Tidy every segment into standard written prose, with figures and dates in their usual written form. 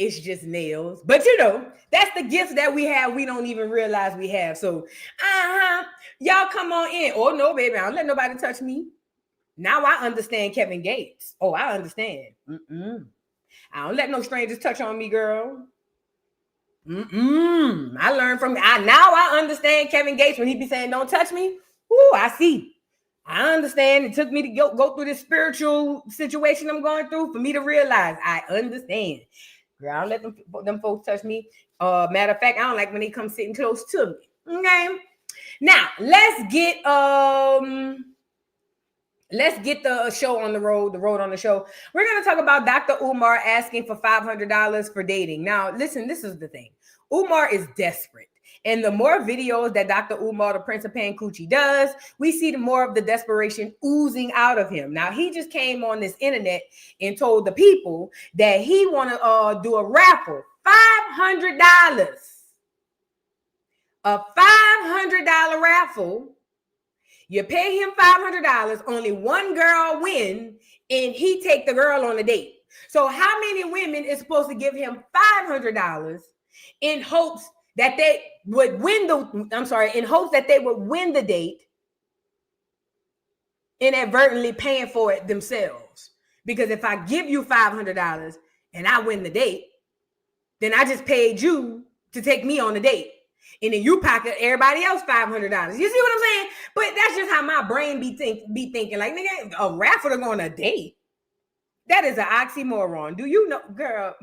it's just nails. But you know, that's the gifts that we have. We don't even realize we have. So, y'all come on in. Oh no, baby, I don't let nobody touch me. Now I understand Kevin Gates. Oh, I understand. I don't let no strangers touch on me, girl. I learned from now I understand Kevin Gates when he be saying don't touch me. Ooh, I see. I understand. It took me to go through this spiritual situation I'm going through for me to realize I understand. Girl, I don't let them folks touch me. Matter of fact, I don't like when they come sitting close to me. Okay. Now let's get the show on the road on the show. We're going to talk about Dr. Umar asking for $500 for dating. Now, listen, this is the thing. Umar is desperate. And the more videos that Dr. Umar, the Prince of Pancoochie, does, we see the more of the desperation oozing out of him. Now, he just came on this internet and told the people that he want to do a raffle. $500. A $500 raffle. You pay him $500, only one girl win, and he take the girl on a date. So how many women is supposed to give him $500 in hopes that they would win the date, inadvertently paying for it themselves? Because if I give you $500 and I win the date, then I just paid you to take me on a date. And then you pocket everybody else $500. You see what I'm saying? But that's just how my brain be thinking. Like, nigga, a raffle to go on a date. That is an oxymoron. Do you know, girl?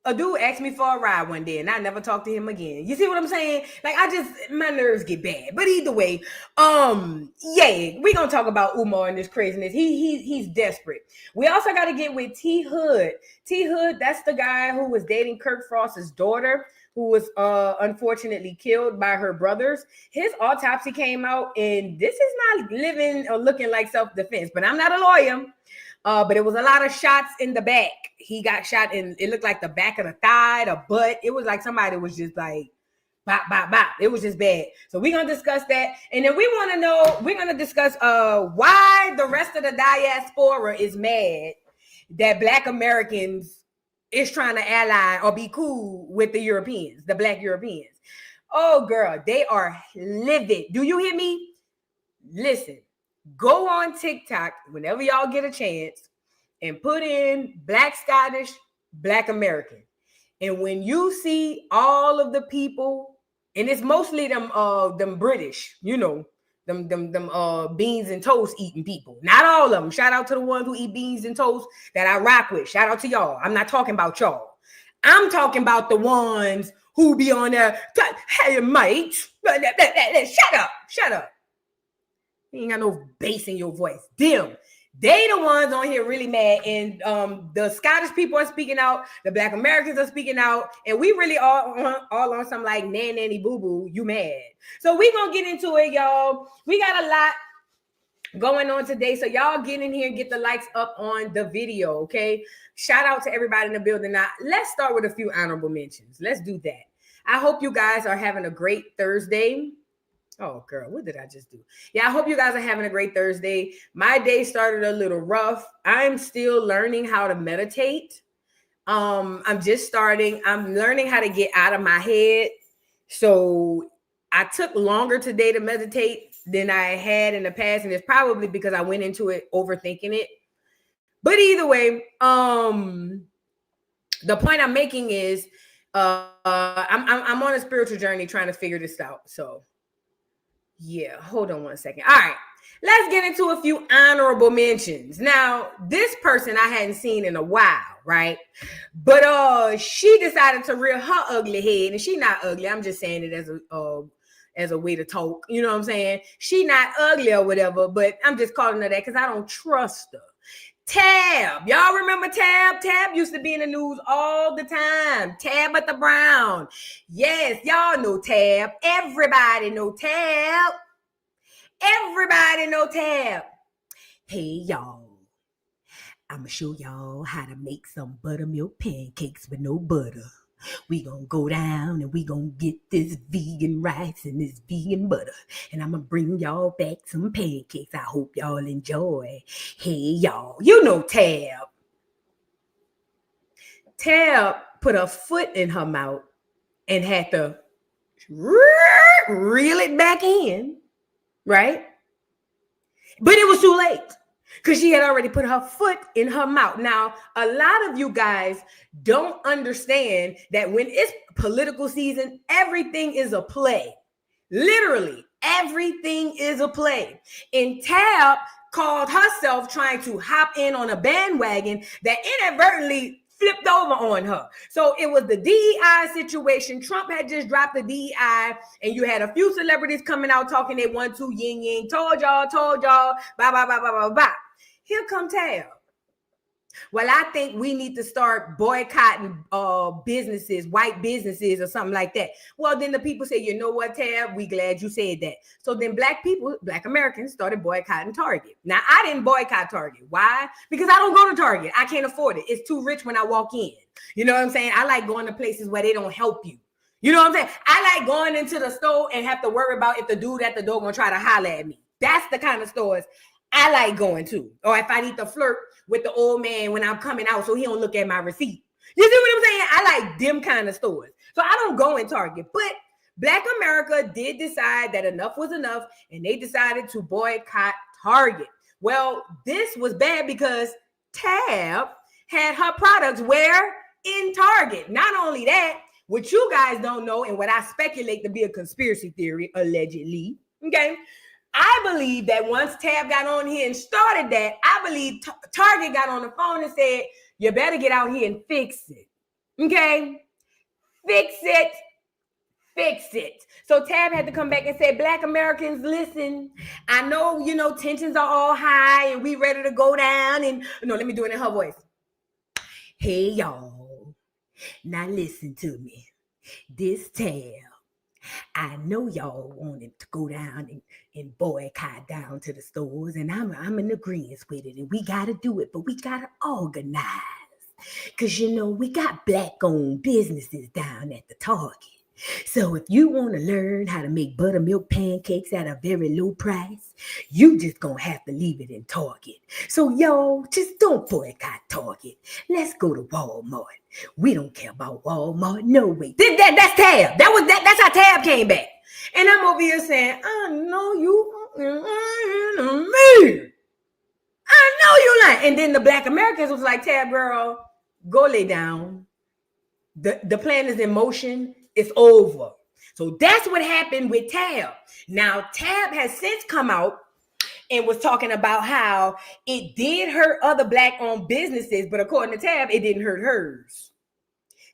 A dude asked me for a ride one day and I never talked to him again. You see what I'm saying? Like, my nerves get bad. But either way, yeah, we're gonna talk about Umar and this craziness. He's desperate. We also got to get with THood. THood, that's the guy who was dating Kirk Frost's daughter, who was unfortunately killed by her brothers. His autopsy came out, and this is not living or looking like self-defense. But I'm not a lawyer. But it was a lot of shots in the back. He got shot in, it looked like the back of the thigh, the butt. It was like somebody was just like, bop, bop, bop. It was just bad. So we're going to discuss that. And then we're going to discuss why the rest of the diaspora is mad that Black Americans is trying to ally or be cool with the Europeans, the Black Europeans. Oh, girl, they are livid. Do you hear me? Listen. Go on TikTok whenever y'all get a chance and put in Black Scottish, Black American. And when you see all of the people, and it's mostly them British, you know, them beans and toast eating people. Not all of them. Shout out to the ones who eat beans and toast that I rock with. Shout out to y'all. I'm not talking about y'all. I'm talking about the ones who be on there. Hey, mate. Shut up. You ain't got no bass in your voice. Them. They the ones on here really mad. And the Scottish people are speaking out. The Black Americans are speaking out. And we really all on some like nanny boo-boo. You mad. So we gonna get into it, y'all. We got a lot going on today. So y'all get in here and get the likes up on the video, okay? Shout out to everybody in the building. Now, let's start with a few honorable mentions. Let's do that. I hope you guys are having a great Thursday. Oh, girl, what did I just do? Yeah, I hope you guys are having a great Thursday. My day started a little rough. I'm still learning how to meditate. I'm just starting. I'm learning how to get out of my head. So I took longer today to meditate than I had in the past. And it's probably because I went into it overthinking it. But either way, the point I'm making is I'm on a spiritual journey trying to figure this out. So yeah, hold on one second. All right, let's get into a few honorable mentions. Now, this person I hadn't seen in a while, right? But she decided to rear her ugly head, and she not ugly. I'm just saying it as a way to talk. You know what I'm saying? She not ugly or whatever, but I'm just calling her that because I don't trust her. Tab. Y'all remember Tab? Tab used to be in the news all the time. Tabitha Brown. Yes, y'all know Tab. Everybody know Tab. Everybody know Tab. Hey, y'all. I'm going to show y'all how to make some buttermilk pancakes with no butter. We gonna go down and we gonna get this vegan rice and this vegan butter. And I'm gonna bring y'all back some pancakes. I hope y'all enjoy. Hey, y'all. You know Tab. Tab put a foot in her mouth and had to reel it back in, right? But it was too late because she had already put her foot in her mouth. Now, a lot of you guys don't understand that when it's political season, everything is a play. Literally, everything is a play. And Tab called herself trying to hop in on a bandwagon that inadvertently flipped over on her. So it was the DEI situation. Trump had just dropped the DEI, and you had a few celebrities coming out talking they want to, yin, told y'all, blah, blah, blah, blah, blah, blah. Here come Tab. Well, I think we need to start boycotting businesses, white businesses or something like that. Well, then the people say, you know what, Tab, we glad you said that. So then black Americans started boycotting Target. Now, I didn't boycott Target. Why? Because I don't go to Target. I can't afford it. It's too rich when I walk in. You know what I'm saying? I like going to places where they don't help you. You know what I'm saying? I like going into the store and have to worry about if the dude at the door gonna try to holler at me. That's the kind of stores I like going to. Or if I need to flirt with the old man when I'm coming out so he don't look at my receipt. You see what I'm saying? I like them kind of stores. So I don't go in Target. But Black America did decide that enough was enough, and they decided to boycott Target. Well, this was bad because Tab had her products where? In Target. Not only that, what you guys don't know and what I speculate to be a conspiracy theory, allegedly, okay? I believe that once Tab got on here and started that, I believe Target got on the phone and said, you better get out here and fix it. Okay? Fix it. So Tab had to come back and say, Black Americans, listen, I know, tensions are all high and we ready to go down. And no, let me do it in her voice. Hey, y'all. Now listen to me. This Tab, I know y'all wanted to go down and boycott down to the stores, and I'm in agreement with it, and we got to do it, but we got to organize. Because, we got Black-owned businesses down at the Target. So if you want to learn how to make buttermilk pancakes at a very low price, you just going to have to leave it in Target. So y'all, just don't boycott Target. Let's go to Walmart. We don't care about Walmart. No way. That's Tab. That's how Tab came back. And I'm over here saying, I know you me. I know you lying. And then the Black Americans was like, Tab girl, go lay down. The plan is in motion. It's over. So that's what happened with Tab. Now, Tab has since come out and was talking about how it did hurt other Black-owned businesses, but according to Tab, it didn't hurt hers.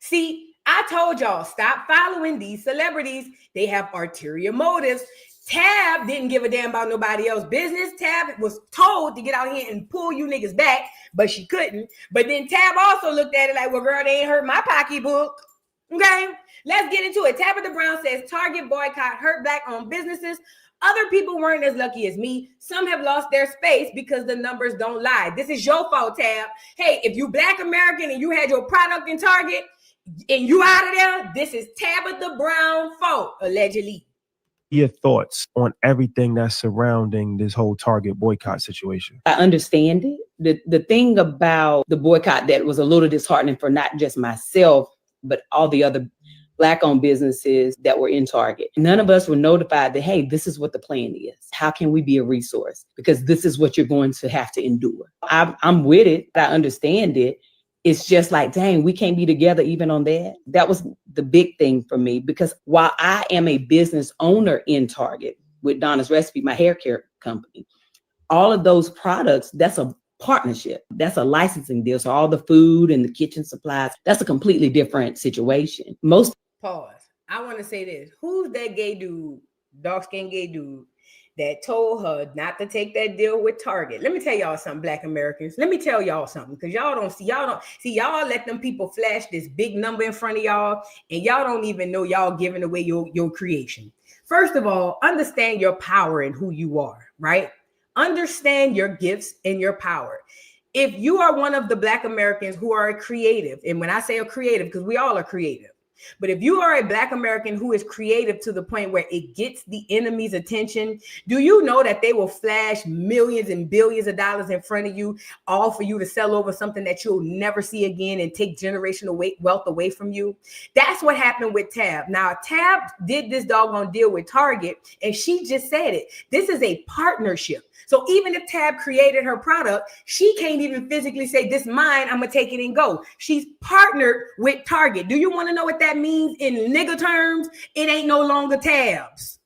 See, I told y'all, stop following these celebrities. They have ulterior motives. Tab didn't give a damn about nobody else's business. Tab was told to get out here and pull you niggas back, but she couldn't. But then Tab also looked at it like, well, girl, they ain't hurt my pocketbook. Okay, let's get into it. Tabitha Brown says Target boycott hurt Black-owned businesses. Other people weren't as lucky as me. Some have lost their space because the numbers don't lie. This is your fault, Tab. Hey, if you Black American and you had your product in Target and you out of there, this is Tabitha Brown fault, allegedly. Your thoughts on everything that's surrounding this whole Target boycott situation? I understand it. The thing about the boycott that was a little disheartening for not just myself, but all the other Black-owned businesses that were in Target. None of us were notified that, hey, this is what the plan is. How can we be a resource? Because this is what you're going to have to endure. I'm with it. I understand it. It's just like, dang, we can't be together even on that. That was the big thing for me, because while I am a business owner in Target with Donna's Recipe, my hair care company, all of those products, that's a partnership. That's a licensing deal. So all the food and the kitchen supplies, that's a completely different situation. Pause. I want to say this. Who's that gay dude, dark-skinned gay dude, that told her not to take that deal with Target? Let me tell y'all something, Black Americans. Let me tell y'all something, because y'all let them people flash this big number in front of y'all, and y'all don't even know y'all giving away your creation. First of all, understand your power and who you are, right? Understand your gifts and your power. If you are one of the Black Americans who are a creative, and when I say a creative, because we all are creative, But if you are a Black American who is creative to the point where it gets the enemy's attention, do you know that they will flash millions and billions of dollars in front of you, all for you to sell over something that you'll never see again and take generational wealth away from you? That's what happened with Tab. Now, Tab did this doggone deal with Target, and she just said it. This is a partnership. So even if Tab created her product, she can't even physically say, this mine, I'm going to take it and go. She's partnered with Target. Do you want to know what that means in nigga terms? It ain't no longer Tab's.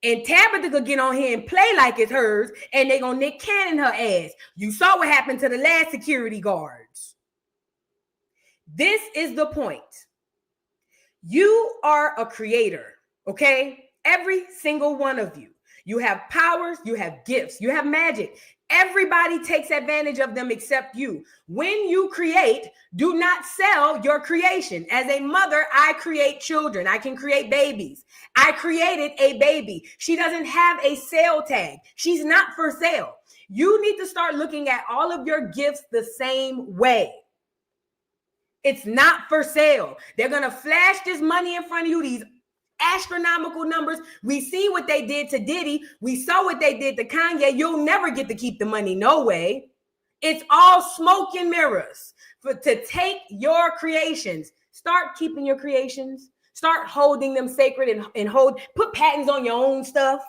And Tabitha could get on here and play like it's hers, and they're going to Nick Cannon her ass. You saw what happened to the last security guards. This is the point. You are a creator, okay? Every single one of you. You have powers, you have gifts, you have magic. Everybody takes advantage of them except you. When you create, do not sell your creation. As a mother, I create children. I can create babies. I created a baby. She doesn't have a sale tag. She's not for sale. You need to start looking at all of your gifts the same way. It's not for sale. They're going to flash this money in front of you, these astronomical numbers. We see what they did to Diddy. We saw what they did to Kanye. You'll never get to keep the money. No way. It's all smoke and mirrors to take your creations. Start keeping your creations. Start holding them sacred and put patents on your own stuff.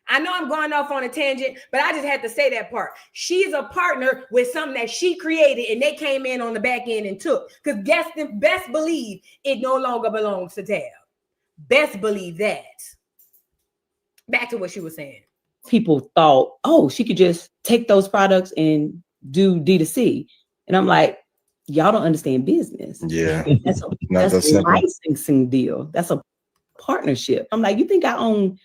I know I'm going off on a tangent, but I just had to say that part. She's a partner with something that she created, and they came in on the back end and took. Because best believe it no longer belongs to Tab. Best believe that. Back to what she was saying. People thought, oh, she could just take those products and do D2C. And I'm like, y'all don't understand business. Yeah. That's a licensing deal. That's a partnership. I'm like, you think I own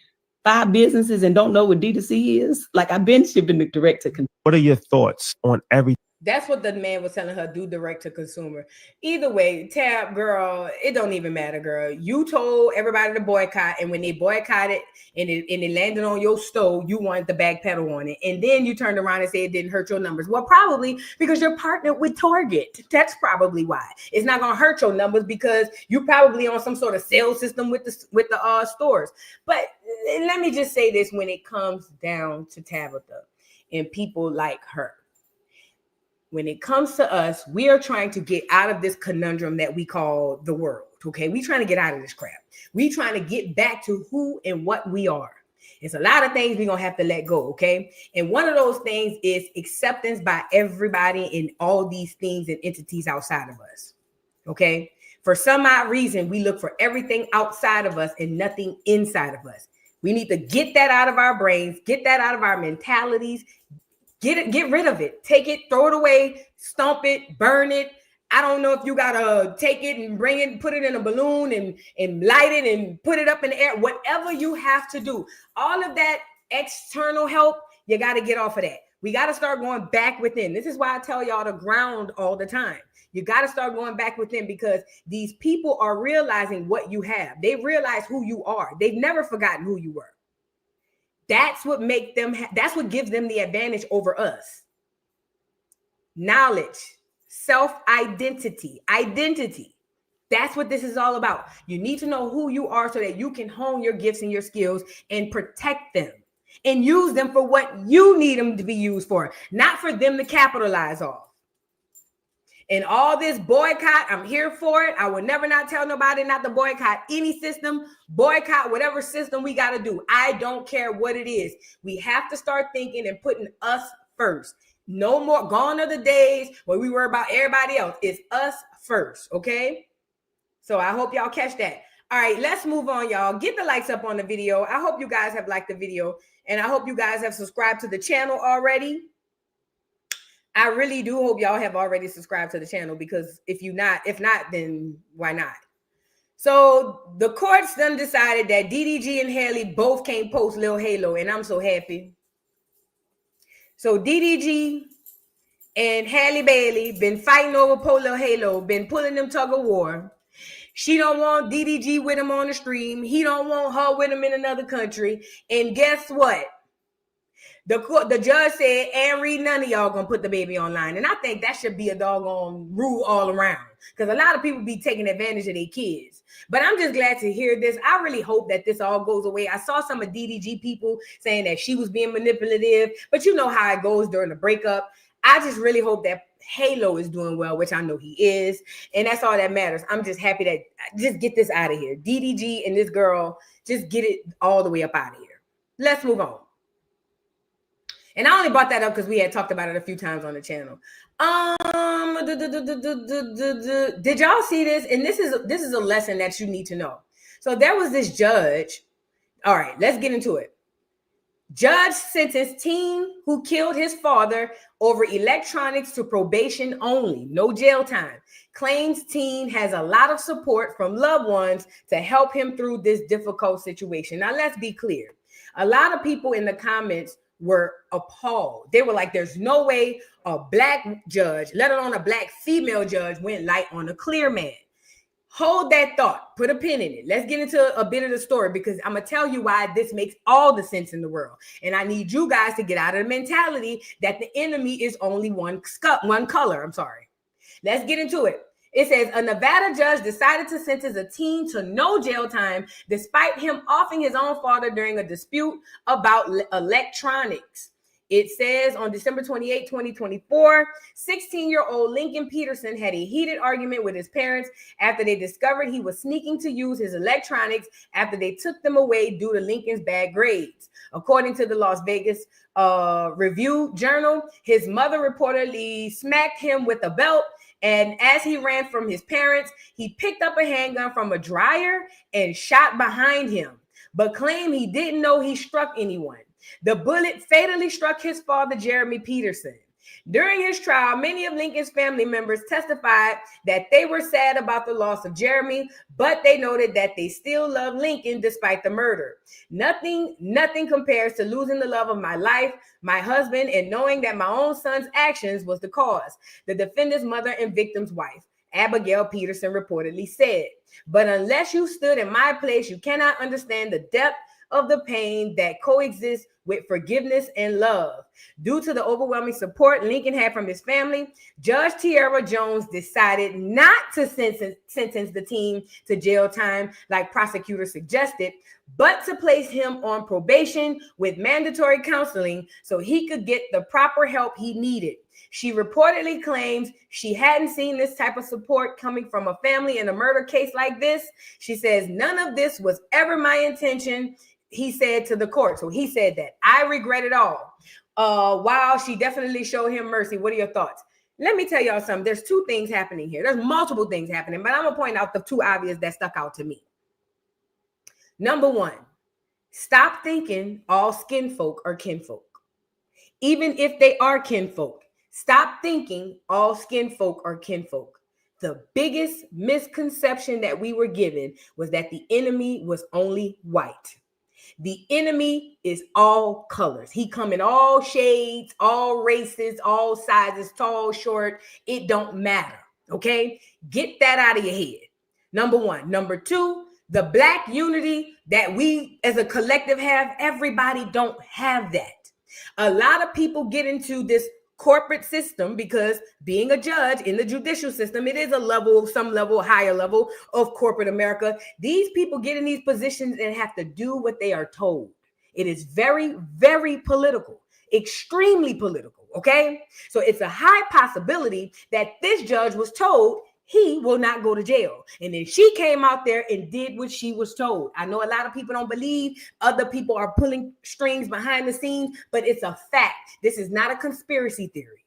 5 businesses and don't know what D2C is? Like, I've been shipping direct to consumer. What are your thoughts on everything? That's what the man was telling her, do direct to consumer. Either way, Tab, girl, it don't even matter, girl. You told everybody to boycott, and when they boycotted and it landed on your stove, you wanted the backpedal on it. And then you turned around and said it didn't hurt your numbers. Well, probably because you're partnered with Target. That's probably why. It's not going to hurt your numbers because you're probably on some sort of sales system with the stores. But let me just say this when it comes down to Tabitha and people like her. When it comes to us, we are trying to get out of this conundrum that we call the world, okay? We trying to get out of this crap. We trying to get back to who and what we are. It's a lot of things we're going to have to let go, okay? And one of those things is acceptance by everybody in all these things and entities outside of us, okay? For some odd reason, we look for everything outside of us and nothing inside of us. We need to get that out of our brains, get that out of our mentalities. Get rid of it. Take it, throw it away, stomp it, burn it. I don't know if you gotta take it and bring it, put it in a balloon and light it and put it up in the air. Whatever you have to do. All of that external help, you gotta get off of that. We gotta start going back within. This is why I tell y'all to ground all the time. You gotta start going back within because these people are realizing what you have. They realize who you are. They've never forgotten who you were. That's what make them. That's what gives them the advantage over us. Knowledge, self-identity, identity. That's what this is all about. You need to know who you are so that you can hone your gifts and your skills and protect them and use them for what you need them to be used for, not for them to capitalize off. And all this boycott, I'm here for it. I will never not tell nobody not to boycott any system, boycott whatever system we got to do. I don't care what it is. We have to start thinking and putting us first. No more, gone are the days where we worry about everybody else. It's us first, okay? So I hope y'all catch that. All right, let's move on, y'all. Get the likes up on the video. I hope you guys have liked the video, and I hope you guys have subscribed to the channel already. I really do hope y'all have already subscribed to the channel because if not, then why not? So the courts then decided that DDG and Halle both can't post Lil Halo, and I'm so happy. So DDG and Halle Bailey been fighting over poor Lil Halo, been pulling them tug of war. She don't want DDG with him on the stream. He don't want her with him in another country. And guess what? The judge said, and read, none of y'all gonna put the baby online. And I think that should be a doggone rule all around, because a lot of people be taking advantage of their kids. But I'm just glad to hear this. I really hope that this all goes away. I saw some of DDG people saying that she was being manipulative, but you know how it goes during the breakup. I just really hope that Halo is doing well, which I know he is. And that's all that matters. I'm just happy that just get this out of here. DDG and this girl, just get it all the way up out of here. Let's move on. And I only brought that up because we had talked about it a few times on the channel. Did y'all see this? And this is a lesson that you need to know. So there was this judge. All right, let's get into it. Judge sentenced teen who killed his father over electronics to probation only, no jail time. Claims teen has a lot of support from loved ones to help him through this difficult situation. Now, let's be clear. A lot of people in the comments were appalled. They were like, there's no way a black judge, let alone a black female judge, went light on a clear man. Hold that thought. Put a pin in it. Let's get into a bit of the story, because I'm going to tell you why this makes all the sense in the world. And I need you guys to get out of the mentality that the enemy is only one color. I'm sorry. Let's get into it. It says a Nevada judge decided to sentence a teen to no jail time despite him offing his own father during a dispute about electronics. It says on December 28, 2024, 16-year-old Lincoln Peterson had a heated argument with his parents after they discovered he was sneaking to use his electronics after they took them away due to Lincoln's bad grades. According to the Las Vegas Review-Journal, his mother reportedly smacked him with a belt, and as he ran from his parents, he picked up a handgun from a dryer and shot behind him, but claimed he didn't know he struck anyone. The bullet fatally struck his father, Jeremy Peterson. During his trial, many of Lincoln's family members testified that they were sad about the loss of Jeremy, but they noted that they still love Lincoln despite the murder. Nothing compares to losing the love of my life, my husband, and knowing that my own son's actions was the cause, the defendant's mother and victim's wife, Abigail Peterson, reportedly said. But unless you stood in my place, you cannot understand the depth of the pain that coexists with forgiveness and love. Due to the overwhelming support Lincoln had from his family, Judge Tierra Jones decided not to sentence the teen to jail time like prosecutors suggested, but to place him on probation with mandatory counseling so he could get the proper help he needed. She reportedly claims she hadn't seen this type of support coming from a family in a murder case like this. She says, none of this was ever my intention, he said to the court. So he said that. I regret it all. While she definitely showed him mercy. What are your thoughts? Let me tell y'all something. There's two things happening here. There's multiple things happening, but I'm going to point out the two obvious that stuck out to me. Number one, stop thinking all skin folk are kinfolk. Even if they are kinfolk, stop thinking all skin folk are kinfolk. The biggest misconception that we were given was that the enemy was only white. The enemy is all colors. He come in all shades, all races, all sizes, tall, short. It don't matter. Okay? Get that out of your head. Number one. Number two, the black unity that we as a collective have, everybody don't have that. A lot of people get into this corporate system because being a judge in the judicial system, it is a level, some level, higher level of corporate America. These people get in these positions and have to do what they are told. It is very, very political, extremely political. Okay. So it's a high possibility that this judge was told he will not go to jail. And then she came out there and did what she was told. I know a lot of people don't believe other people are pulling strings behind the scenes, but it's a fact. This is not a conspiracy theory.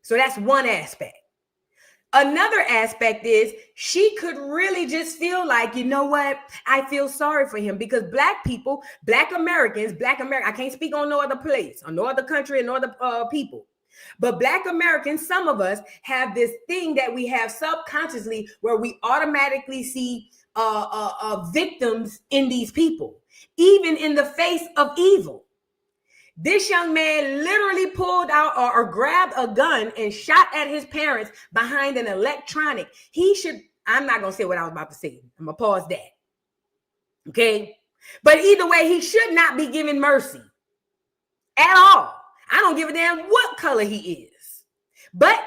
So that's one aspect. Another aspect is she could really just feel like, you know what? I feel sorry for him because black people, black Americans, I can't speak on no other place, on no other country, and no other people. But black Americans, some of us have this thing that we have subconsciously where we automatically see victims in these people, even in the face of evil. This young man literally pulled out or grabbed a gun and shot at his parents behind an electronic. I'm not going to say what I was about to say. I'm going to pause that. Okay. But either way, he should not be given mercy. at all. I don't give a damn what color he is. But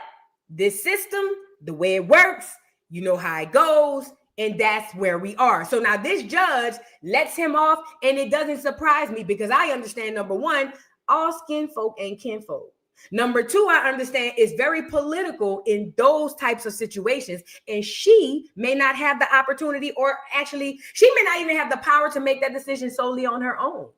this system, the way it works, you know how it goes, and that's where we are. So now this judge lets him off, and it doesn't surprise me because I understand, number one, all skin folk ain't kinfolk. Number two, I understand it's very political in those types of situations, and she may not have the opportunity, or actually, she may not even have the power to make that decision solely on her own.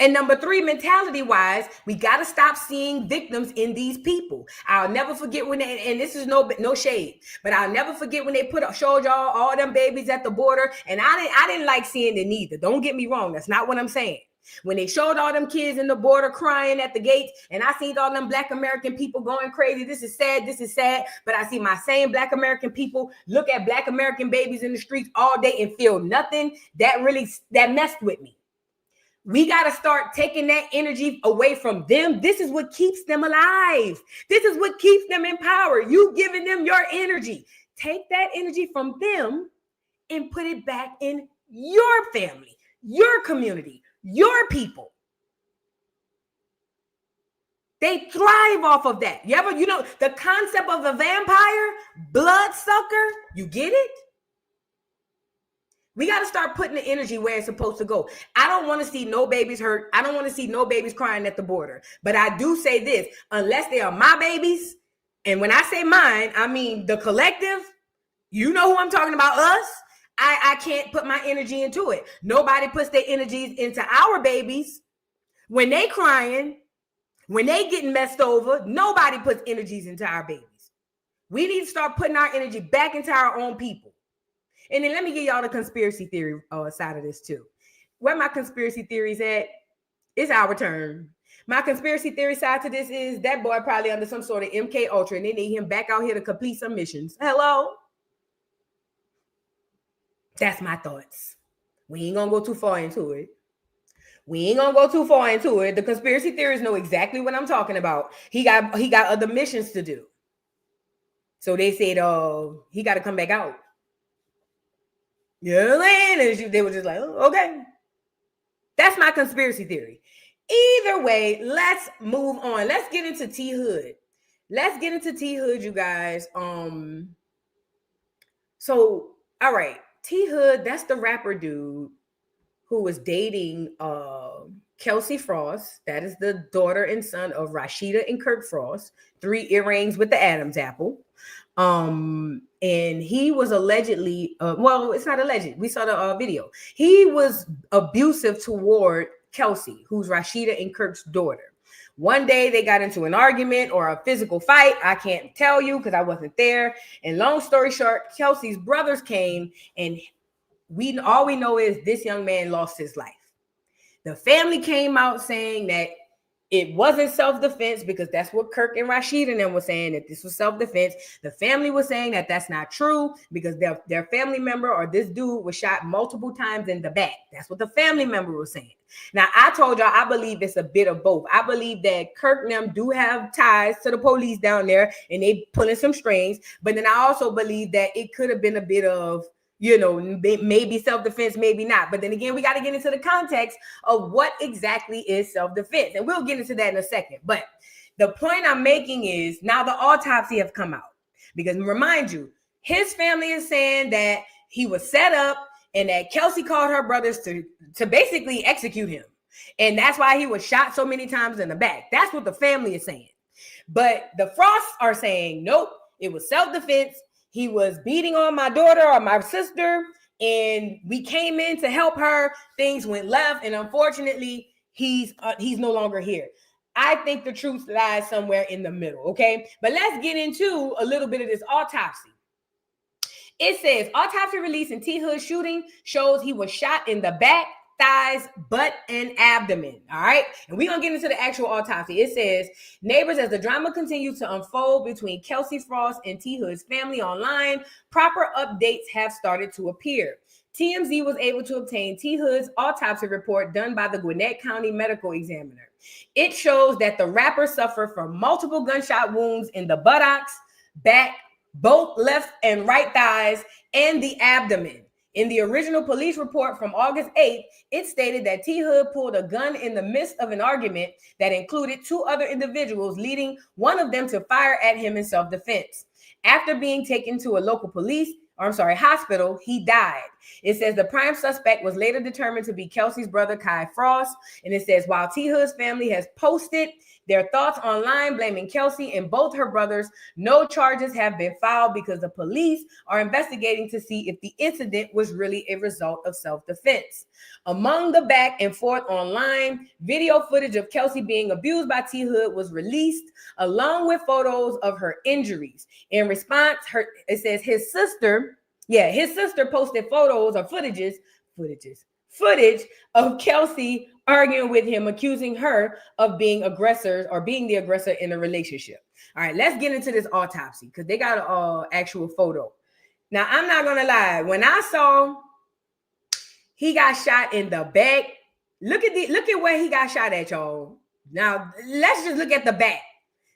And number three, mentality-wise, we got to stop seeing victims in these people. I'll never forget when they, and this is no shade, but I'll never forget when they showed y'all all them babies at the border, and I didn't like seeing it neither. Don't get me wrong. That's not what I'm saying. When they showed all them kids in the border crying at the gates, and I seen all them Black American people going crazy. This is sad. But I see my same Black American people look at Black American babies in the streets all day and feel nothing. That messed with me. We got to start taking that energy away from them. This is what keeps them alive. This is what keeps them in power. You giving them your energy. Take that energy from them and put it back in your family, your community, your people. They thrive off of that. You know, the concept of a vampire, bloodsucker, you get it? We got to start putting the energy where it's supposed to go. I don't want to see no babies hurt. I don't want to see no babies crying at the border. But I do say this, unless they are my babies, and when I say mine, I mean the collective, you know who I'm talking about, us, I can't put my energy into it. Nobody puts their energies into our babies. When they crying, when they getting messed over, nobody puts energies into our babies. We need to start putting our energy back into our own people. And then let me give y'all the conspiracy theory side of this too. Where my conspiracy theories at? It's our turn. My conspiracy theory side to this is that boy probably under some sort of MK Ultra, and they need him back out here to complete some missions. Hello? That's my thoughts. We ain't gonna go too far into it. The conspiracy theories know exactly what I'm talking about. He got other missions to do. So they said, he got to come back out. Yeah, and they were just like, oh, okay. That's my conspiracy theory. Either way, let's move on. Let's get into THood. You guys. So, all right, THood, that's the rapper dude who was dating Kelsey Frost. That is the daughter and son of Rashida and Kirk Frost. 3 earrings with the Adam's apple. And he was allegedly, well, it's not alleged. We saw the video. He was abusive toward Kelsey, who's Rashida and Kirk's daughter. One day they got into an argument or a physical fight. I can't tell you because I wasn't there. And long story short, Kelsey's brothers came, and all we know is this young man lost his life. The family came out saying that it wasn't self-defense, because that's what Kirk and Rashid and them were saying, that this was self-defense. The family was saying that that's not true, because their family member, or this dude, was shot multiple times in the back. That's what the family member was saying. Now, I told y'all, I believe it's a bit of both. I believe that Kirk and them do have ties to the police down there, and they pulling some strings. But then I also believe that it could have been a bit of, maybe self-defense, maybe not. But then again, we got to get into the context of what exactly is self-defense. And we'll get into that in a second. But the point I'm making is, now the autopsy have come out. Because remind you, his family is saying that he was set up and that Kelsey called her brothers to basically execute him. And that's why he was shot so many times in the back. That's what the family is saying. But the Frosts are saying, nope, it was self-defense. He was beating on my daughter or my sister, and we came in to help her. Things went left, and unfortunately, he's no longer here. I think the truth lies somewhere in the middle, okay? But let's get into a little bit of this autopsy. It says, autopsy release in THood shooting shows he was shot in the back, thighs, butt, and abdomen. All right. And we're going to get into the actual autopsy. It says, neighbors, as the drama continues to unfold between Kelsey Frost and THood's family online, proper updates have started to appear. TMZ was able to obtain THood's autopsy report done by the Gwinnett County Medical Examiner. It shows that the rapper suffered from multiple gunshot wounds in the buttocks, back, both left and right thighs, and the abdomen. In the original police report from August 8th, it stated that THood pulled a gun in the midst of an argument that included 2 other individuals, leading one of them to fire at him in self-defense. After being taken to a local hospital, he died. It says the prime suspect was later determined to be Kelsey's brother, Kai Frost. And it says, while T-Hood's family has posted their thoughts online blaming Kelsey and both her brothers, no charges have been filed because the police are investigating to see if the incident was really a result of self-defense. Among the back and forth online, video footage of Kelsey being abused by T-Hood was released, along with photos of her injuries. In response, it says his sister posted photos or footage of Kelsey arguing with him, accusing her of being the aggressor in a relationship. All right, let's get into this autopsy because they got an actual photo. Now, I'm not gonna lie. When I saw he got shot in the back, look at where he got shot at, y'all. Now, let's just look at the back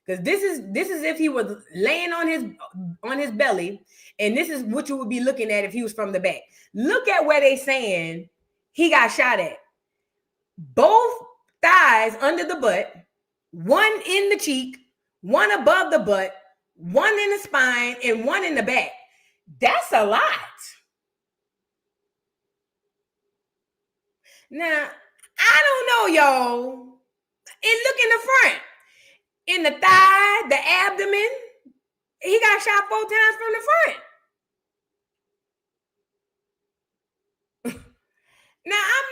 because this is if he was laying on his belly, and this is what you would be looking at if he was from the back. Look at where they saying he got shot at. Both thighs under the butt, one in the cheek, one above the butt, one in the spine, and one in the back. That's a lot. Now, I don't know, y'all. And look in the front. In the thigh, the abdomen, he got shot 4 times from the front. Now, I'm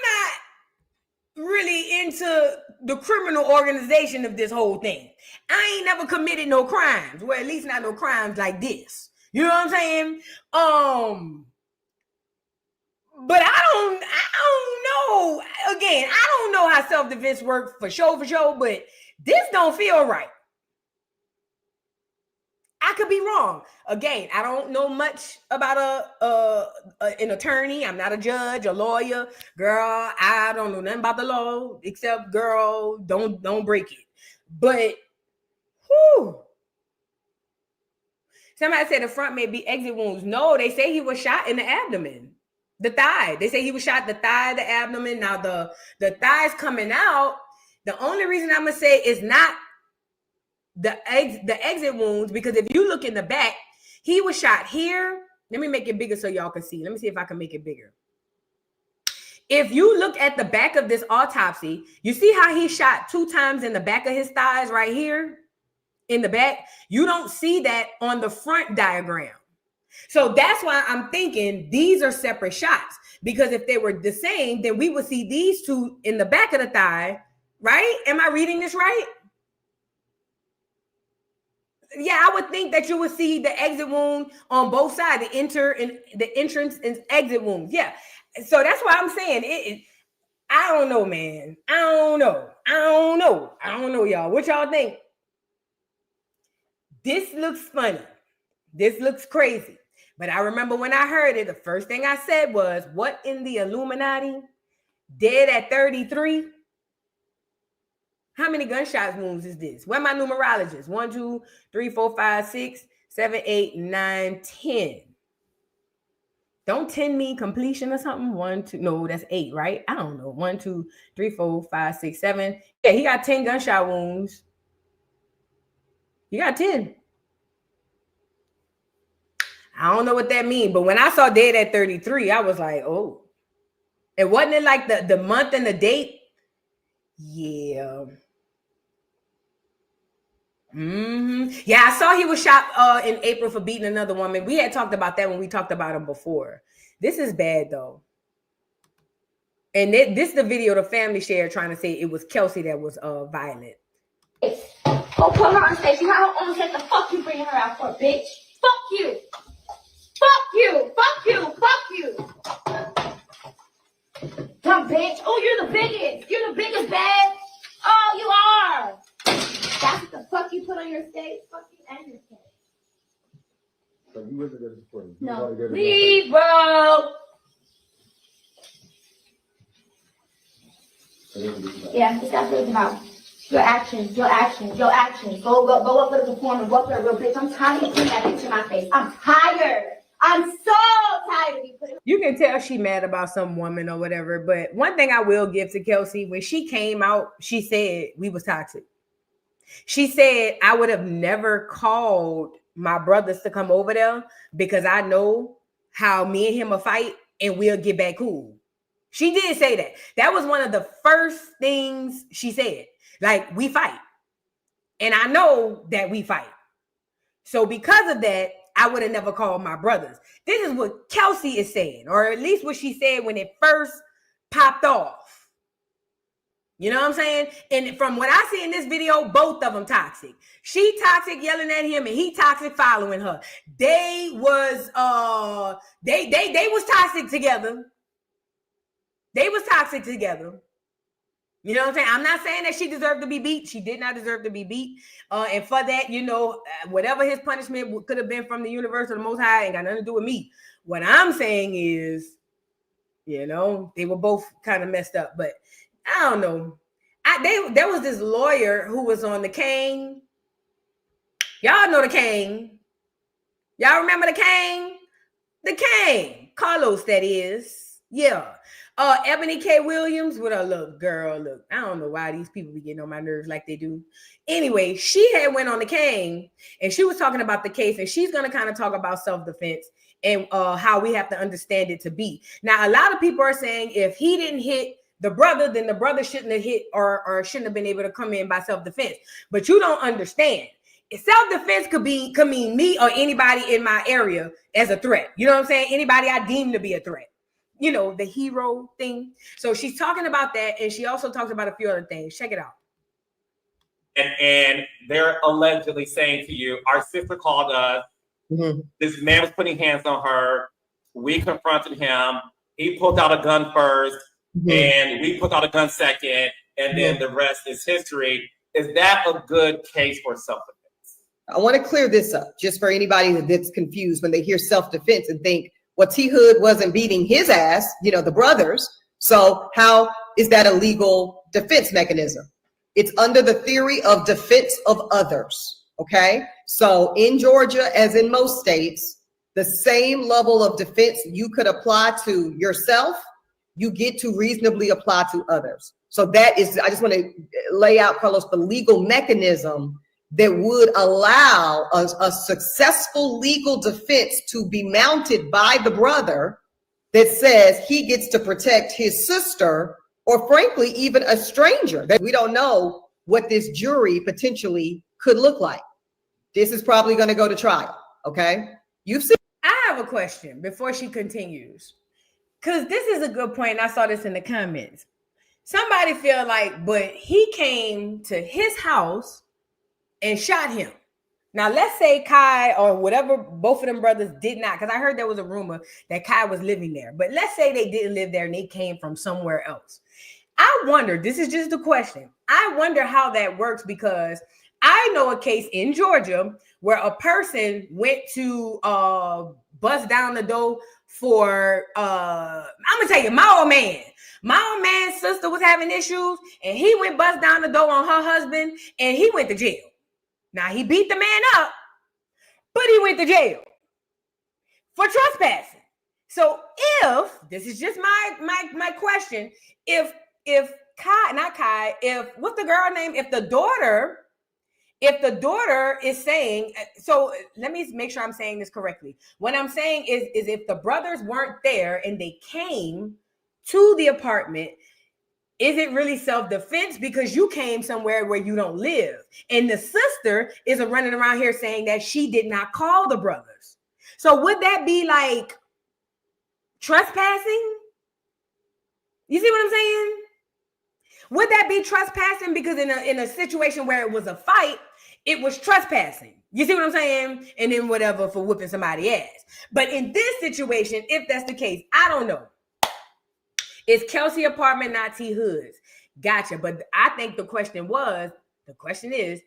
not really into the criminal organization of this whole thing. I ain't never committed no crimes. Well, at least not no crimes like this. You know what I'm saying? But I don't know. Again, I don't know how self-defense works for sure, but this don't feel right. I could be wrong. Again, I don't know much about an attorney. I'm not a judge, a lawyer. Girl, I don't know nothing about the law except, girl, don't break it. But, whew. Somebody said the front may be exit wounds. No, they say he was shot in the abdomen. The thigh. They say he was shot the thigh, the abdomen. Now, the thighs coming out, the only reason I'm going to say is not the exit wounds, because if you look in the back, he was shot here. Let me make it bigger so y'all can see. Let me see if I can make it bigger. If you look at the back of this autopsy, you see how he shot 2 times in the back of his thighs right here in the back. You don't see that on the front diagram. So that's why I'm thinking these are separate shots, because if they were the same, then we would see these 2 in the back of the thigh, right? Am I reading this right? Yeah, I would think that you would see the exit wound on both sides, the entrance and exit wounds. Yeah. So that's why I'm saying I don't know, man. I don't know, y'all. What y'all think? This looks funny. This looks crazy. But I remember when I heard it, the first thing I said was, what in the Illuminati? Dead at 33? How many gunshot wounds is this? Where my numerologists? 1, 2, 3, 4, 5, 6, 7, 8, 9, 10. Don't 10 mean completion or something? 1, 2, no, that's 8, right? I don't know. 1, 2, 3, 4, 5, 6, 7. Yeah, he got 10 gunshot wounds. He got 10. I don't know what that means, but when I saw dead at 33, I was like, oh. And wasn't it like the month and the date? Yeah. Yeah, I saw he was shot in April for beating another woman. We had talked about that when we talked about him before. This is bad, though. And this is the video the family shared trying to say it was Kelsey that was violent. Go put her on stage. You have her on stage. The fuck you bringing her out for, bitch? Fuck you. Fuck you. Fuck you. Fuck you. Dumb bitch. Oh, you're the biggest. You're the biggest, babe. Oh, you are. That's what the fuck you put on your stage. Fuck you and your stage. So you wasn't going to support him. No. Leave, bro. Yeah, that's what it's about. Your actions, your actions, your actions. Go up to the performer, go up to a real bitch. I'm tired of putting that bitch in my face. I'm tired. I'm so tired of you putting. You can tell she mad about some woman or whatever. But one thing I will give to Kelsey, when she came out, she said we was toxic. She said, I would have never called my brothers to come over there because I know how me and him will fight and we'll get back cool. She did say that. That was one of the first things she said. Like, we fight. And I know that we fight. So because of that, I would have never called my brothers. This is what Kelsey is saying, or at least what she said when it first popped off. You know what I'm saying? And from what I see in this video, both of them toxic. She toxic yelling at him and he toxic following her. They was toxic together. They was toxic together. You know what I'm saying? I'm not saying that she deserved to be beat. She did not deserve to be beat. And for that, you know, whatever his punishment could have been from the universe or the Most High ain't got nothing to do with me. What I'm saying is, you know, they were both kind of messed up. But I don't know. There was this lawyer who was on the Kane. Y'all know the Kane. Y'all remember the Kane? The Kane. Carlos, that is. Yeah. Ebony K. Williams with a look, girl. Look, I don't know why these people be getting on my nerves like they do. Anyway, she had went on the Kane and she was talking about the case, and she's going to kind of talk about self-defense and how we have to understand it to be. Now, a lot of people are saying if he didn't hit the brother, then the brother shouldn't have hit or shouldn't have been able to come in by self-defense. But you don't understand. Self-defense could mean me or anybody in my area as a threat. You know what I'm saying? Anybody I deem to be a threat. You know, the hero thing. So she's talking about that, and she also talks about a few other things. Check it out. And they're allegedly saying to you, our sister called us. Mm-hmm. This man was putting hands on her. We confronted him. He pulled out a gun first, and we pulled out a gun second, and then the rest is history. Is that a good case for self-defense? I want to clear this up just for anybody that's confused when they hear self-defense and think, well, THood wasn't beating his ass, you know, the brothers. So how is that a legal defense mechanism? It's under the theory of defense of others. Okay. So in Georgia, as in most states, the same level of defense you could apply to yourself, you get to reasonably apply to others. So that is, I just want to lay out, Carlos, the legal mechanism that would allow a successful legal defense to be mounted by the brother that says he gets to protect his sister, or frankly, even a stranger that we don't know what this jury potentially could look like. This is probably going to go to trial. Okay. You've seen. I have a question before she continues, because this is a good point. I saw this in the comments. Somebody feel like, but he came to his house and shot him. Now, let's say Kai or whatever, both of them brothers did not, because I heard there was a rumor that Kai was living there. But let's say they didn't live there and they came from somewhere else. I wonder, this is just a question. I wonder how that works, because I know a case in Georgia where a person went to bust down the door for, I'm going to tell you, my old man's sister was having issues, and he went bust down the door on her husband, and he went to jail. Now, he beat the man up, but he went to jail for trespassing. So if, this is just my question, if Kai, not Kai, if, what's the girl name? If the daughter is saying, so let me make sure I'm saying this correctly. What I'm saying is if the brothers weren't there and they came to the apartment, is it really self-defense because you came somewhere where you don't live? And the sister is running around here saying that she did not call the brothers. So would that be like trespassing? You see what I'm saying? Would that be trespassing? Because in a situation where it was a fight, it was trespassing. You see what I'm saying? And then whatever for whooping somebody's ass. But in this situation, if that's the case, I don't know. It's Kelsey apartment, not THood's. Gotcha. But I think the question is,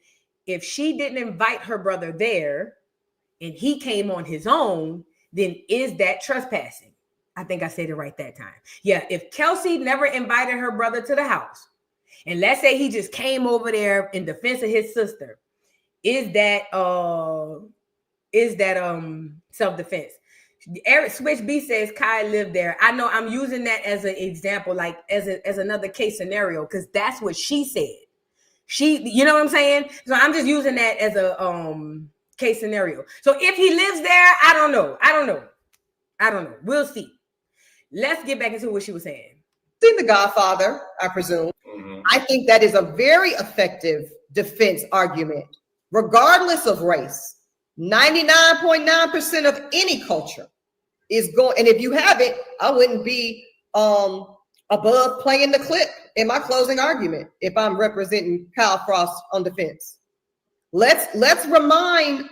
if she didn't invite her brother there and he came on his own, then is that trespassing? I think I said it right that time. Yeah, if Kelsey never invited her brother to the house, and let's say he just came over there in defense of his sister, is that self-defense? Eric Switch B says Kai lived there. I know I'm using that as an example, like as another case scenario, because that's what she said. You know what I'm saying? So I'm just using that as a case scenario. So if he lives there, I don't know. We'll see. Let's get back into what she was saying. Seen The Godfather, I presume. Mhm. I think that is a very effective defense argument, regardless of race. 99.9% of any culture is going, and if you haven't, I wouldn't be above playing the clip in my closing argument if I'm representing Kyle Frost on defense. Let's remind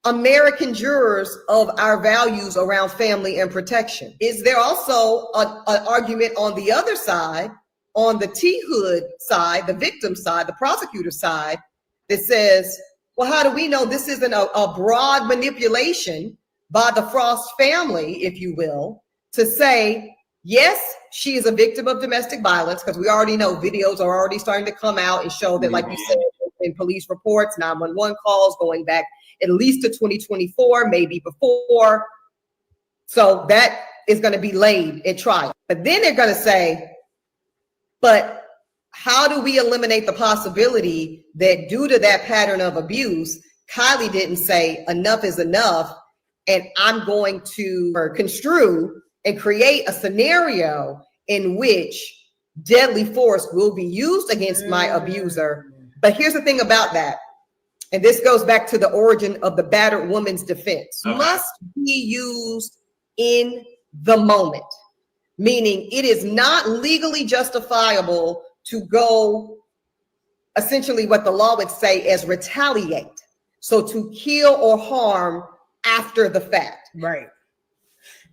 American jurors of our values around family and protection. Is there also an argument on the other side, on the THood side, the victim side, the prosecutor side, that says, well, how do we know this isn't a broad manipulation by the Frost family, if you will, to say, yes, she is a victim of domestic violence, because we already know videos are already starting to come out and show that, like you said, in police reports, 911 calls going back at least to 2024, maybe before. So that is going to be laid at trial. But then they're going to say, but how do we eliminate the possibility that due to that pattern of abuse, Kylie didn't say enough is enough, and I'm going to construe and create a scenario in which deadly force will be used against my abuser. But here's the thing about that, and this goes back to the origin of the battered woman's defense. Okay. Must be used in the moment, meaning it is not legally justifiable to go essentially what the law would say as retaliate. So to kill or harm after the fact. Right.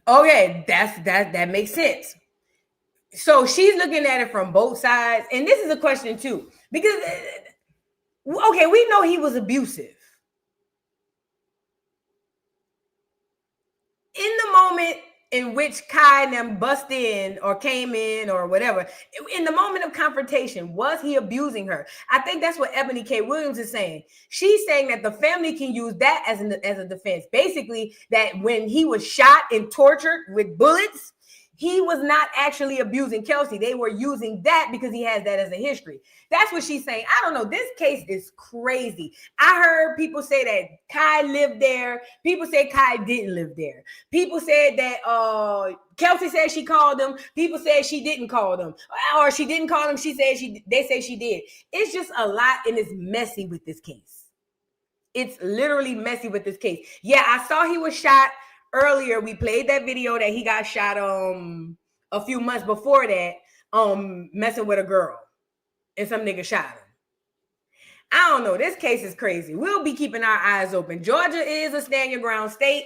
Okay, that makes sense. So she's looking at it from both sides. And this is a question too, because okay, we know he was abusive. In the moment in which Kai and them bust in or came in or whatever, in the moment of confrontation, was he abusing her? I think that's what Ebony K. Williams is saying. She's saying that the family can use that as a defense. Basically, that when he was shot and tortured with bullets, he was not actually abusing Kelsey. They were using that because he has that as a history. That's what she's saying. I don't know. This case is crazy. I heard people say that Kai lived there. People say Kai didn't live there. People said that Kelsey said she called him. People said she didn't call them. Or she didn't call him. They say she did. It's just a lot, and it's messy with this case. It's literally messy with this case. Yeah, I saw he was shot. Earlier, we played that video that he got shot a few months before that, messing with a girl, and some nigga shot him. I don't know. This case is crazy. We'll be keeping our eyes open. Georgia is a stand your ground state.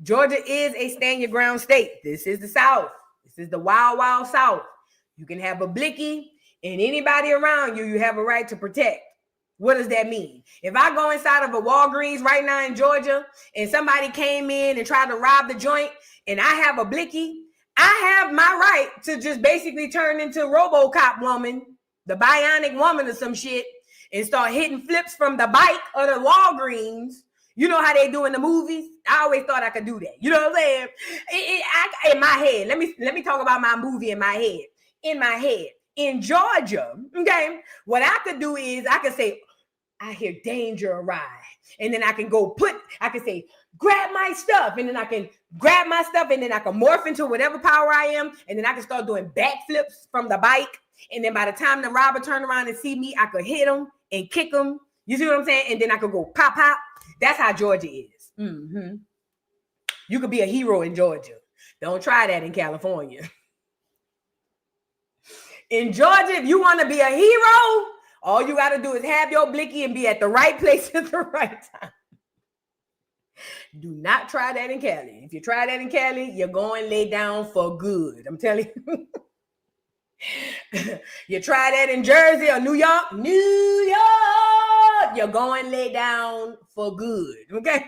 Georgia is a stand your ground state. This is the South. This is the wild, wild South. You can have a blicky, and anybody around you, you have a right to protect. What does that mean? If I go inside of a Walgreens right now in Georgia and somebody came in and tried to rob the joint and I have a blicky, I have my right to just basically turn into RoboCop woman, the bionic woman or some shit, and start hitting flips from the bike or the Walgreens. You know how they do in the movies? I always thought I could do that. You know what I'm saying? In my head, let me talk about my movie in my head. In my head. In Georgia, okay, what I could do is I could say, I hear danger arrive. And then I can say, grab my stuff. And then I can grab my stuff and then I can morph into whatever power I am. And then I can start doing backflips from the bike. And then by the time the robber turned around and see me, I could hit him and kick him. You see what I'm saying? And then I could go pop, pop. That's how Georgia is. Mm-hmm. You could be a hero in Georgia. Don't try that in California. In Georgia, if you want to be a hero, all you got to do is have your blicky and be at the right place at the right time. Do not try that in Cali. If you try that in Cali, you're going to lay down for good. I'm telling you. You try that in Jersey or New York, you're going to lay down for good. Okay?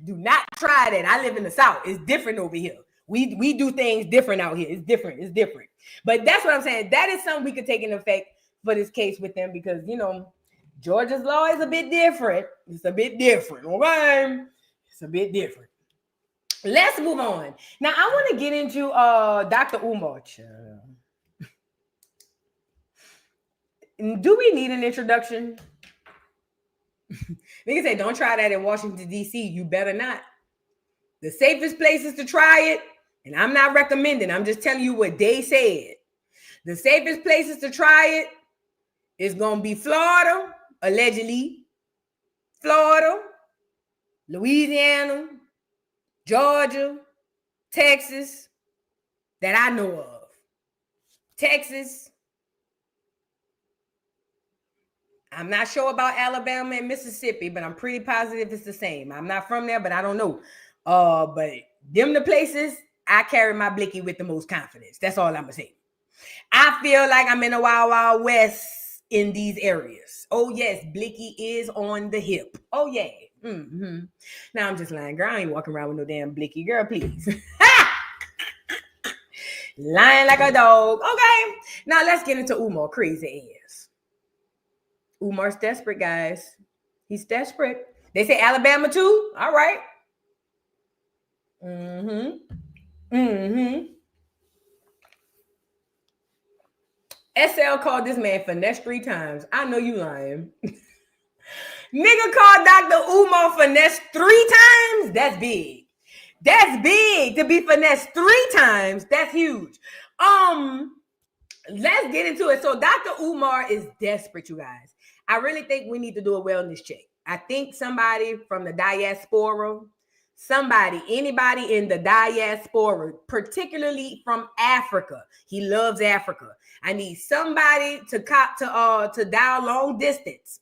Do not try that. I live in the South. It's different over here. We do things different out here. It's different. It's different. But that's what I'm saying. That is something we could take into effect for this case with them because, you know, Georgia's law is a bit different. It's a bit different. Okay? It's a bit different. Let's move on. Now, I want to get into Dr. Umar. Do we need an introduction? Niggas say, don't try that in Washington, D.C. You better not. The safest places to try it, and I'm not recommending, I'm just telling you what they said. The safest places to try it is going to be Florida, allegedly, Florida, Louisiana, Georgia, Texas, that I know of. Texas. I'm not sure about Alabama and Mississippi, but I'm pretty positive it's the same. I'm not from there, but I don't know. But them the places I carry my blicky with the most confidence. That's all I'm gonna say. I feel like I'm in a wild, wild west in these areas. Oh yes, blicky is on the hip. Oh yeah. Mm-hmm. Now I'm just lying, girl. I ain't walking around with no damn blicky, girl. Please. Lying like a dog. Okay. Now let's get into Umar. Crazy ass. Umar's desperate, guys. He's desperate. They say Alabama too. All right. SL called this man finesse 3 times. I know you lying. Nigga called Dr. Umar finesse 3 times. That's big. That's big to be finesse 3 times. That's huge. Let's get into it. So Dr. Umar is desperate, you guys. I really think we need to do a wellness check. I think somebody from the Diaspora, anybody in the Diaspora, particularly from Africa. He loves Africa. I need somebody to dial long distance.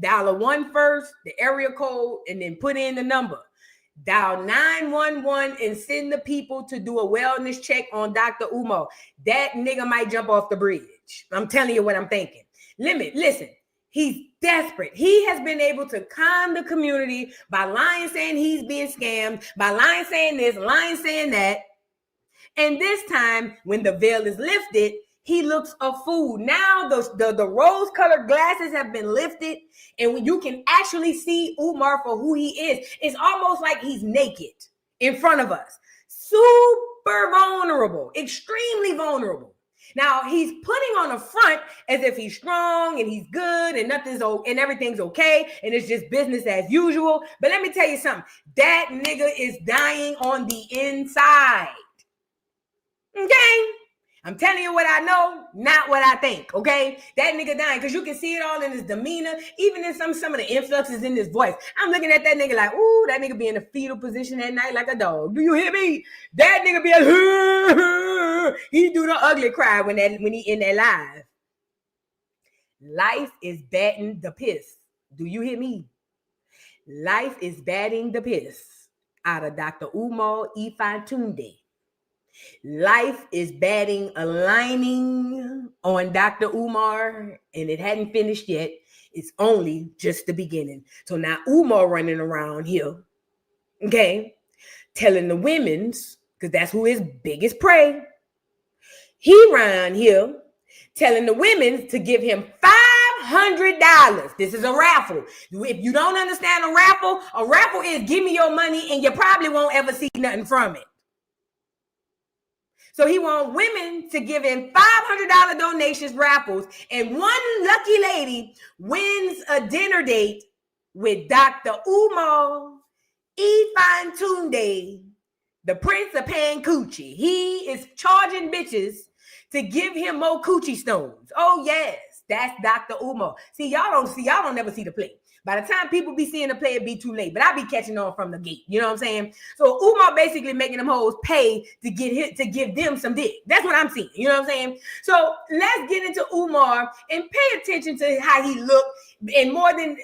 Dial a 1 first, the area code, and then put in the number. Dial 911 and send the people to do a wellness check on Dr. Umar. That nigga might jump off the bridge. I'm telling you what I'm thinking. Listen. He's desperate. He has been able to calm the community by lying, saying he's being scammed, by lying, saying this, lying, saying that. And this time, when the veil is lifted, he looks a fool. Now the rose-colored glasses have been lifted, and when you can actually see Umar for who he is, it's almost like he's naked in front of us. Super vulnerable, extremely vulnerable. Now he's putting on a front as if he's strong and he's good and everything's okay and it's just business as usual. But let me tell you something. That nigga is dying on the inside. Okay? I'm telling you what I know, not what I think. Okay? That nigga dying because you can see it all in his demeanor, even in some of the influxes in his voice. I'm looking at that nigga like, ooh, that nigga be in a fetal position at night like a dog. Do you hear me? That nigga be like, he do the ugly cry when he in that live. Life is batting the piss. Do you hear me? Life is batting the piss out of Dr. Umar Ifantunde. Life is batting a lining on Dr. Umar, and it hadn't finished yet. It's only just the beginning. So now Umar running around here, okay, telling the women's, because that's who his biggest prey. He around here telling the women to give him $500. This is a raffle. If you don't understand a raffle is give me your money and you probably won't ever see nothing from it. So he wants women to give him $500 donations, raffles, and one lucky lady wins a dinner date with Dr. Umar Ifantunde, the Prince of Pan Coochie. He is charging bitches to give him more coochie stones. Oh yes, that's Dr. Umar. See, y'all don't never see the play. By the time people be seeing the play, it be too late. But I be catching on from the gate. You know what I'm saying? So Umar basically making them hoes pay to give them some dick. That's what I'm seeing. You know what I'm saying? So let's get into Umar and pay attention to how he looked. And more than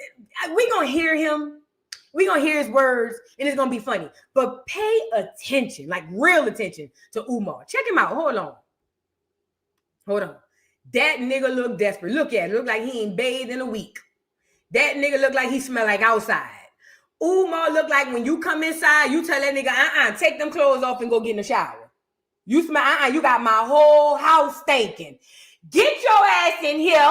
we gonna hear him. We're going to hear his words, and it's going to be funny. But pay attention, like real attention to Umar. Check him out. Hold on. That nigga look desperate. Look at it. Look like he ain't bathed in a week. That nigga look like he smell like outside. Umar look like when you come inside, you tell that nigga, take them clothes off and go get in the shower. You smell, you got my whole house stinking. Get your ass in here.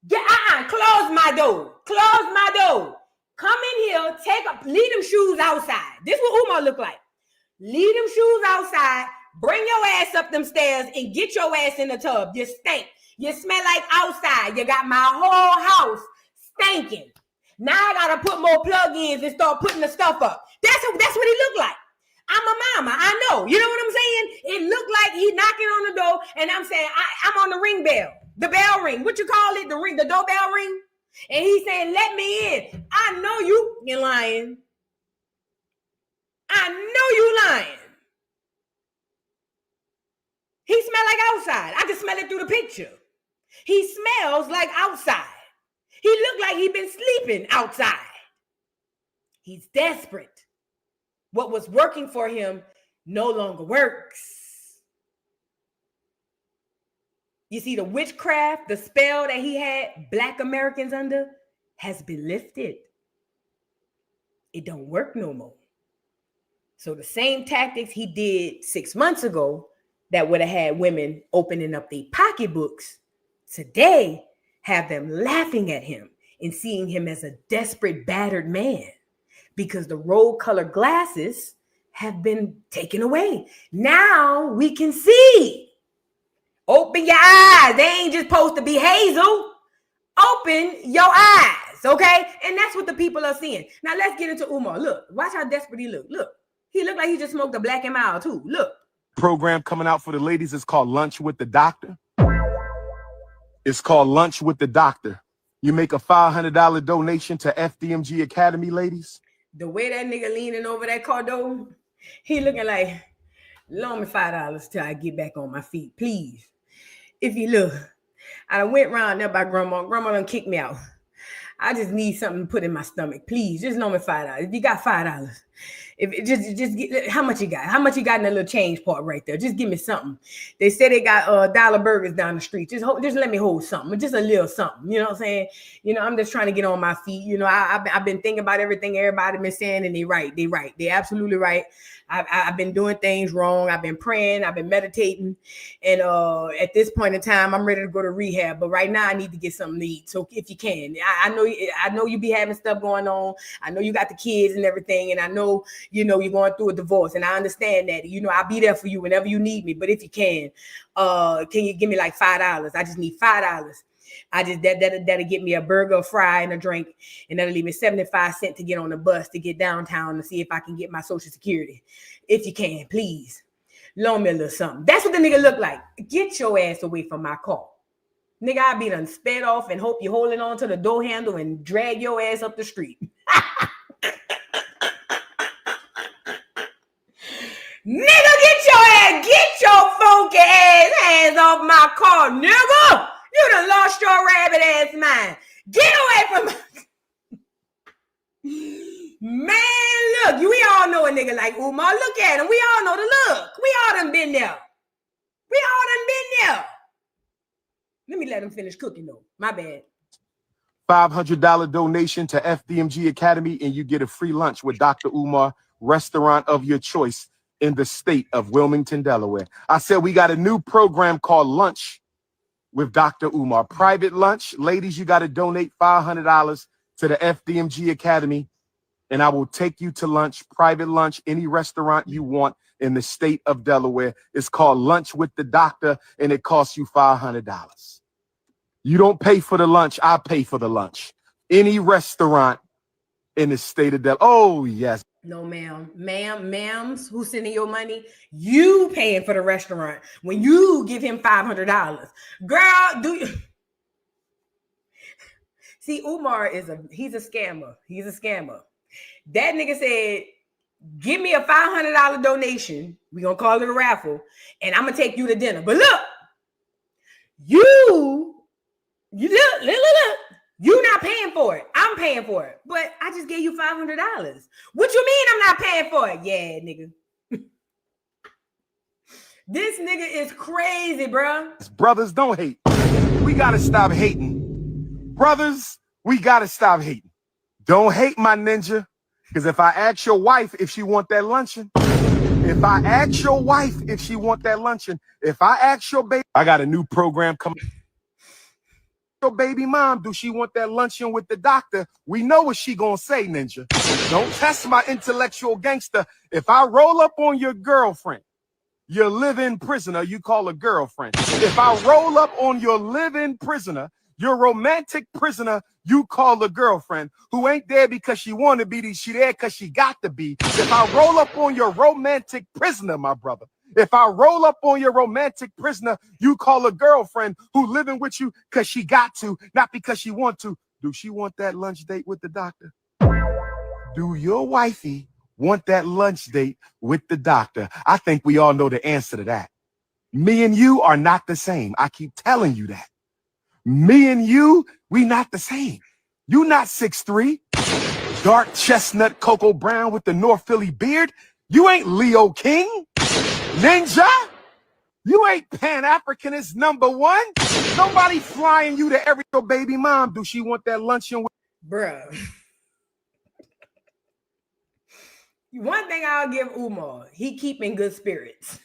Close my door. Close my door. Come in here, leave them shoes outside. This is what Umar look like. Leave them shoes outside. Bring your ass up them stairs and get your ass in the tub. You stink. You smell like outside. You got my whole house stinking. Now I gotta put more plug-ins and start putting the stuff up. That's what he looked like. I'm a mama. I know. You know what I'm saying? It looked like he knocking on the door, and I'm saying I'm on the ring bell, the bell ring. What you call it? The doorbell ring. And he's saying, "Let me in." I know you're lying. I know you lying. He smelled like outside. I can smell it through the picture. He smells like outside. He looked like he'd been sleeping outside. He's desperate. What was working for him no longer works. You see, the witchcraft, the spell that he had Black Americans under has been lifted. It don't work no more. So the same tactics he did 6 months ago that would have had women opening up their pocketbooks today have them laughing at him and seeing him as a desperate, battered man because the rose-colored glasses have been taken away. Now we can see. Open your eyes. They ain't just supposed to be hazel. Open your eyes, okay? And that's what the people are seeing. Now let's get into Umar. Look, watch how desperate he look. Look, he looked like he just smoked a Black and Mild too. Look. Program coming out for the ladies is called Lunch with the Doctor. It's called Lunch with the Doctor. You make a $500 donation to FDMG Academy, ladies. The way that nigga leaning over that car door, he looking like, loan me $5 till I get back on my feet, please. If you look, I went round there by grandma. Grandma done kicked me out. I just need something to put in my stomach, please. Just loan me $5. If you got $5, if it just get, how much you got? How much you got in that little change part right there? Just give me something. They say they got dollar burgers down the street. Just let me hold something, just a little something. You know what I'm saying? You know, I'm just trying to get on my feet. You know, I've been thinking about everything everybody been saying, and they right. They absolutely right. I've been doing things wrong. I've been praying. I've been meditating. And at this point in time, I'm ready to go to rehab. But right now I need to get something to eat. So if you can, I know you be having stuff going on. I know you got the kids and everything. And I know, you know, you're going through a divorce. And I understand that. You know, I'll be there for you whenever you need me. But if you can you give me like $5? I just need $5. I just that'll get me a burger, a fry, and a drink, and that'll leave me 75 cents to get on the bus to get downtown to see if I can get my Social Security. If you can, please loan me a little something. That's what the nigga look like. Get your ass away from my car, nigga. I be done sped off and hope you're holding on to the door handle and drag your ass up the street. Nigga, get your funky ass hands off my car, nigga. You done lost your rabbit ass mind. Get away from me. Man, look, we all know a nigga like Umar. Look at him. We all know the look. We all done been there. Let me let him finish cooking though. My bad. $500 donation to FDMG Academy, and you get a free lunch with Dr. Umar, restaurant of your choice in the state of Wilmington, Delaware. I said we got a new program called Lunch with Dr. Umar. Private lunch. Ladies, you got to donate $500 to the FDMG Academy, and I will take you to lunch, private lunch, any restaurant you want in the state of Delaware. It's called Lunch with the Doctor, and it costs you $500. You don't pay for the lunch. I pay for the lunch. Any restaurant in the state of Delaware. Oh, yes. No, ma'ams, who's sending your money? You paying for the restaurant when you give him $500. Girl, do you see? Umar he's a scammer. He's a scammer. That nigga said, give me a $500 donation. We're gonna call it a raffle, and I'm gonna take you to dinner. But look, you look. You're not paying for it. I'm paying for it. But I just gave you $500. What you mean I'm not paying for it? Yeah, nigga. This nigga is crazy, bro. Brothers, don't hate. We got to stop hating. Brothers, we got to stop hating. Don't hate my ninja. Because if I ask your wife if she want that luncheon, if I ask your baby, I got a new program coming. Your baby mom, do she want that luncheon with the doctor? We know what she gonna say, ninja. Don't test my intellectual gangster. If I roll up on your girlfriend, your live-in prisoner, you call a girlfriend. If I roll up on your live-in prisoner, your romantic prisoner, you call a girlfriend, who ain't there because she want to be, she there because she got to be. If I roll up on your romantic prisoner, my brother, if I roll up on your romantic prisoner, you call a girlfriend who living with you because she got to, not because she want to. Do she want that lunch date with the doctor? Do your wifey want that lunch date with the doctor? I think we all know the answer to that. Me and you are not the same. I keep telling you that. Me and you, we not the same. You not 6'3", dark chestnut cocoa brown with the North Philly beard. You ain't Leo King, Ninja. You ain't Pan-Africanist #1. Nobody flying you to every baby mom. Do she want that luncheon with? Bruh. One thing I'll give Umar, he keep in good spirits.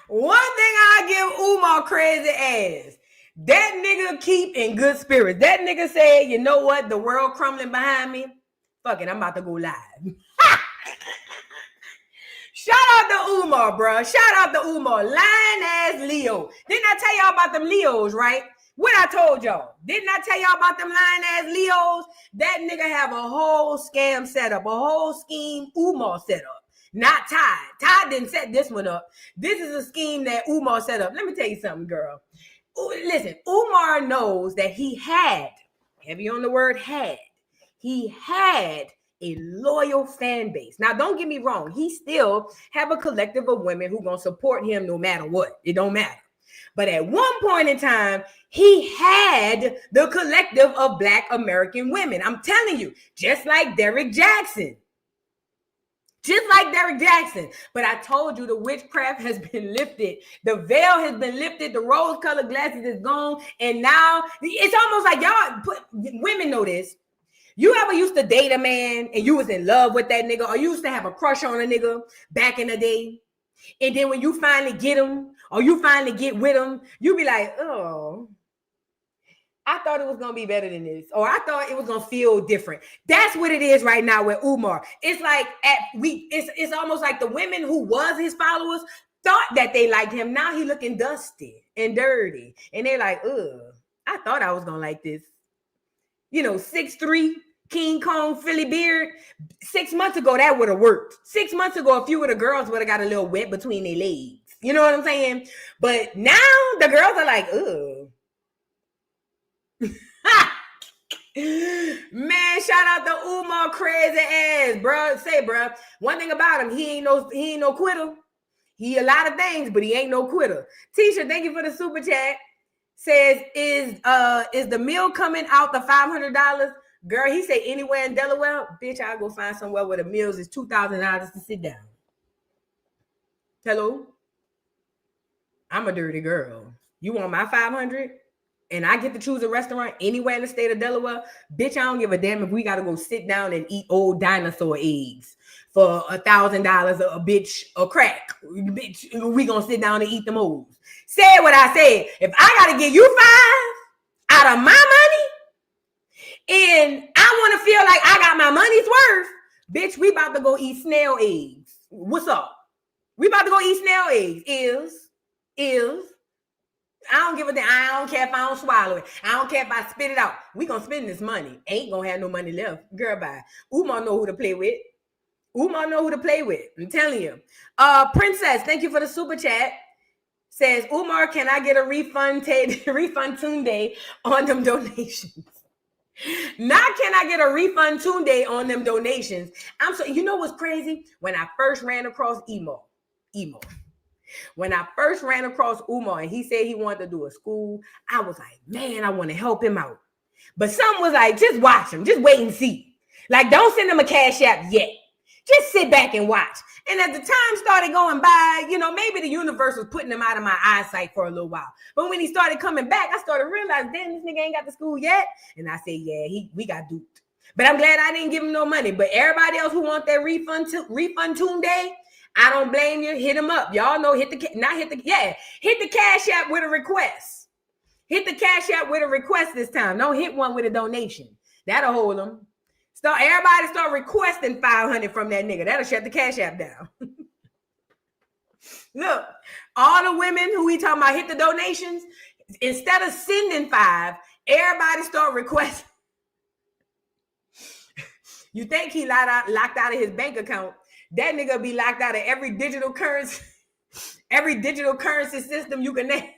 One thing I'll give Umar crazy ass. That nigga keep in good spirits. That nigga said, you know what? The world crumbling behind me. Fuck it, I'm about to go live. Shout out to Umar, bro. Shout out to Umar. Lying ass Leo. Didn't I tell y'all about them Leos, right? What I told y'all. Didn't I tell y'all about them lying ass Leos? That nigga have a whole scam set up, a whole scheme Umar set up. Not Ty. Ty didn't set this one up. This is a scheme that Umar set up. Let me tell you something, girl. Listen, Umar knows that he had, heavy on the word had, he had a loyal fan base. Now, don't get me wrong. He still have a collective of women who gonna support him no matter what. It don't matter. But at one point in time, he had the collective of Black American women. I'm telling you, just like Derrick Jackson. Just like Derrick Jackson. But I told you the witchcraft has been lifted. The veil has been lifted. The rose-colored glasses is gone. And now it's almost like women know this. You ever used to date a man and you was in love with that nigga, or you used to have a crush on a nigga back in the day? And then when you finally get him, or you finally get with him, you be like, oh, I thought it was gonna be better than this, or I thought it was gonna feel different. That's what it is right now with Umar. It's like it's almost like the women who was his followers thought that they liked him. Now he looking dusty and dirty, and they're like, ugh, I thought I was gonna like this. 6'3", King Kong, Philly beard. 6 months ago, that would have worked. 6 months ago, a few of the girls would have got a little wet between their legs. You know what I'm saying? But now the girls are like, ugh. Man, shout out to Umar crazy ass, bro. Say, bro, one thing about him, he ain't no quitter. He a lot of things, but he ain't no quitter. Tisha, thank you for the super chat. Says, is the meal coming out the $500? Girl, he said anywhere in Delaware. Bitch, I'll go find somewhere where the meals is $2,000 to sit down. Hello? I'm a dirty girl. You want my $500? And I get to choose a restaurant anywhere in the state of Delaware? Bitch, I don't give a damn if we got to go sit down and eat old dinosaur eggs for $1,000 a bitch a crack. Bitch, we gonna sit down and eat them old. Say what I said. If I got to give you $5 out of my money and I want to feel like I got my money's worth, bitch, we about to go eat snail eggs. What's up? We about to go eat snail eggs. Is. I don't give a damn. I don't care if I don't swallow it. I don't care if I spit it out. We gonna spend this money. Ain't gonna have no money left. Girl, bye. Umar know who to play with. Umar know who to play with. I'm telling you. Princess, thank you for the super chat. Says, Umar, can I get a refund Tunde on them donations? Not can I get a refund Tunde on them donations. You know what's crazy? When I first ran across Emo. When I first ran across Umar and he said he wanted to do a school, I was like, man, I want to help him out. But some was like, just watch him. Just wait and see. Like, don't send him a cash app yet. Just sit back and watch. And as the time started going by, maybe the universe was putting him out of my eyesight for a little while. But when he started coming back, I started realizing, damn, this nigga ain't got the school yet. And I said, yeah, we got duped. But I'm glad I didn't give him no money. But everybody else who want that refund Tunde, I don't blame you. Hit him up. Y'all know, hit the cash app with a request. Hit the cash app with a request this time. Don't hit one with a donation. That'll hold them. Everybody start requesting 500 from that nigga. That'll shut the Cash App down. Look, all the women who we talking about hit the donations. Instead of sending 5, everybody start requesting. You think he locked out of his bank account? That nigga be locked out of every digital currency system you can name.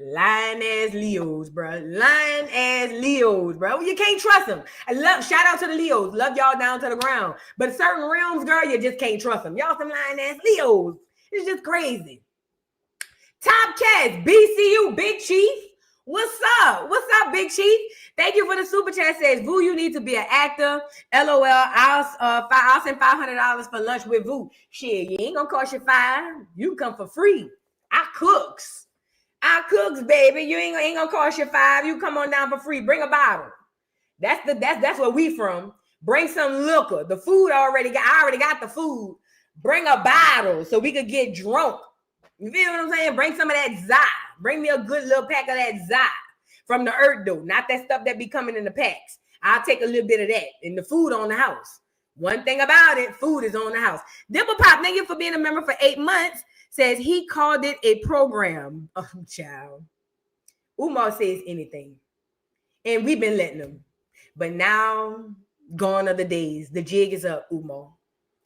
Lying ass Leos, bro. Lying ass Leos, bro. You can't trust them. Shout out to the Leos. Love y'all down to the ground. But certain realms, girl, you just can't trust them. Y'all some lying ass Leos. It's just crazy. Top Cats, BCU, Big Chief. What's up? What's up, Big Chief? Thank you for the super chat. Says, Vu, you need to be an actor. LOL. I'll send $500 for lunch with Vu. Shit, you ain't gonna cost you $5. You can come for free. I cooks, baby. You ain't gonna cost you $5. You come on down for free. Bring a bottle. That's where we from. Bring some liquor. The food I already got the food. Bring a bottle so we could get drunk. You feel what I'm saying? Bring some of that Zai. Bring me a good little pack of that Zai from the earth, though. Not that stuff that be coming in the packs. I'll take a little bit of that. And the food on the house. One thing about it, food is on the house. Dimple Pop, thank you for being a member for 8 months. Says he called it a program. Oh, child. Umar says anything. And we've been letting him. But now, gone are the days. The jig is up, Umar.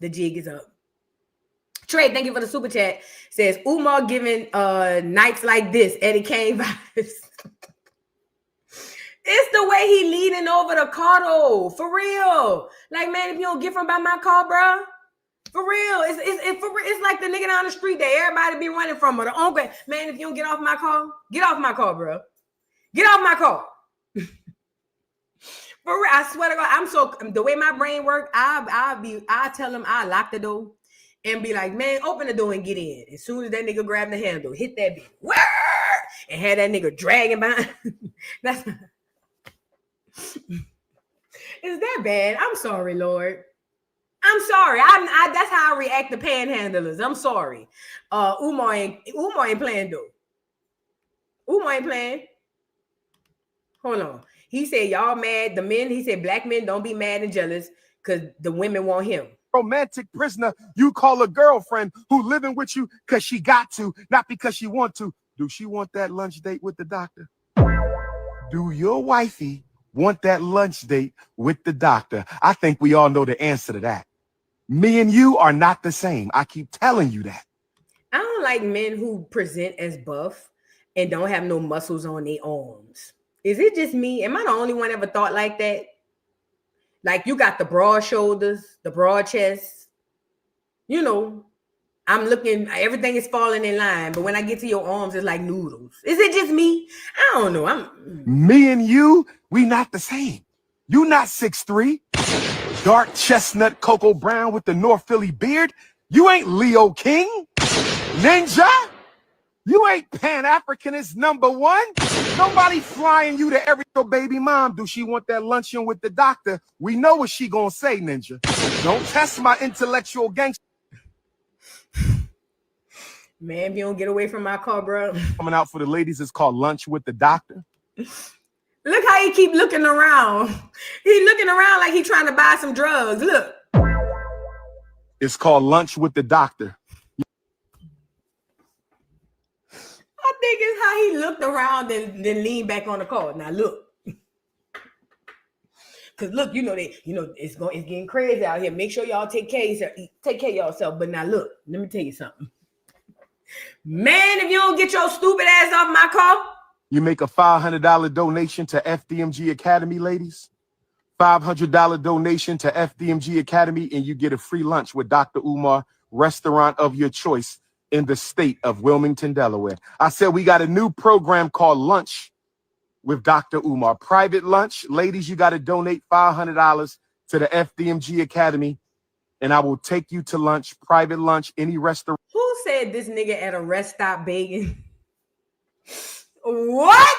The jig is up. Trey, thank you for the super chat. Says Umar giving nights like this, Eddie Kane vibes. It's the way he leaning over the car though, for real. Like, man, if you don't get from by my car, bro, for real, it's like the nigga down the street that everybody be running from. Or the uncle, man, if you don't get off my car, bro. Get off my car. For real, I swear to God, the way my brain works, I tell him I lock the door. And be like, man, open the door and get in. As soon as that nigga grab the handle, hit that bitch, and have that nigga dragging behind. That's is that bad? I'm sorry, Lord. I'm sorry. That's how I react to panhandlers. I'm sorry. Umar ain't playing though. Umar ain't playing. Hold on. He said y'all mad. The men. He said black men don't be mad and jealous because the women want him. Romantic prisoner, you call a girlfriend who living with you because she got to, not because she want to. Do she want that lunch date with the doctor? Do your wifey want that lunch date with the doctor? I think we all know the answer to that. Me and you are not the same. I keep telling you that. I don't like men who present as buff and don't have no muscles on their arms. Is it just me? Am I the only one ever thought like that? Like you got the broad shoulders, the broad chest. You know, I'm looking, everything is falling in line. But when I get to your arms, it's like noodles. Is it just me? I don't know. Me and you, we not the same. You not 6'3", dark chestnut cocoa brown with the North Philly beard. You ain't Leo King, Ninja. You ain't Pan-Africanist #1. Nobody flying you to every baby mom. Do she want that luncheon with the doctor? We know what she gonna say, Ninja. Don't test my intellectual gangster. Man, if you don't get away from my car, bro. Coming out for the ladies is called Lunch with the Doctor. Look how he keep looking around. He looking around like he trying to buy some drugs. Look. It's called Lunch with the Doctor. I think it's how he looked around and then leaned back on the car. Now look. Cause look, it's getting crazy out here. Make sure y'all take care of yourself. But now look, let me tell you something. Man, if you don't get your stupid ass off my car. You make a $500 donation to FDMG Academy, ladies. $500 donation to FDMG Academy, and you get a free lunch with Dr. Umar, restaurant of your choice in the state of Wilmington, Delaware. I said we got a new program called Lunch with Dr. Umar. Private lunch. Ladies, you got to donate $500 to the FDMG Academy, and I will take you to lunch, private lunch, any restaurant. Who said this nigga at a rest stop begging? What?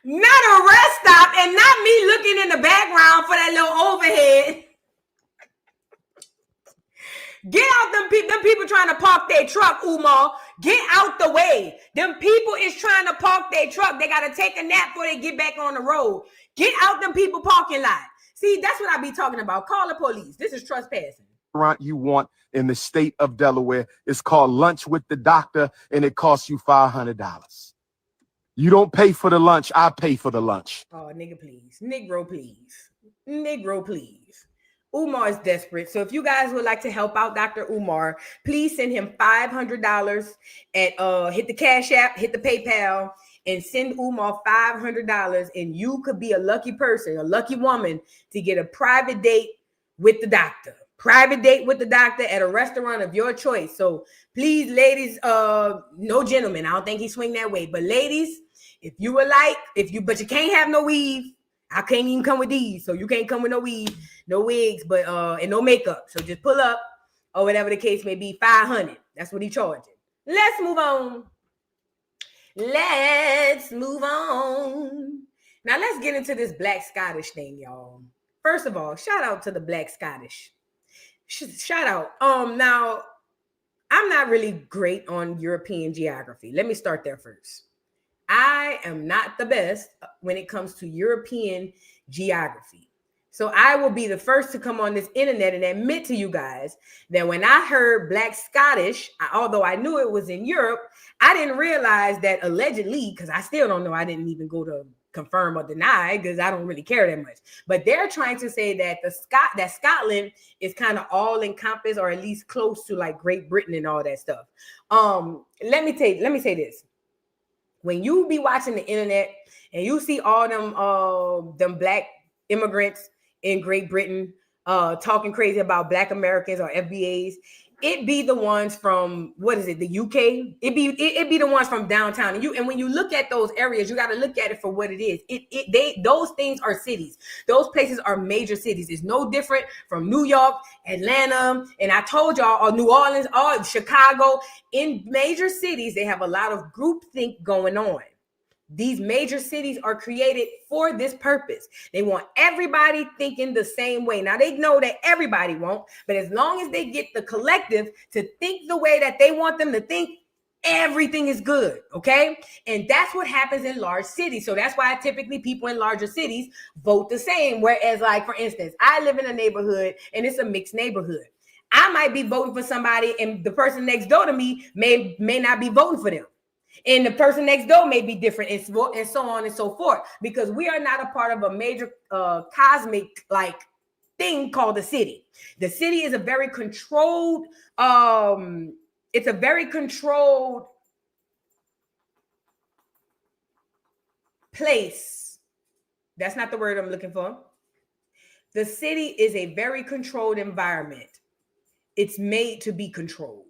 Not a rest stop and not me looking in the background for that little overhead. Get out them people. Them people trying to park their truck, Umar. Get out the way. Them people is trying to park their truck. They got to take a nap before they get back on the road. Get out them people parking lot. See, that's what I be talking about. Call the police. This is trespassing. You want in the state of Delaware. It's called Lunch with the Doctor, and it costs you $500. You don't pay for the lunch. I pay for the lunch. Oh, nigga, please. Negro, please. Negro, please. Umar is desperate. So if you guys would like to help out Dr. Umar, please send him $500 and hit the Cash App, hit the PayPal, and send Umar $500. And you could be a lucky person, a lucky woman to get a private date with the doctor. Private date with the doctor at a restaurant of your choice. So please, ladies, no gentlemen. I don't think he swing that way. But ladies, if you would like, but you can't have no weave. I can't even come with these. So you can't come with no weave, no wigs, but and no makeup. So just pull up or whatever the case may be, $500. That's what he charging. Let's move on. Let's move on. Now let's get into this Black Scottish thing, y'all. First of all, shout out to the Black Scottish. Shout out. Now, I'm not really great on European geography. Let me start there first. I am not the best when it comes to European geography. So I will be the first to come on this internet and admit to you guys that when I heard Black Scottish, although I knew it was in Europe, I didn't realize that allegedly, because I still don't know, I didn't even go to confirm or deny because I don't really care that much. But they're trying to say that that Scotland is kind of all encompassed, or at least close to like Great Britain and all that stuff. Let me say this. When you be watching the internet and you see all them Black immigrants in Great Britain talking crazy about Black Americans or FBAs, it be the ones from, what is it, the UK? It be the ones from downtown. And when you look at those areas, you got to look at it for what it is. Those things are cities. Those places are major cities. It's no different from New York, Atlanta, and I told y'all, or New Orleans, or Chicago. In major cities, they have a lot of groupthink going on. These major cities are created for this purpose. They want everybody thinking the same way. Now, they know that everybody won't, but as long as they get the collective to think the way that they want them to think, everything is good, okay? And that's what happens in large cities. So that's why typically people in larger cities vote the same. Whereas, like, for instance, I live in a neighborhood and it's a mixed neighborhood. I might be voting for somebody and the person next door to me may not be voting for them. And the person next door may be different, and so on and so forth, because we are not a part of a major cosmic like thing called the city. The city is a very controlled, it's a very controlled place. That's not the word I'm looking for. The city is a very controlled environment. It's made to be controlled.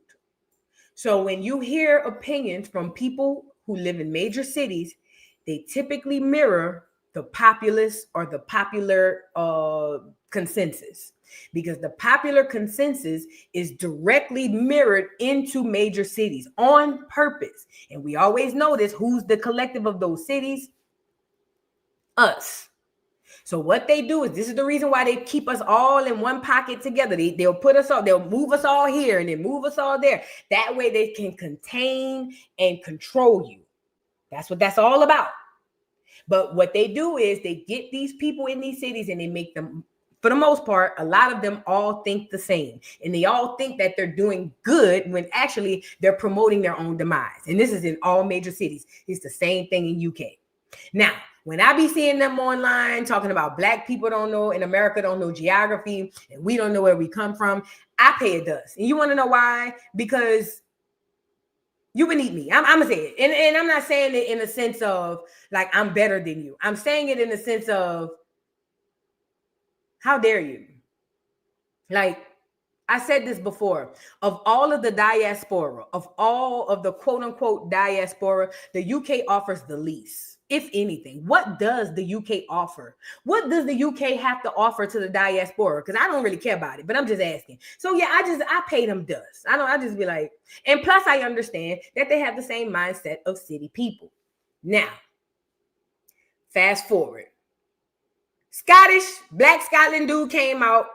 So when you hear opinions from people who live in major cities, they typically mirror the populace or the popular consensus, because the popular consensus is directly mirrored into major cities on purpose. And we always know this. Who's the collective of those cities? Us. So what they do is, this is the reason why they keep us all in one pocket together. They'll put us all, they'll move us all here and then move us all there. That way they can contain and control you. That's what that's all about. But what they do is they get these people in these cities and they make them, for the most part, a lot of them all think the same. And they all think that they're doing good when actually they're promoting their own demise. And this is in all major cities. It's the same thing in UK. Now, when I be seeing them online talking about Black people don't know, in America don't know geography, and we don't know where we come from, I pay a dust. And you want to know why? Because you beneath me. I'm going to say it. And I'm not saying it in the sense of like I'm better than you. I'm saying it in the sense of, how dare you? Like, I said this before, of all of the diaspora, of all of the quote unquote diaspora, the UK offers the least. If anything, what does the UK offer? What does the UK have to offer to the diaspora? Because I don't really care about it, but I'm just asking. So yeah, I pay them dust. I just be like, and plus I understand that they have the same mindset of city people. Now, fast forward. Black Scotland dude came out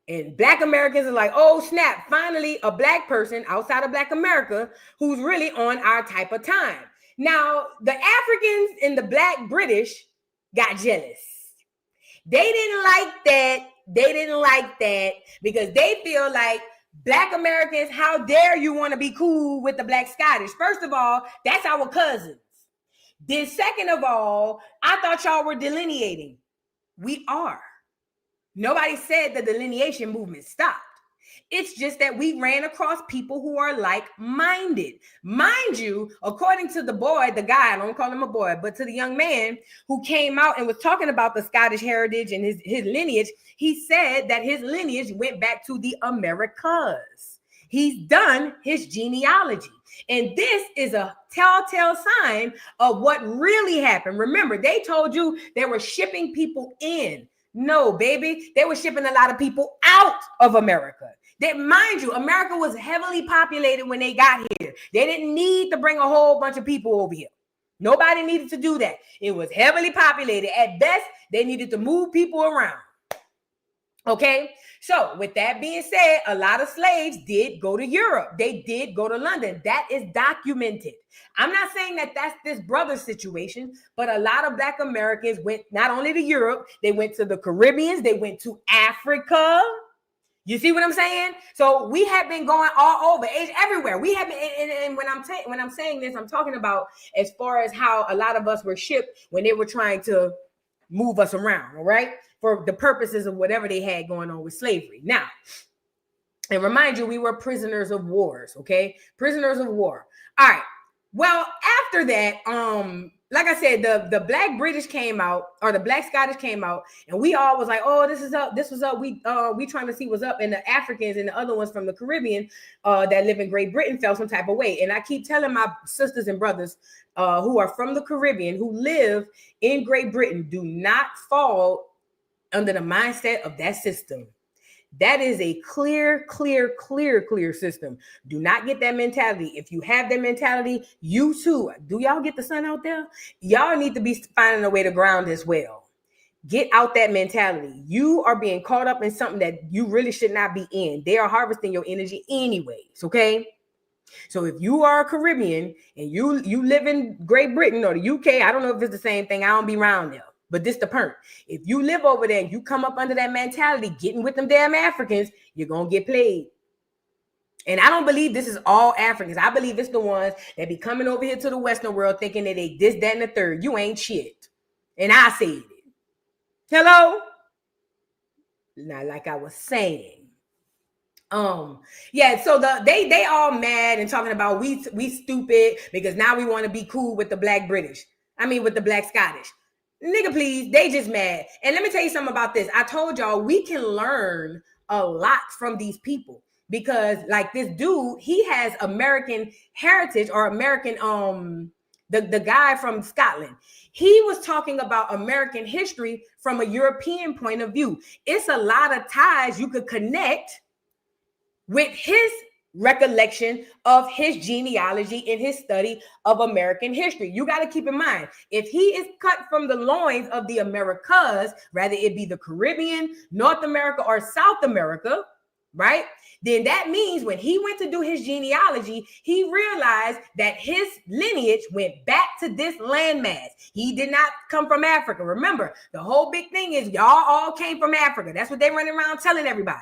And Black Americans are like, oh, snap, finally a Black person outside of Black America who's really on our type of time. Now, the Africans and the Black British got jealous. They didn't like that. They didn't like that because they feel like Black Americans, how dare you want to be cool with the Black Scottish? First of all, that's our cousins. Then second of all, I thought y'all were delineating. We are. Nobody said the delineation movement stopped. It's just that we ran across people who are like-minded. Mind you, according to the boy, the guy, I don't call him a boy, but to the young man who came out and was talking about the Scottish heritage and his lineage, he said that his lineage went back to the Americas. He's done his genealogy. And this is a telltale sign of what really happened. Remember, they told you they were shipping people in. No, baby, they were shipping a lot of people out of America. That, mind you, America was heavily populated when they got here. They didn't need to bring a whole bunch of people over here. Nobody needed to do that. It was heavily populated. At best, they needed to move people around. Okay, so with that being said, a lot of slaves did go to Europe. They did go to London. That is documented. I'm not saying that that's this brother situation, but a lot of Black Americans went not only to Europe, they went to the Caribbean, they went to Africa. You see what I'm saying? So we have been going all over, it's everywhere. We have been, and when I'm saying this, I'm talking about as far as how a lot of us were shipped when they were trying to move us around, all right? For the purposes of whatever they had going on with slavery. Now, and remind you, we were prisoners of wars, okay? Prisoners of war. All right. Well, after that, like I said, the Black British came out, or the Black Scottish came out, and we all was like, oh, this is up, this was up. We trying to see what's up. And the Africans and the other ones from the Caribbean that live in Great Britain felt some type of way. And I keep telling my sisters and brothers who are from the Caribbean, who live in Great Britain, do not fall under the mindset of that system. That is a clear system. Do not get that mentality. If you have that mentality, you too. Do y'all get the sun out there? Y'all need to be finding a way to ground as well. Get out that mentality. You are being caught up in something that you really should not be in. They are harvesting your energy anyways, okay? So if you are a Caribbean and you live in Great Britain or the UK, I don't know if it's the same thing. I don't be around there. But this the perk. If you live over there and you come up under that mentality, getting with them damn Africans, you're going to get played. And I don't believe this is all Africans. I believe it's the ones that be coming over here to the Western world thinking that they this, that, and the third. You ain't shit. And I said it. Hello? Now, like I was saying. Yeah, so they all mad and talking about we stupid because now we want to be cool with the Black British. I mean, with the Black Scottish. Nigga, please, they just mad. And let me tell you something about this. I told y'all we can learn a lot from these people because like this dude, he has American heritage or American, the guy from Scotland. He was talking about American history from a European point of view. It's a lot of ties you could connect with his recollection of his genealogy and his study of American history. You got to keep in mind, if he is cut from the loins of the Americas, rather it be the Caribbean, North America, or South America, right? Then that means when he went to do his genealogy, he realized that his lineage went back to this landmass. He did not come from Africa. Remember, the whole big thing is y'all all came from Africa. That's what they running around telling everybody.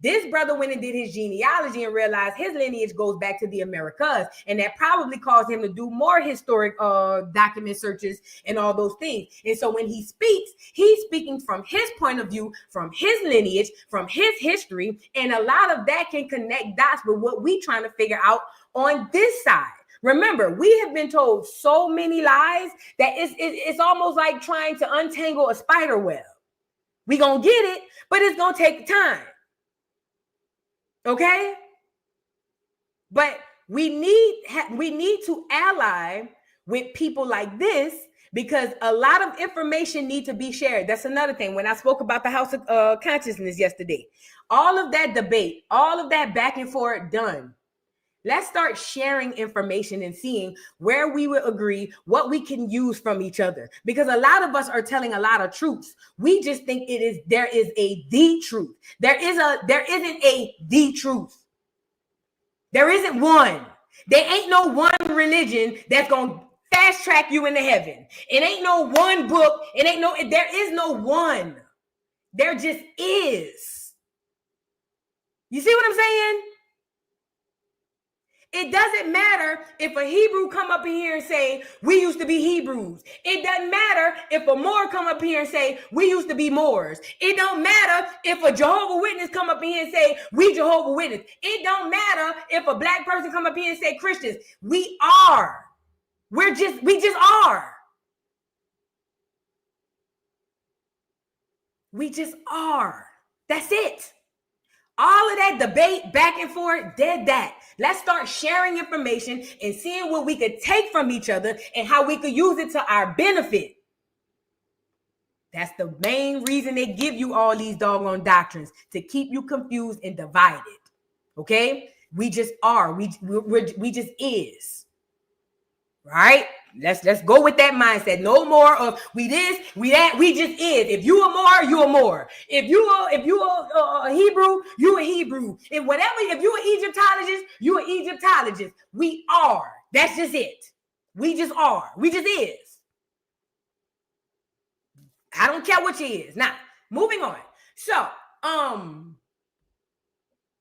This brother went and did his genealogy and realized his lineage goes back to the Americas. And that probably caused him to do more historic document searches and all those things. And so when he speaks, he's speaking from his point of view, from his lineage, from his history. And a lot of that can connect dots with what we trying to figure out on this side. Remember, we have been told so many lies that it's almost like trying to untangle a spider web. We're going to get it, but it's going to take time. Okay, but we need to ally with people like this because a lot of information needs to be shared. That's another thing. When I spoke about the House of Consciousness yesterday, all of that debate, all of that back and forth done. Let's start sharing information and seeing where we would agree, what we can use from each other. Because a lot of us are telling a lot of truths. We just think there is a the truth. There isn't a the truth. There isn't one. There ain't no one religion that's gonna fast track you into heaven. It ain't no one book. There is no one. There just is. You see what I'm saying? It doesn't matter if a Hebrew come up in here and say, we used to be Hebrews. It doesn't matter if a Moor come up here and say, we used to be Moors. It don't matter if a Jehovah's Witness come up in here and say, we Jehovah's Witness. It don't matter if a black person come up here and say Christians. We are. We just are. We just are. That's it. All of that debate back and forth, dead that. Let's start sharing information and seeing what we could take from each other and how we could use it to our benefit. That's the main reason they give you all these doggone doctrines, to keep you confused and divided. Okay? We just are. We just is. Right? Let's go with that mindset. No more of we this, we that. We just is. If you a Moor, you a Moor. If you a Hebrew, you a Hebrew. If you an Egyptologist, you an Egyptologist. We are. That's just it. We just are. We just is. I don't care what you is. Now, moving on. So,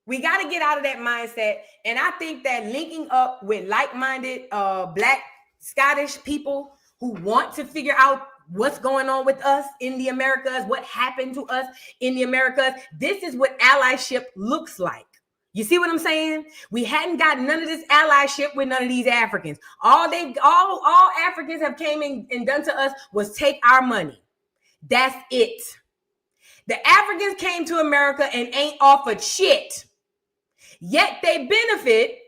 we got to get out of that mindset, and I think that linking up with like-minded Black Scottish people who want to figure out what's going on with us in the Americas, what happened to us in the Americas. This is what allyship looks like. You see what I'm saying? We hadn't got none of this allyship with none of these Africans. All Africans have came in and done to us was take our money. That's it. The Africans came to America and ain't offered shit. Yet they benefit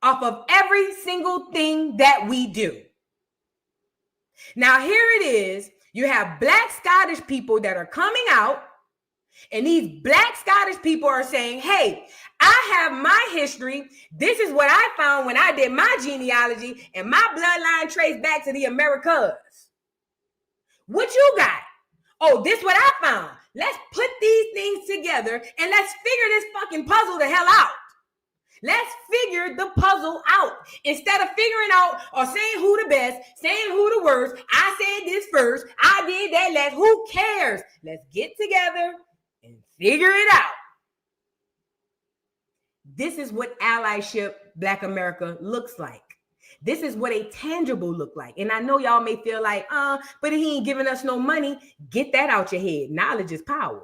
off of every single thing that we do. Now, here it is. You have Black Scottish people that are coming out, and these Black Scottish people are saying, hey, I have my history. This is what I found when I did my genealogy, and my bloodline traced back to the Americas. What you got? Oh, this is what I found. Let's put these things together and let's figure this fucking puzzle the hell out. Let's figure the puzzle out. Instead of figuring out or saying who the best, saying who the worst, I said this first, I did that last. Who cares? Let's get together and figure it out. This is what allyship Black America looks like. This is what a tangible look like. And I know y'all may feel like, but he ain't giving us no money. Get that out your head. Knowledge is power.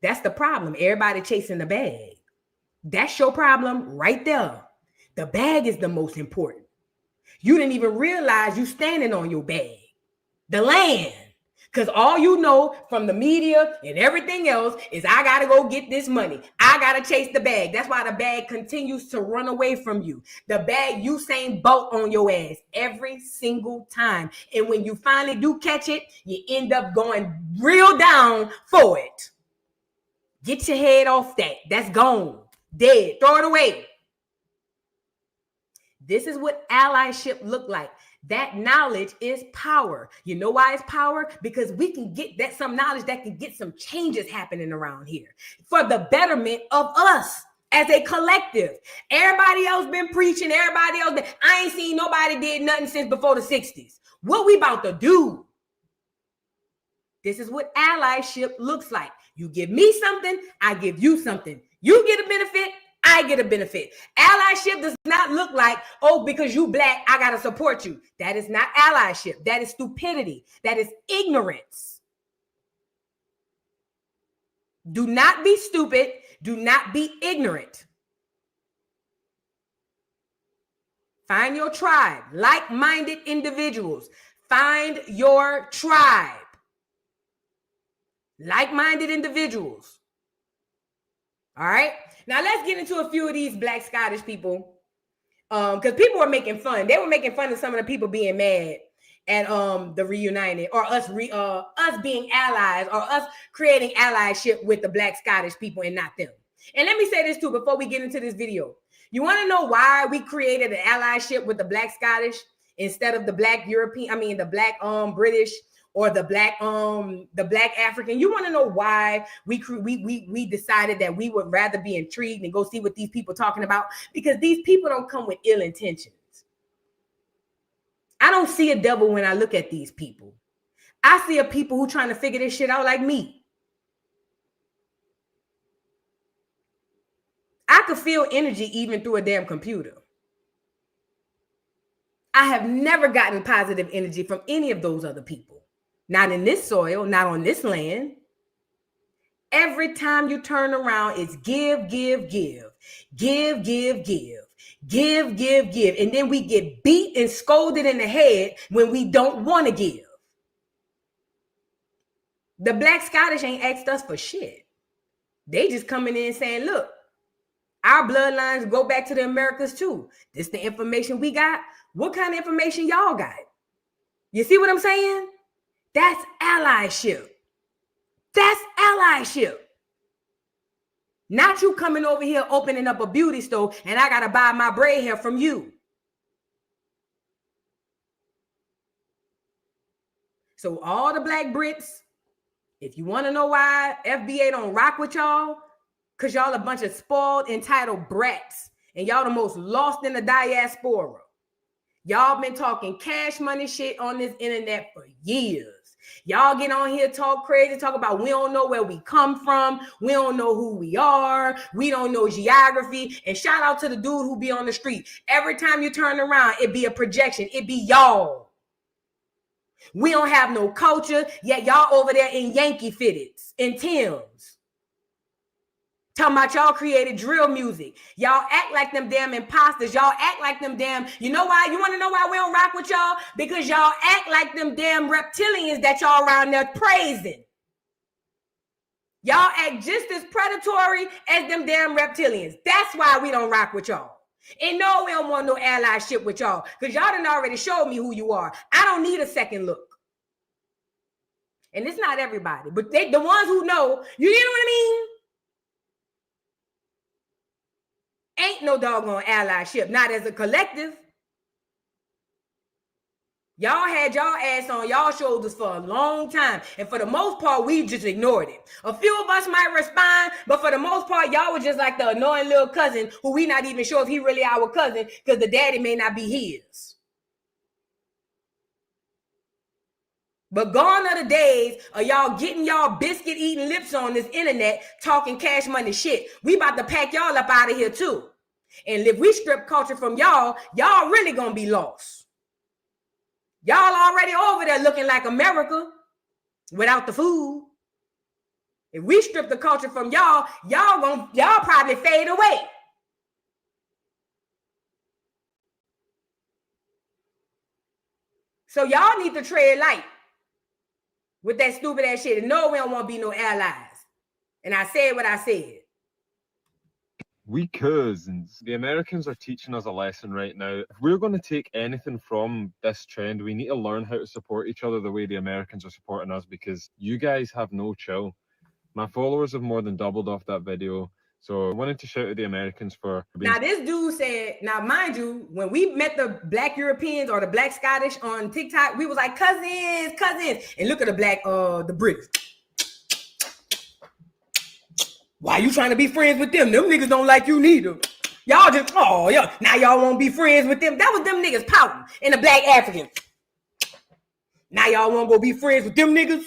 That's the problem. Everybody chasing the bag. That's your problem right there. The bag is the most important. You didn't even realize you standing on your bag. The land. Because all you know from the media and everything else is I got to go get this money. I got to chase the bag. That's why the bag continues to run away from you. The bag, Usain Bolt on your ass every single time. And when you finally do catch it, you end up going real down for it. Get your head off that. That's gone. Dead. Throw it away. This is what allyship look like. That knowledge is power. You know why it's power? Because we can get some knowledge that can get some changes happening around here for the betterment of us as a collective. Everybody else been preaching. Everybody else I ain't seen nobody did nothing since before the 60s. What we about to do? This is what allyship looks like. You give me something, I give you something. You get a benefit, I get a benefit. Allyship does not look like, oh, because you Black, I got to support you. That is not allyship. That is stupidity. That is ignorance. Do not be stupid. Do not be ignorant. Find your tribe. Like-minded individuals. Find your tribe. Like-minded individuals. All right? Now, let's get into a few of these Black Scottish people, because people were making fun. They were making fun of some of the people being mad at the reuniting, or us being allies, or us creating allyship with the Black Scottish people and not them. And let me say this too before we get into this video. You want to know why we created an allyship with the Black Scottish instead of the Black European, the Black British or the Black African? You want to know why we decided that we would rather be intrigued and go see what these people are talking about? Because these people don't come with ill intentions. I don't see a devil when I look at these people. I see a people who trying to figure this shit out like me. I could feel energy even through a damn computer. I have never gotten positive energy from any of those other people. Not in this soil, not on this land. Every time you turn around, it's give, give, give. Give, give, give. Give, give, give. And then we get beat and scolded in the head when we don't want to give. The Black Scottish ain't asked us for shit. They just coming in saying, look, our bloodlines go back to the Americas too. This the information we got. What kind of information y'all got? You see what I'm saying? That's allyship. That's allyship. Not you coming over here opening up a beauty store and I got to buy my braid hair from you. So all the Black Brits, if you want to know why FBA don't rock with y'all, because y'all a bunch of spoiled, entitled brats. And y'all the most lost in the diaspora. Y'all been talking cash money shit on this internet for years. Y'all get on here, talk crazy, talk about we don't know where we come from. We don't know who we are. We don't know geography. And shout out to the dude who be on the street. Every time you turn around, it be a projection. It be y'all. We don't have no culture, yet y'all over there in Yankee fitteds, in Timbs. Talking about y'all created drill music. Y'all act like them damn imposters. Y'all act like them damn, you know why? You want to know why we don't rock with y'all? Because y'all act like them damn reptilians that y'all around there praising. Y'all act just as predatory as them damn reptilians. That's why we don't rock with y'all. And no, we don't want no allyship with y'all. Because y'all done already showed me who you are. I don't need a second look. And it's not everybody. But they, the ones who know, you know what I mean? Ain't no doggone allyship, not as a collective. Y'all had y'all ass on y'all shoulders for a long time. And for the most part, we just ignored it. A few of us might respond, but for the most part, y'all were just like the annoying little cousin who we not even sure if he really our cousin because the daddy may not be his. But gone are the days of y'all getting y'all biscuit eating lips on this internet talking cash money shit. We about to pack y'all up out of here too. And if we strip culture from y'all, y'all really gonna be lost. Y'all already over there looking like America without the food. If we strip the culture from y'all, y'all probably fade away. So y'all need to tread light with that stupid ass shit. And no, we don't want to be no allies. And I said what I said. We cousins, the Americans are teaching us a lesson right now. If we're going to take anything from this trend, we need to learn how to support each other the way the Americans are supporting us, because you guys have no chill. My followers have more than doubled off that video. So I wanted to shout at the Americans for being... Now this dude said, now mind you, when we met the Black Europeans or the Black Scottish on TikTok, we was like cousins. And look at the Black, the British. Why you trying to be friends with them? Them niggas don't like you neither. Y'all just, oh, yeah. Now y'all won't be friends with them. That was them niggas pouting. And the Black Africans. Now y'all won't go be friends with them niggas.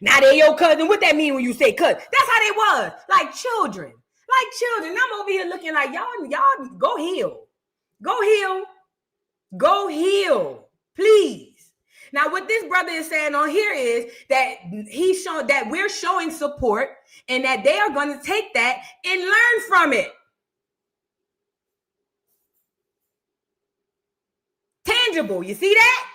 Now they your cousin. What that mean when you say cousin? That's how they was. Like children. Like children. I'm over here looking like y'all go heal. Go heal. Go heal. Please. Now, what this brother is saying on here is that he's showing that we're showing support and that they are going to take that and learn from it. Tangible. You see that?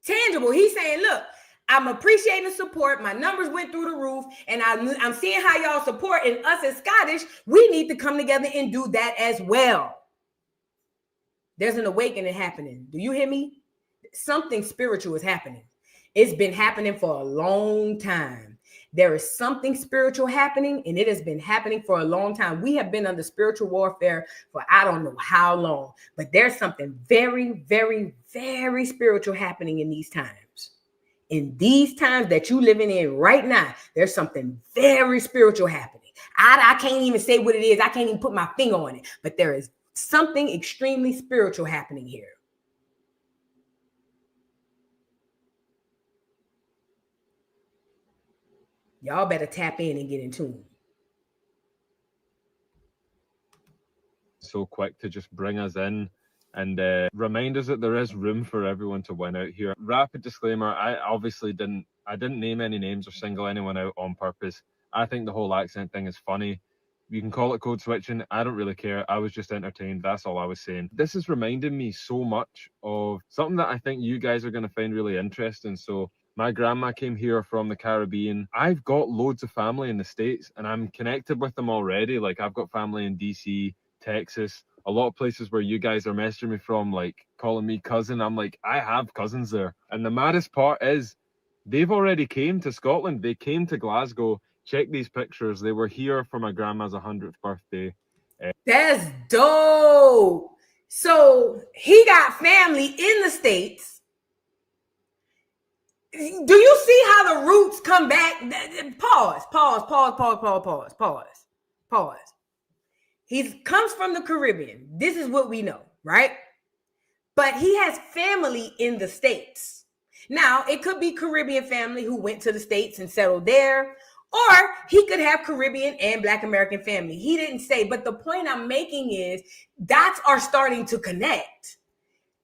Tangible. He's saying, look, I'm appreciating the support. My numbers went through the roof, and I'm seeing how y'all support. And us as Scottish, we need to come together and do that as well. There's an awakening happening. Do you hear me? Something spiritual is happening. It's been happening for a long time. There is something spiritual happening, and it has been happening for a long time. We have been under spiritual warfare for I don't know how long, but there's something very, very, very spiritual happening in these times. In these times that you living in right now, there's something very spiritual happening. I can't even say what it is. I can't even put my finger on it, but there is something extremely spiritual happening here. Y'all better tap in and get in tune. So quick to just bring us in and remind us that there is room for everyone to win out here. Rapid disclaimer, I obviously didn't name any names or single anyone out on purpose. I think the whole accent thing is funny. You can call it code switching. I don't really care. I was just entertained. That's all I was saying. This is reminding me so much of something that I think you guys are going to find really interesting. So my grandma came here from the Caribbean. I've got loads of family in the States and I'm connected with them already. Like I've got family in DC, Texas, a lot of places where you guys are messaging me from, like calling me cousin. I'm like, I have cousins there. And the maddest part is they've already came to Scotland. They came to Glasgow. Check these pictures. They were here for my grandma's 100th birthday. That's dope. So he got family in the States. Do you see how the roots come back? Pause. He comes from the Caribbean. This is what we know, right? But he has family in the States. Now, it could be Caribbean family who went to the States and settled there, or he could have Caribbean and Black American family. He didn't say, but the point I'm making is dots are starting to connect.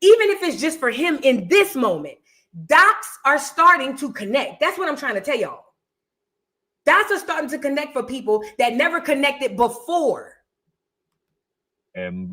Even if it's just for him in this moment, dots are starting to connect. That's what I'm trying to tell y'all. Dots are starting to connect for people that never connected before.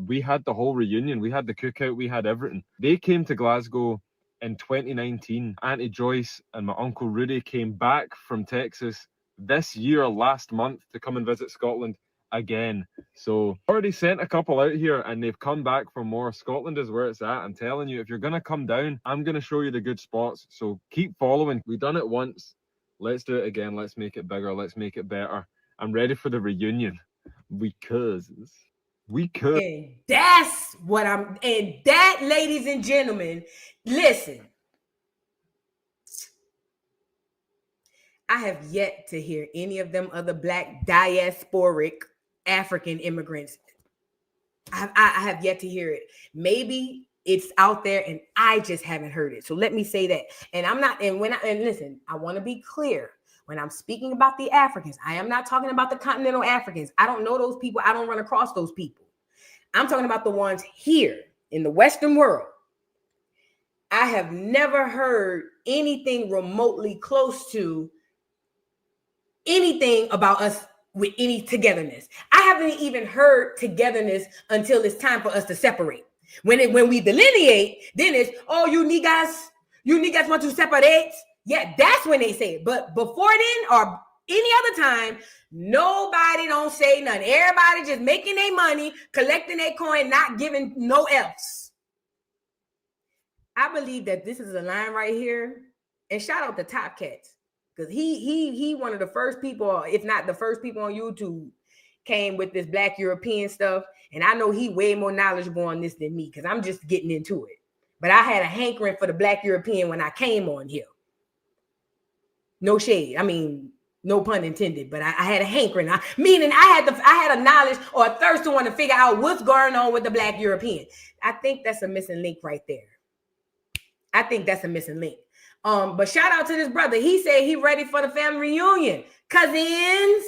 We had the whole reunion. We had the cookout. We had everything. They came to Glasgow in 2019. Auntie Joyce and my Uncle Rudy came back from Texas this year, last month, to come and visit Scotland again. So already sent a couple out here and they've come back for more. Scotland is where it's at. I'm telling you, if you're going to come down, I'm going to show you the good spots. So keep following. We've done it once. Let's do it again. Let's make it bigger. Let's make it better. I'm ready for the reunion. We could. And that's what and that, ladies and gentlemen, listen. I have yet to hear any of them other Black diasporic African immigrants. I have yet to hear it. Maybe it's out there and I just haven't heard it. So let me say that. And I'm not, and listen, I want to be clear. When I'm speaking about the Africans, I am not talking about the continental Africans. I don't know those people. I don't run across those people. I'm talking about the ones here in the Western world. I have never heard anything remotely close to anything about us with any togetherness. I haven't even heard togetherness until it's time for us to separate. When we delineate, then it's, oh, you niggas want to separate. Yeah, that's when they say it. But before then or any other time, nobody don't say nothing. Everybody just making their money, collecting their coin, not giving no else. I believe that this is a line right here. And shout out to Top Cats. Because he one of the first people, if not the first people on YouTube, came with this Black European stuff. And I know he way more knowledgeable on this than me because I'm just getting into it. But I had a hankering for the Black European when I came on here. No shade. I mean, no pun intended, but I had a hankering. Meaning I had a knowledge or a thirst to want to figure out what's going on with the Black European. I think that's a missing link right there. I think that's a missing link. But shout out to this brother. He said he ready for the family reunion. Cousins.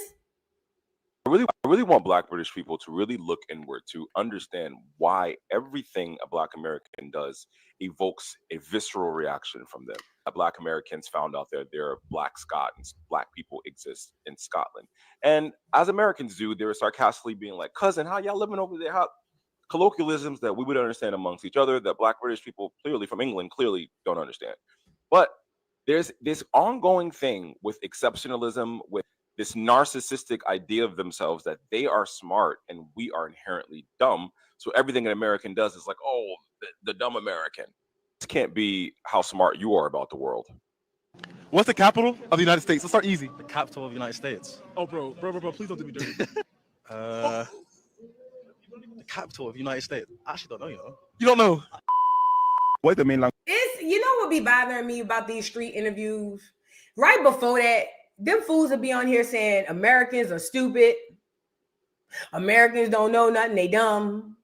I really want Black British people to really look inward to understand why everything a Black American does evokes a visceral reaction from them. Black Americans found out that there are Black Scots, Black people exist in Scotland. And as Americans do, they're sarcastically being like, cousin, how y'all living over there? How colloquialisms that we would understand amongst each other that Black British people clearly from England clearly don't understand. But there's this ongoing thing with exceptionalism, with this narcissistic idea of themselves that they are smart and we are inherently dumb. So everything an American does is like, oh, the dumb American. This can't be how smart you are about the world. What's the capital of the United States? Let's start easy. The capital of the United States. Oh, bro, please don't do me dirty. The capital of the United States. I actually don't know, you know. You don't know? What's the main language? It's, you know what be bothering me about these street interviews? Right before that, them fools will be on here saying Americans are stupid. Americans don't know nothing, they dumb.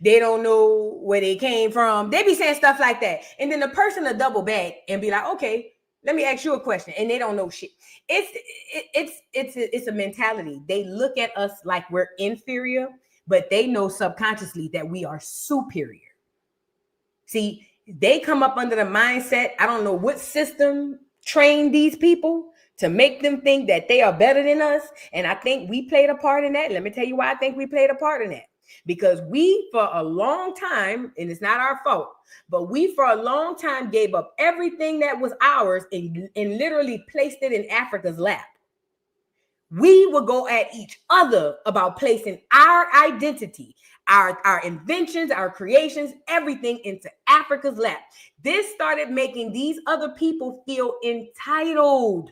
They don't know where they came from. They be saying stuff like that. And then the person will double back and be like, okay, let me ask you a question. And they don't know shit. It's a mentality. They look at us like we're inferior, but they know subconsciously that we are superior. See, they come up under the mindset, I don't know what system trained these people to make them think that they are better than us. And I think we played a part in that. Let me tell you why I think we played a part in that. Because we, for a long time, and it's not our fault, but we, for a long time, gave up everything that was ours and literally placed it in Africa's lap. We would go at each other about placing our identity, our inventions, our creations, everything into Africa's lap. This started making these other people feel entitled.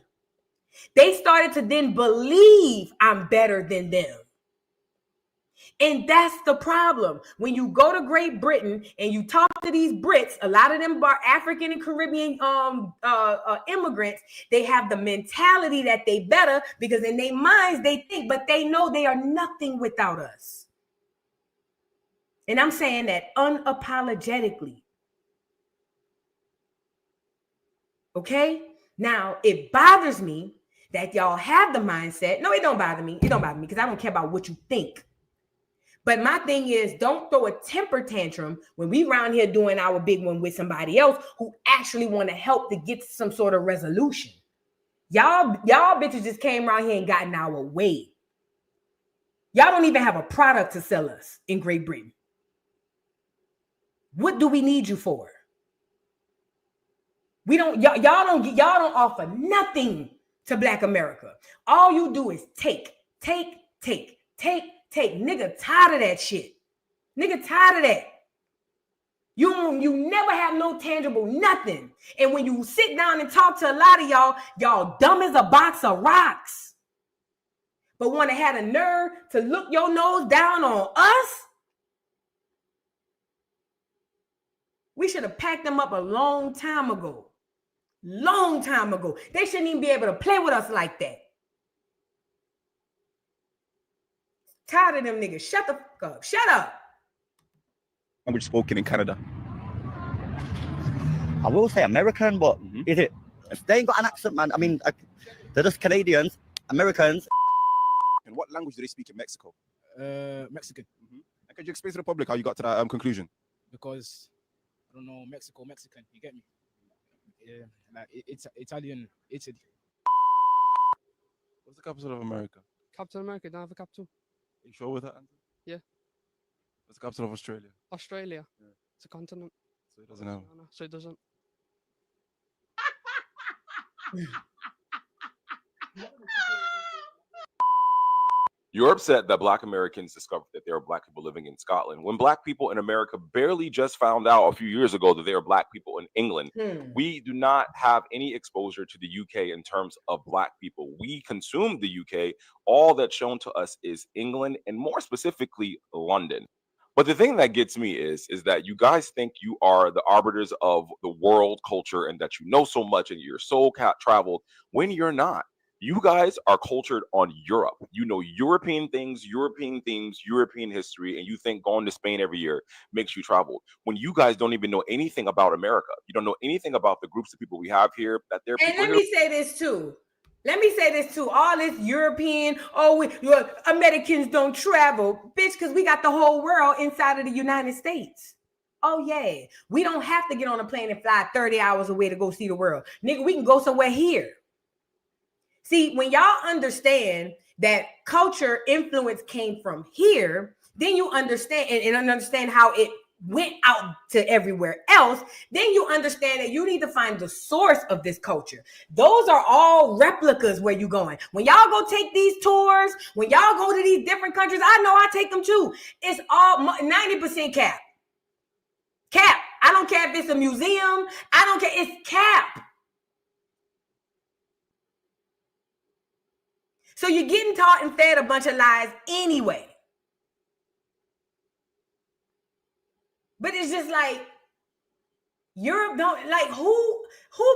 They started to then believe I'm better than them. And that's the problem. When you go to Great Britain and you talk to these Brits, a lot of them are African and Caribbean immigrants. They have the mentality that they better because in their minds they think, but they know they are nothing without us. And I'm saying that unapologetically. Okay? Now, it bothers me that y'all have the mindset. No, it don't bother me. It don't bother me because I don't care about what you think. But my thing is, don't throw a temper tantrum when we around here doing our big one with somebody else who actually want to help to get some sort of resolution. Y'all bitches just came around here and got in our way. Y'all don't even have a product to sell us in Great Britain. What do we need you for? We don't, y'all don't offer nothing to Black America. All you do is take. Nigga tired of that shit. Nigga tired of that. You never have no tangible nothing. And when you sit down and talk to a lot of y'all dumb as a box of rocks. But want to have a nerve to look your nose down on us? We should have packed them up a long time ago. Long time ago. They shouldn't even be able to play with us like that. Tired of them niggas. Shut the fuck up. Shut up. Language spoken in Canada. I will say American, but is it? If they ain't got an accent, man. I mean, they're just Canadians, Americans. And what language do they speak in Mexico? Mexican. And could you explain to the public how you got to that conclusion? Because I don't know, Mexican. You get me? Yeah, like it's Italian, Italy. What's the capital of America? Capital of America, don't have a capital. Are you sure with that answer? Yeah. What's the capital of Australia? Australia. Yeah. It's a continent. So it doesn't have. No, so it doesn't. You're upset that Black Americans discovered that there are Black people living in Scotland when Black people in America barely just found out a few years ago that there are Black people in England. We do not have any exposure to the UK in terms of Black people. We consume the UK. All that's shown to us is England and more specifically London. But the thing that gets me is that you guys think you are the arbiters of the world culture and that you know so much and you're so traveled when you're not. You guys are cultured on Europe. You know European things, European themes, European history, and you think going to Spain every year makes you travel. When you guys don't even know anything about America. You don't know anything about the groups of people we have here. That they're and let me say this too. All this European, Americans don't travel, bitch, because we got the whole world inside of the United States. Oh, yeah. We don't have to get on a plane and fly 30 hours away to go see the world. Nigga, we can go somewhere here. See, when y'all understand that culture influence came from here, then you understand and understand how it went out to everywhere else. Then you understand that you need to find the source of this culture. Those are all replicas where you going. When y'all go take these tours, when y'all go to these different countries, I know I take them too. It's all 90% cap. Cap. I don't care if it's a museum. I don't care. It's cap. So you're getting taught and fed a bunch of lies anyway. But it's just like, Europe don't, like, who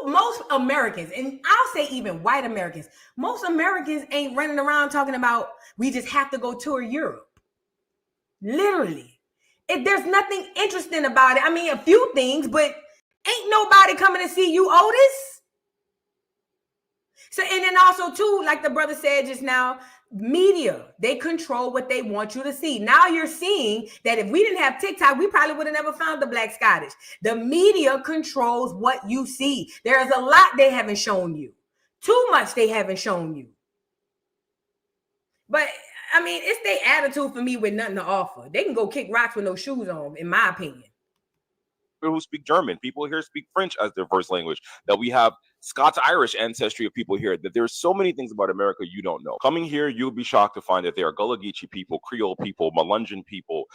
most Americans, and I'll say even white Americans, most Americans ain't running around talking about, we just have to go tour Europe. Literally. If there's nothing interesting about it, I mean, a few things, but ain't nobody coming to see you, Otis. So, and then also too, like the brother said just now, media, they control what they want you to see. Now you're seeing that if we didn't have TikTok, we probably would have never found the Black Scottish. The media controls what you see. There's a lot they haven't shown you. Too much they haven't shown you. But I mean, it's their attitude for me with nothing to offer. They can go kick rocks with no shoes on, in my opinion. People who speak German, people here speak French as their first language, that we have Scots-Irish ancestry of people here, that there's so many things about America you don't know. Coming here, you'll be shocked to find that there are Gullah Geechee people, Creole people, Melungeon people,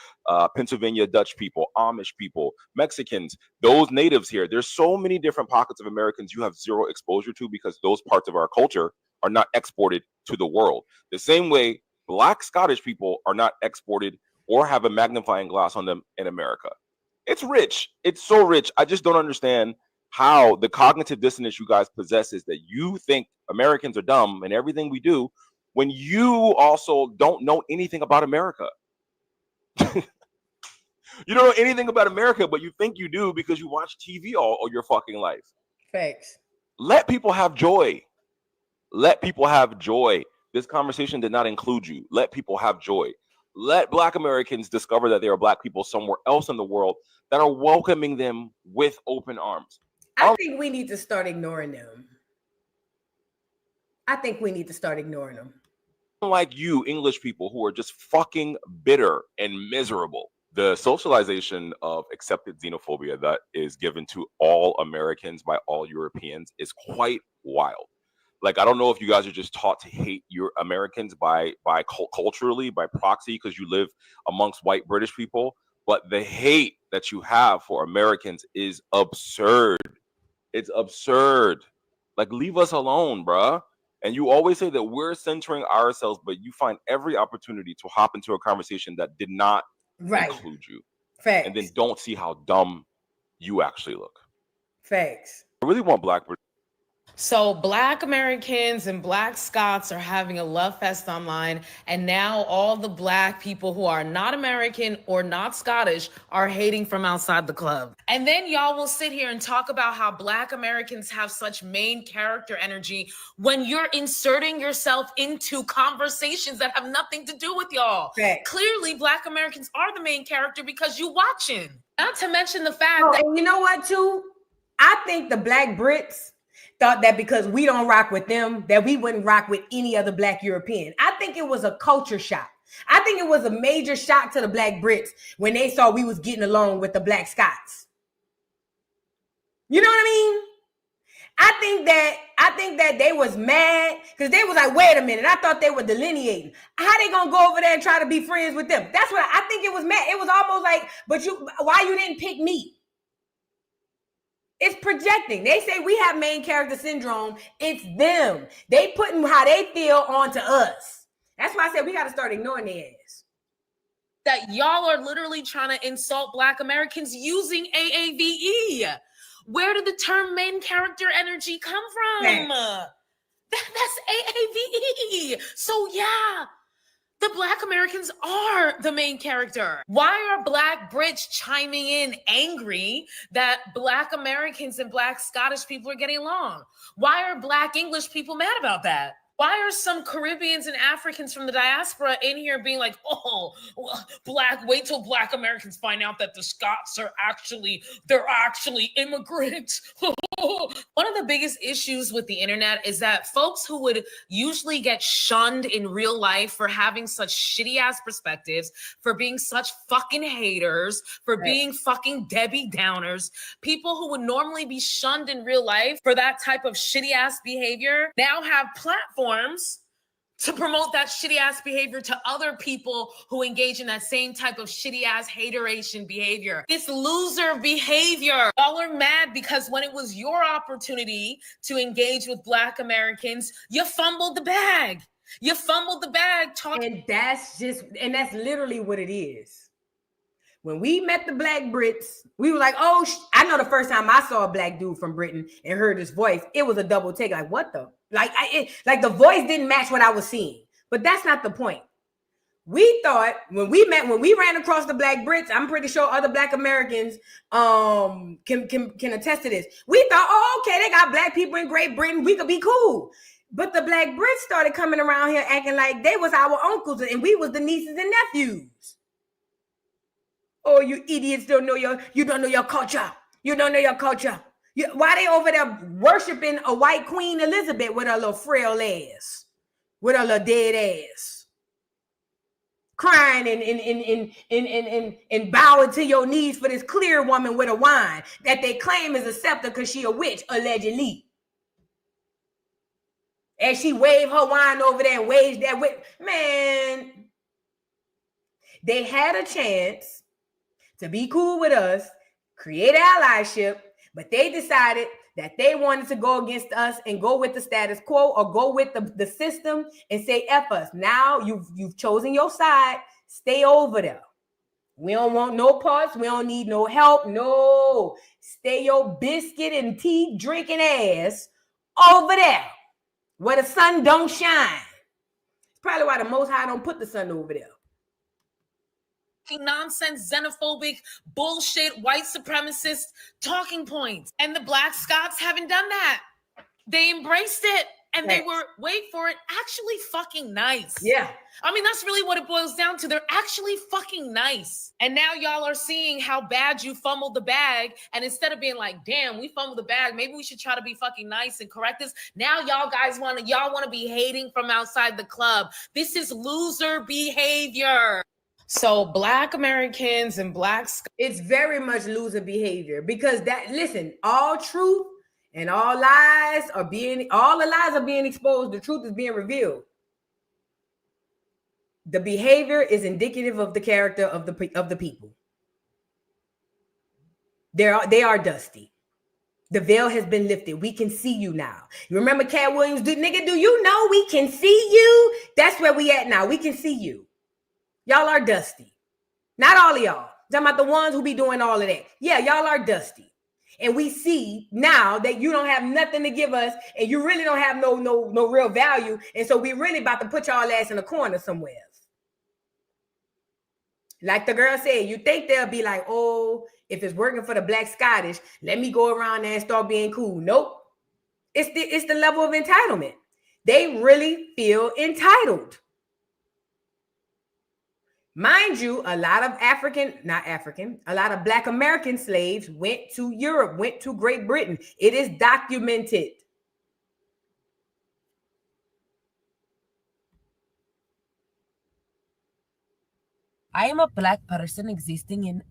Pennsylvania Dutch people, Amish people, Mexicans, those natives here. There's so many different pockets of Americans you have zero exposure to because those parts of our culture are not exported to the world. The same way Black Scottish people are not exported or have a magnifying glass on them in America. It's rich. It's so rich. I just don't understand how the cognitive dissonance you guys possess is that you think Americans are dumb and everything we do when you also don't know anything about America. You don't know anything about America, but you think you do because you watch TV all your fucking life. Facts. Let people have joy. Let people have joy. This conversation did not include you. Let people have joy. Let Black Americans discover that there are Black people somewhere else in the world that are welcoming them with open arms. I think we need to start ignoring them. I think we need to start ignoring them. Like you, English people who are just fucking bitter and miserable. The socialization of accepted xenophobia that is given to all Americans by all Europeans is quite wild. Like, I don't know if you guys are just taught to hate your Americans by culturally, by proxy, because you live amongst white British people, but the hate that you have for Americans is absurd. It's absurd. Like, leave us alone, bruh. And you always say that we're centering ourselves, but you find every opportunity to hop into a conversation that did not include you. Facts. And then don't see how dumb you actually look. Facts. I really want Black British. So Black Americans and Black Scots are having a love fest online, and now all the Black people who are not American or not Scottish are hating from outside the club. And then y'all will sit here and talk about how Black Americans have such main character energy when you're inserting yourself into conversations that have nothing to do with y'all. Right. Clearly, Black Americans are the main character because you watching. Not to mention the fact that— and you know what, too? I think the Black Brits thought that because we don't rock with them, that we wouldn't rock with any other Black European. I think it was a culture shock. I think it was a major shock to the Black Brits when they saw we was getting along with the Black Scots. You know what I mean? I think that they was mad because they was like, wait a minute, I thought they were delineating. How they gonna go over there and try to be friends with them? That's what I think it was mad. It was almost like, why you didn't pick me? It's projecting. They say we have main character syndrome. It's them. They putting how they feel onto us. That's why I said we got to start ignoring their ass. that y'all are literally trying to insult Black Americans using AAVE. Where did the term main character energy come from? That's AAVE. So yeah, the Black Americans are the main character. Why are Black Brits chiming in angry that Black Americans and Black Scottish people are getting along? Why are Black English people mad about that? Why are some Caribbeans and Africans from the diaspora in here being like, oh, wait till Black Americans find out that the Scots are they're actually immigrants. One of the biggest issues with the internet is that folks who would usually get shunned in real life for having such shitty ass perspectives, for being such fucking haters, for being fucking Debbie Downers, people who would normally be shunned in real life for that type of shitty ass behavior now have platforms to promote that shitty ass behavior to other people who engage in that same type of shitty ass hateration behavior. This loser behavior. Y'all are mad because when it was your opportunity to engage with Black Americans, you fumbled the bag. You fumbled the bag. And that's literally what it is. When we met the Black Brits, we were like, oh, I know the first time I saw a Black dude from Britain and heard his voice, it was a double take. Like, what the? Like the voice didn't match what I was seeing. But that's not the point. We thought when we ran across the Black Brits, I'm pretty sure other Black Americans can attest to this. We thought, oh, okay, they got Black people in Great Britain. We could be cool. But the Black Brits started coming around here acting like they was our uncles and we was the nieces and nephews. Oh, you idiots you don't know your culture. You don't know your culture. Why they over there worshiping a white Queen Elizabeth with her little frail ass, with her little dead ass, crying and bowing to your knees for this clear woman with a wine that they claim is a scepter because she a witch, allegedly. And she waved her wine over there and waged that witch. Man, they had a chance to be cool with us, create allyship, but they decided that they wanted to go against us and go with the status quo or go with the system and say, F us. Now you've chosen your side. Stay over there. We don't want no parts. We don't need no help. No. Stay your biscuit and tea drinking ass over there where the sun don't shine. It's probably why the Most High don't put the sun over there. Nonsense, xenophobic, bullshit, white supremacist talking points. And the Black Scots haven't done that. They embraced it and they were, wait for it, actually fucking nice. Yeah. I mean, that's really what it boils down to. They're actually fucking nice. And now y'all are seeing how bad you fumbled the bag. And instead of being like, damn, we fumbled the bag, maybe we should try to be fucking nice and correct this. Now y'all guys want to be hating from outside the club. This is loser behavior. So Black Americans and it's very much loser behavior because all truth and all the lies are being exposed. The truth is being revealed. The behavior is indicative of the character of the people. They are dusty. The veil has been lifted. We can see you now. You remember Cat Williams? Do you know we can see you? That's where we at now. We can see you. Y'all are dusty. Not all of y'all. I'm talking about the ones who be doing all of that. Yeah, y'all are dusty. And we see now that you don't have nothing to give us and you really don't have no real value. And so we really about to put y'all ass in a corner somewhere. Like the girl said, you think they'll be like, oh, if it's working for the Black Scottish, let me go around there and start being cool. Nope. It's the level of entitlement. They really feel entitled. Mind you, a lot of a lot of Black American slaves went to Europe, went to Great Britain. It is documented. I am a Black person existing in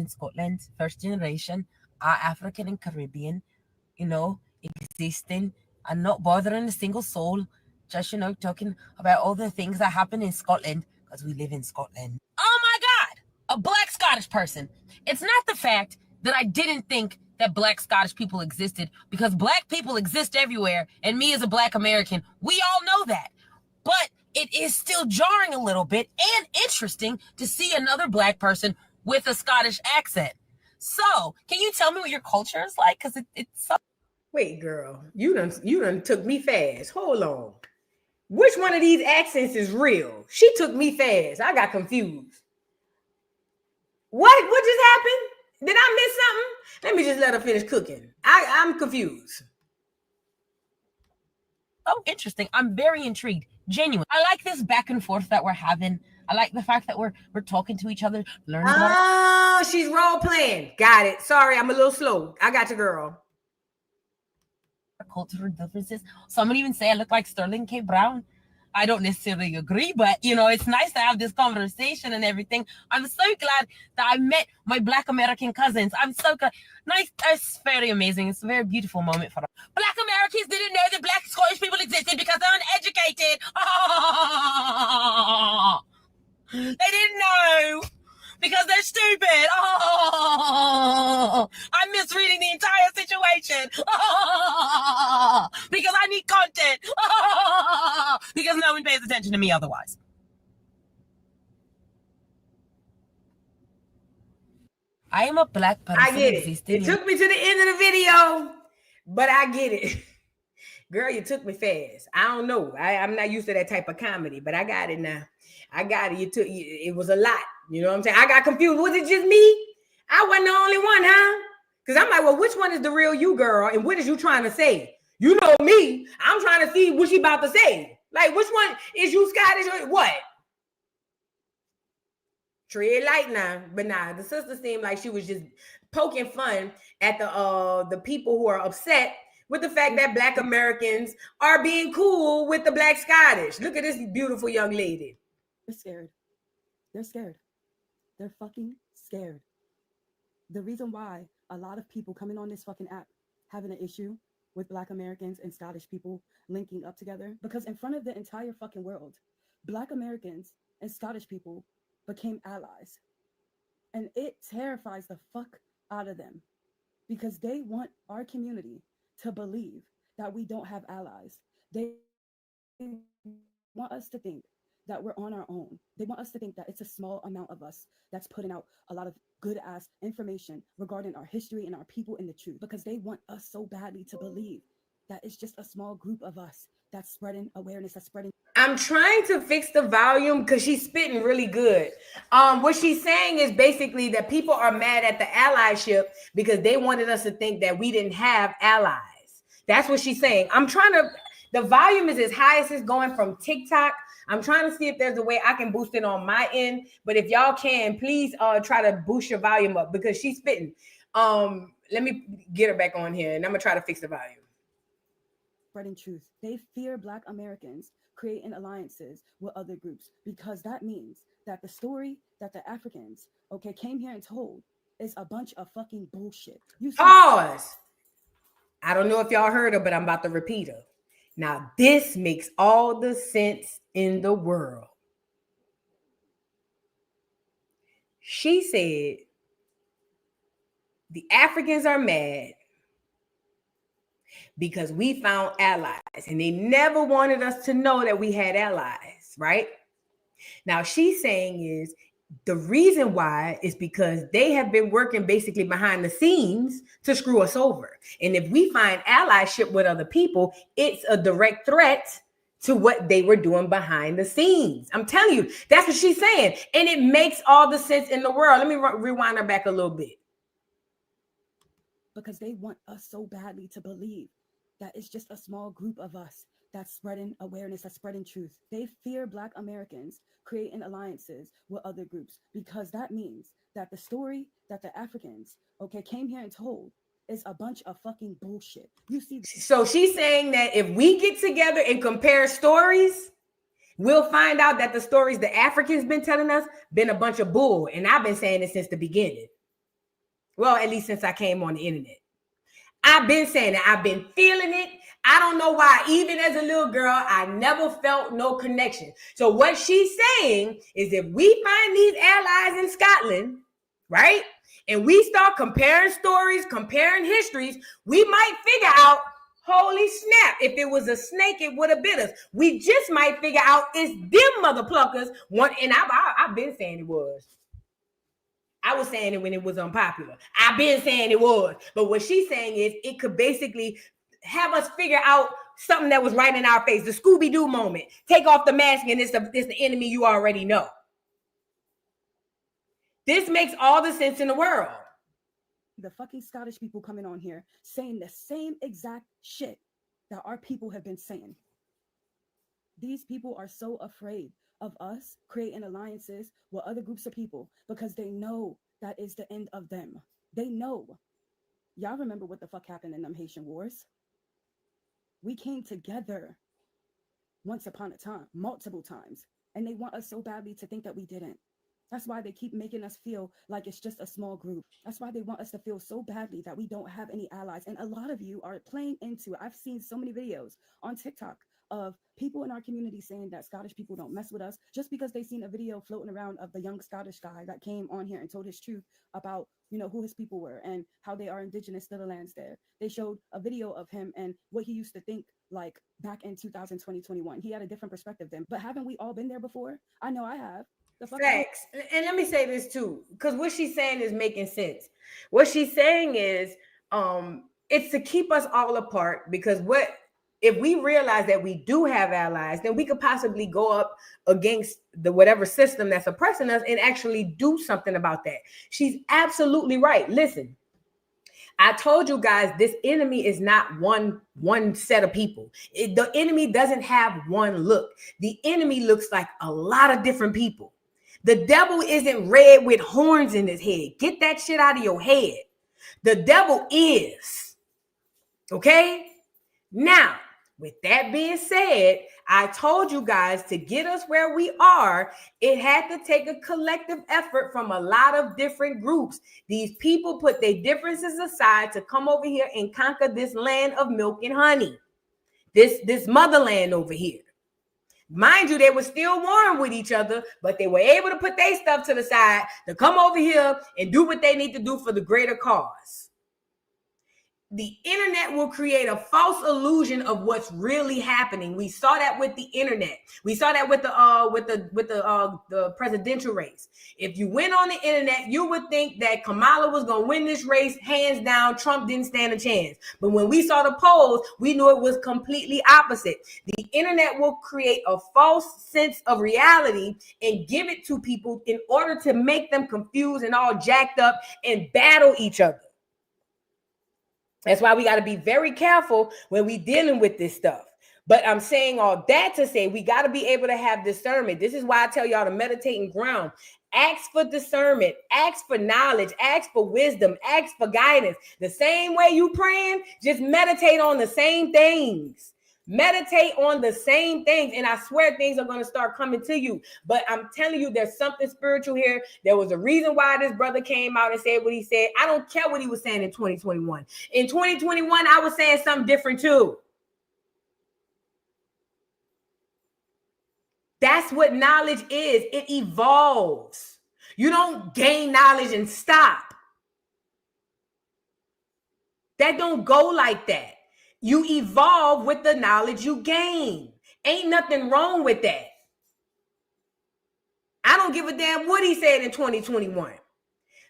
Scotland, first generation, African and Caribbean, existing and not bothering a single soul, just, talking about all the things that happen in Scotland because we live in Scotland. Oh my God, a Black Scottish person. It's not the fact that I didn't think that Black Scottish people existed because Black people exist everywhere and me as a Black American, we all know that. But it is still jarring a little bit and interesting to see another Black person with a Scottish accent. So, can you tell me what your culture is like? Because it's so... Wait, girl, you done took me fast. Hold on. Which one of these accents is real? She took me fast. I got confused. What just happened? Did I miss something? Let me just let her finish cooking. I'm confused. Oh, interesting. I'm very intrigued. Genuine. I like this back and forth that we're having. I like the fact that we're talking to each other, learning about Oh, she's role playing. Got it. Sorry, I'm a little slow. I got you, girl. Cultural differences. Some would even say I look like Sterling K. Brown. I don't necessarily agree, but it's nice to have this conversation and everything. I'm so glad that I met my Black American cousins. I'm so glad. Nice. It's very amazing. It's a very beautiful moment for us. Black Americans didn't know that Black Scottish people existed because they're uneducated. They didn't know because they're stupid. Oh, I'm misreading the entire situation. Oh, because I need content. Oh, because no one pays attention to me otherwise. I am a black person. I get it. It took me to the end of the video, but I get it. Girl, you took me fast. I don't know. I'm not used to that type of comedy, but I got it now. I got it. It was a lot. You know what I'm saying? I got confused. Was it just me? I wasn't the only one, huh? Because I'm like, well, which one is the real you, girl? And what is you trying to say? You know me. I'm trying to see what she about to say. Like, which one is you Scottish or what? Tread light now. But nah, the sister seemed like she was just poking fun at the people who are upset with the fact that Black Americans are being cool with the Black Scottish. Look at this beautiful young lady. They're scared. They're scared. They're fucking scared. The reason why a lot of people coming on this fucking app having an issue with Black Americans and Scottish people linking up together, because in front of the entire fucking world, Black Americans and Scottish people became allies. And it terrifies the fuck out of them because they want our community to believe that we don't have allies. They want us to think that we're on our own. They want us to think that it's a small amount of us that's putting out a lot of good ass information regarding our history and our people and the truth, because they want us so badly to believe that it's just a small group of us that's spreading awareness, that's spreading. I'm trying to fix the volume because she's spitting really good. What she's saying is basically that people are mad at the allyship because they wanted us to think that we didn't have allies. That's what she's saying. The volume is as high as it's going from TikTok. I'm trying to see if there's a way I can boost it on my end. But if y'all can, please try to boost your volume up because she's spitting. Let me get her back on here and I'm gonna try to fix the volume. Spreading truth. They fear Black Americans creating alliances with other groups because that means that the story that the Africans, came here and told is a bunch of fucking bullshit. Pause. I don't know if y'all heard her, but I'm about to repeat her. Now, this makes all the sense in the world. She said, the Africans are mad because we found allies and they never wanted us to know that we had allies, right? Now, she's saying is the reason why is because they have been working basically behind the scenes to screw us over. And if we find allyship with other people, it's a direct threat to what they were doing behind the scenes. I'm telling you, that's what she's saying. And it makes all the sense in the world. Let me rewind her back a little bit. Because they want us so badly to believe that it's just a small group of us that's spreading awareness, that's spreading truth. They fear Black Americans creating alliances with other groups because that means that the story that the Africans, came here and told is a bunch of fucking bullshit. You see? So she's saying that if we get together and compare stories, we'll find out that the stories the Africans been telling us been a bunch of bull. And I've been saying it since the beginning. Well, at least since I came on the internet. I've been saying it. I've been feeling it. I don't know why, even as a little girl, I never felt no connection. So what she's saying is if we find these allies in Scotland, right, and we start comparing stories, comparing histories, we might figure out, holy snap, if it was a snake, it would have bit us. We just might figure out it's them mother pluckers. And I've been saying it was. I was saying it when it was unpopular. I've been saying it was. But what she's saying is it could basically have us figure out something that was right in our face. The Scooby-Doo moment. Take off the mask and it's the enemy you already know. This makes all the sense in the world. The fucking Scottish people coming on here saying the same exact shit that our people have been saying. These people are so afraid of us creating alliances with other groups of people because they know that is the end of them. They know. Y'all remember what the fuck happened in them Haitian wars? We came together once upon a time, multiple times, and they want us so badly to think that we didn't. That's why they keep making us feel like it's just a small group. That's why they want us to feel so badly that we don't have any allies. And a lot of you are playing into it. I've seen so many videos on TikTok of people in our community saying that Scottish people don't mess with us just because they seen a video floating around of the young Scottish guy that came on here and told his truth about, you know, who his people were and how they are indigenous to the lands there. They showed a video of him and what he used to think like back in 2021. He had a different perspective then. But haven't we all been there before? I know I have. The fuck Facts. And let me say this too, because what she's saying is making sense. What she's saying is it's to keep us all apart, because what if we realize that we do have allies, then we could possibly go up against the whatever system that's oppressing us and actually do something about that. She's absolutely right. Listen, I told you guys this enemy is not one set of people. The enemy doesn't have one look. The enemy looks like a lot of different people. The devil isn't red with horns in his head. Get that shit out of your head. The devil is. Okay? Now, with that being said, I told you guys to get us where we are, it had to take a collective effort from a lot of different groups. These people put their differences aside to come over here and conquer this land of milk and honey. This motherland over here. Mind you, they were still warring with each other, but they were able to put their stuff to the side to come over here and do what they need to do for the greater cause. The internet will create a false illusion of what's really happening. We saw that with the internet. We saw that with the presidential race. If you went on the internet, you would think that Kamala was going to win this race hands down. Trump didn't stand a chance. But when we saw the polls, we knew it was completely opposite. The internet will create a false sense of reality and give it to people in order to make them confused and all jacked up and battle each other. That's why we got to be very careful when we dealing with this stuff. But I'm saying all that to say we got to be able to have discernment. This is why I tell y'all to meditate and ground. Ask for discernment. Ask for knowledge. Ask for wisdom. Ask for guidance. The same way you praying, just meditate on the same things. Meditate on the same things, and I swear things are going to start coming to you. But I'm telling you, there's something spiritual here. There was a reason why this brother came out and said what he said. I don't care what he was saying in 2021. In 2021, I was saying something different too. That's what knowledge is. It evolves. You don't gain knowledge and stop. That don't go like that. You evolve with the knowledge you gain. Ain't nothing wrong with that. I don't give a damn what he said in 2021.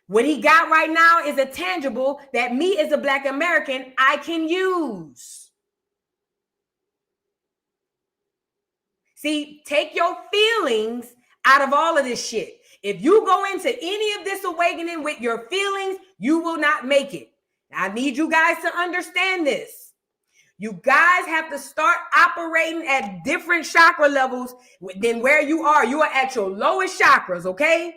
What he got right now is a tangible that me as a Black American, I can use. See, take your feelings out of all of this shit. If you go into any of this awakening with your feelings, you will not make it. I need you guys to understand this. You guys have to start operating at different chakra levels than where you are. You are at your lowest chakras, okay?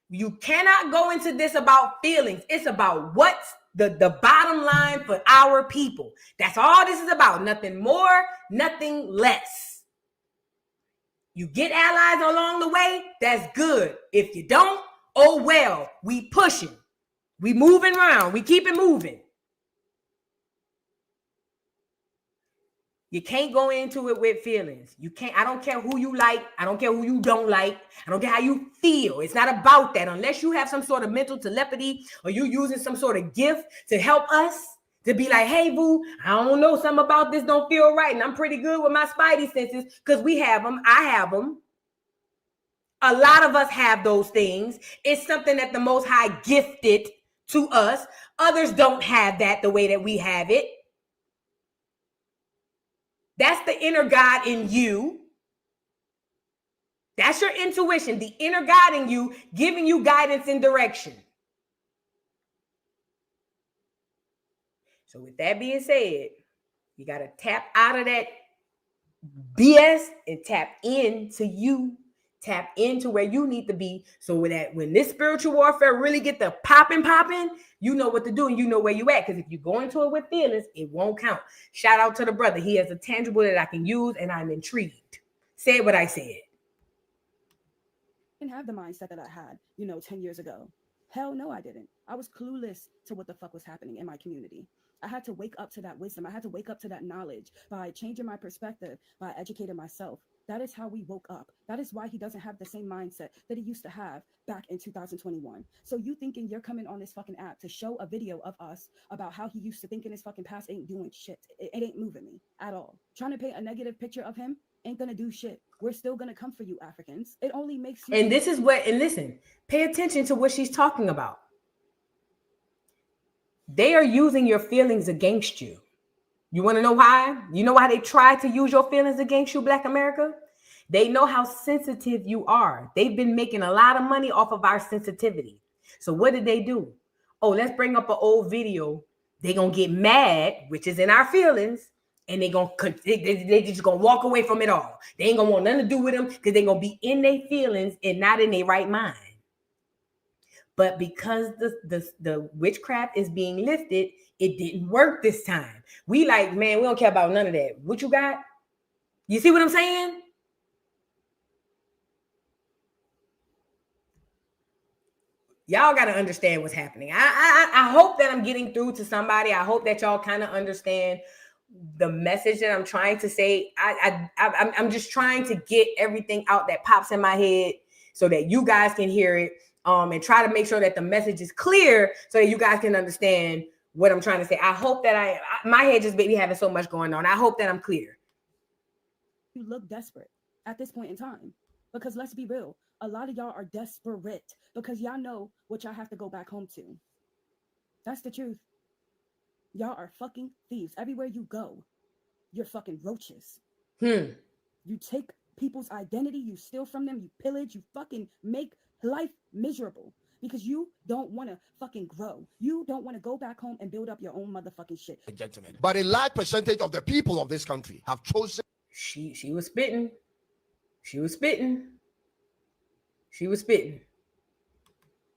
You cannot go into this about feelings. It's about what's the bottom line for our people. That's all this is about. Nothing more, nothing less. You get allies along the way, that's good. If you don't, oh well, we pushing. We moving around. We keep it moving. You can't go into it with feelings. You can't. I don't care who you like. I don't care who you don't like. I don't care how you feel. It's not about that. Unless you have some sort of mental telepathy or you using some sort of gift to help us to be like, hey, boo, I don't know, something about this don't feel right. And I'm pretty good with my spidey senses because we have them. I have them. A lot of us have those things. It's something that the Most High gifted to us. Others don't have that the way that we have it. That's the inner God in you. That's your intuition, the inner God in you, giving you guidance and direction. So with that being said, you got to tap out of that BS and tap into you. Tap into where you need to be. So when this spiritual warfare really get the popping, you know what to do and you know where you at. Because if you go into it with feelings, it won't count. Shout out to the brother. He has a tangible that I can use and I'm intrigued. Say what I said. I didn't have the mindset that I had, 10 years ago. Hell no, I didn't. I was clueless to what the fuck was happening in my community. I had to wake up to that wisdom. I had to wake up to that knowledge by changing my perspective, by educating myself. That is how we woke up. That is why he doesn't have the same mindset that he used to have back in 2021. So you thinking you're coming on this fucking app to show a video of us about how he used to think in his fucking past ain't doing shit. It ain't moving me at all. Trying to paint a negative picture of him ain't gonna do shit. We're still gonna come for you, Africans. It only makes you. And this is what, and listen, pay attention to what she's talking about. They are using your feelings against you. You want to know why? You know why they try to use your feelings against you, Black America? They know how sensitive you are. They've been making a lot of money off of our sensitivity. So what did they do? Oh, let's bring up an old video. They're going to get mad, which is in our feelings, and they just going to walk away from it all. They ain't going to want nothing to do with them because they're going to be in their feelings and not in their right mind. But because the witchcraft is being lifted, it didn't work this time. We like, man, we don't care about none of that. What you got? You see what I'm saying? Y'all got to understand what's happening. I hope that I'm getting through to somebody. I hope that y'all kind of understand the message that I'm trying to say. I'm just trying to get everything out that pops in my head so that you guys can hear it. And try to make sure that the message is clear so that you guys can understand what I'm trying to say. I hope that my head just be having so much going on. I hope that I'm clear. You look desperate at this point in time because let's be real. A lot of y'all are desperate because y'all know what y'all have to go back home to. That's the truth. Y'all are fucking thieves. Everywhere you go, you're fucking roaches. You take people's identity, you steal from them, you pillage, you fucking make life miserable because you don't want to fucking grow. You don't want to go back home and build up your own motherfucking shit. Gentlemen, but a large percentage of the people of this country have chosen. She was spitting. She was spitting. She was spitting.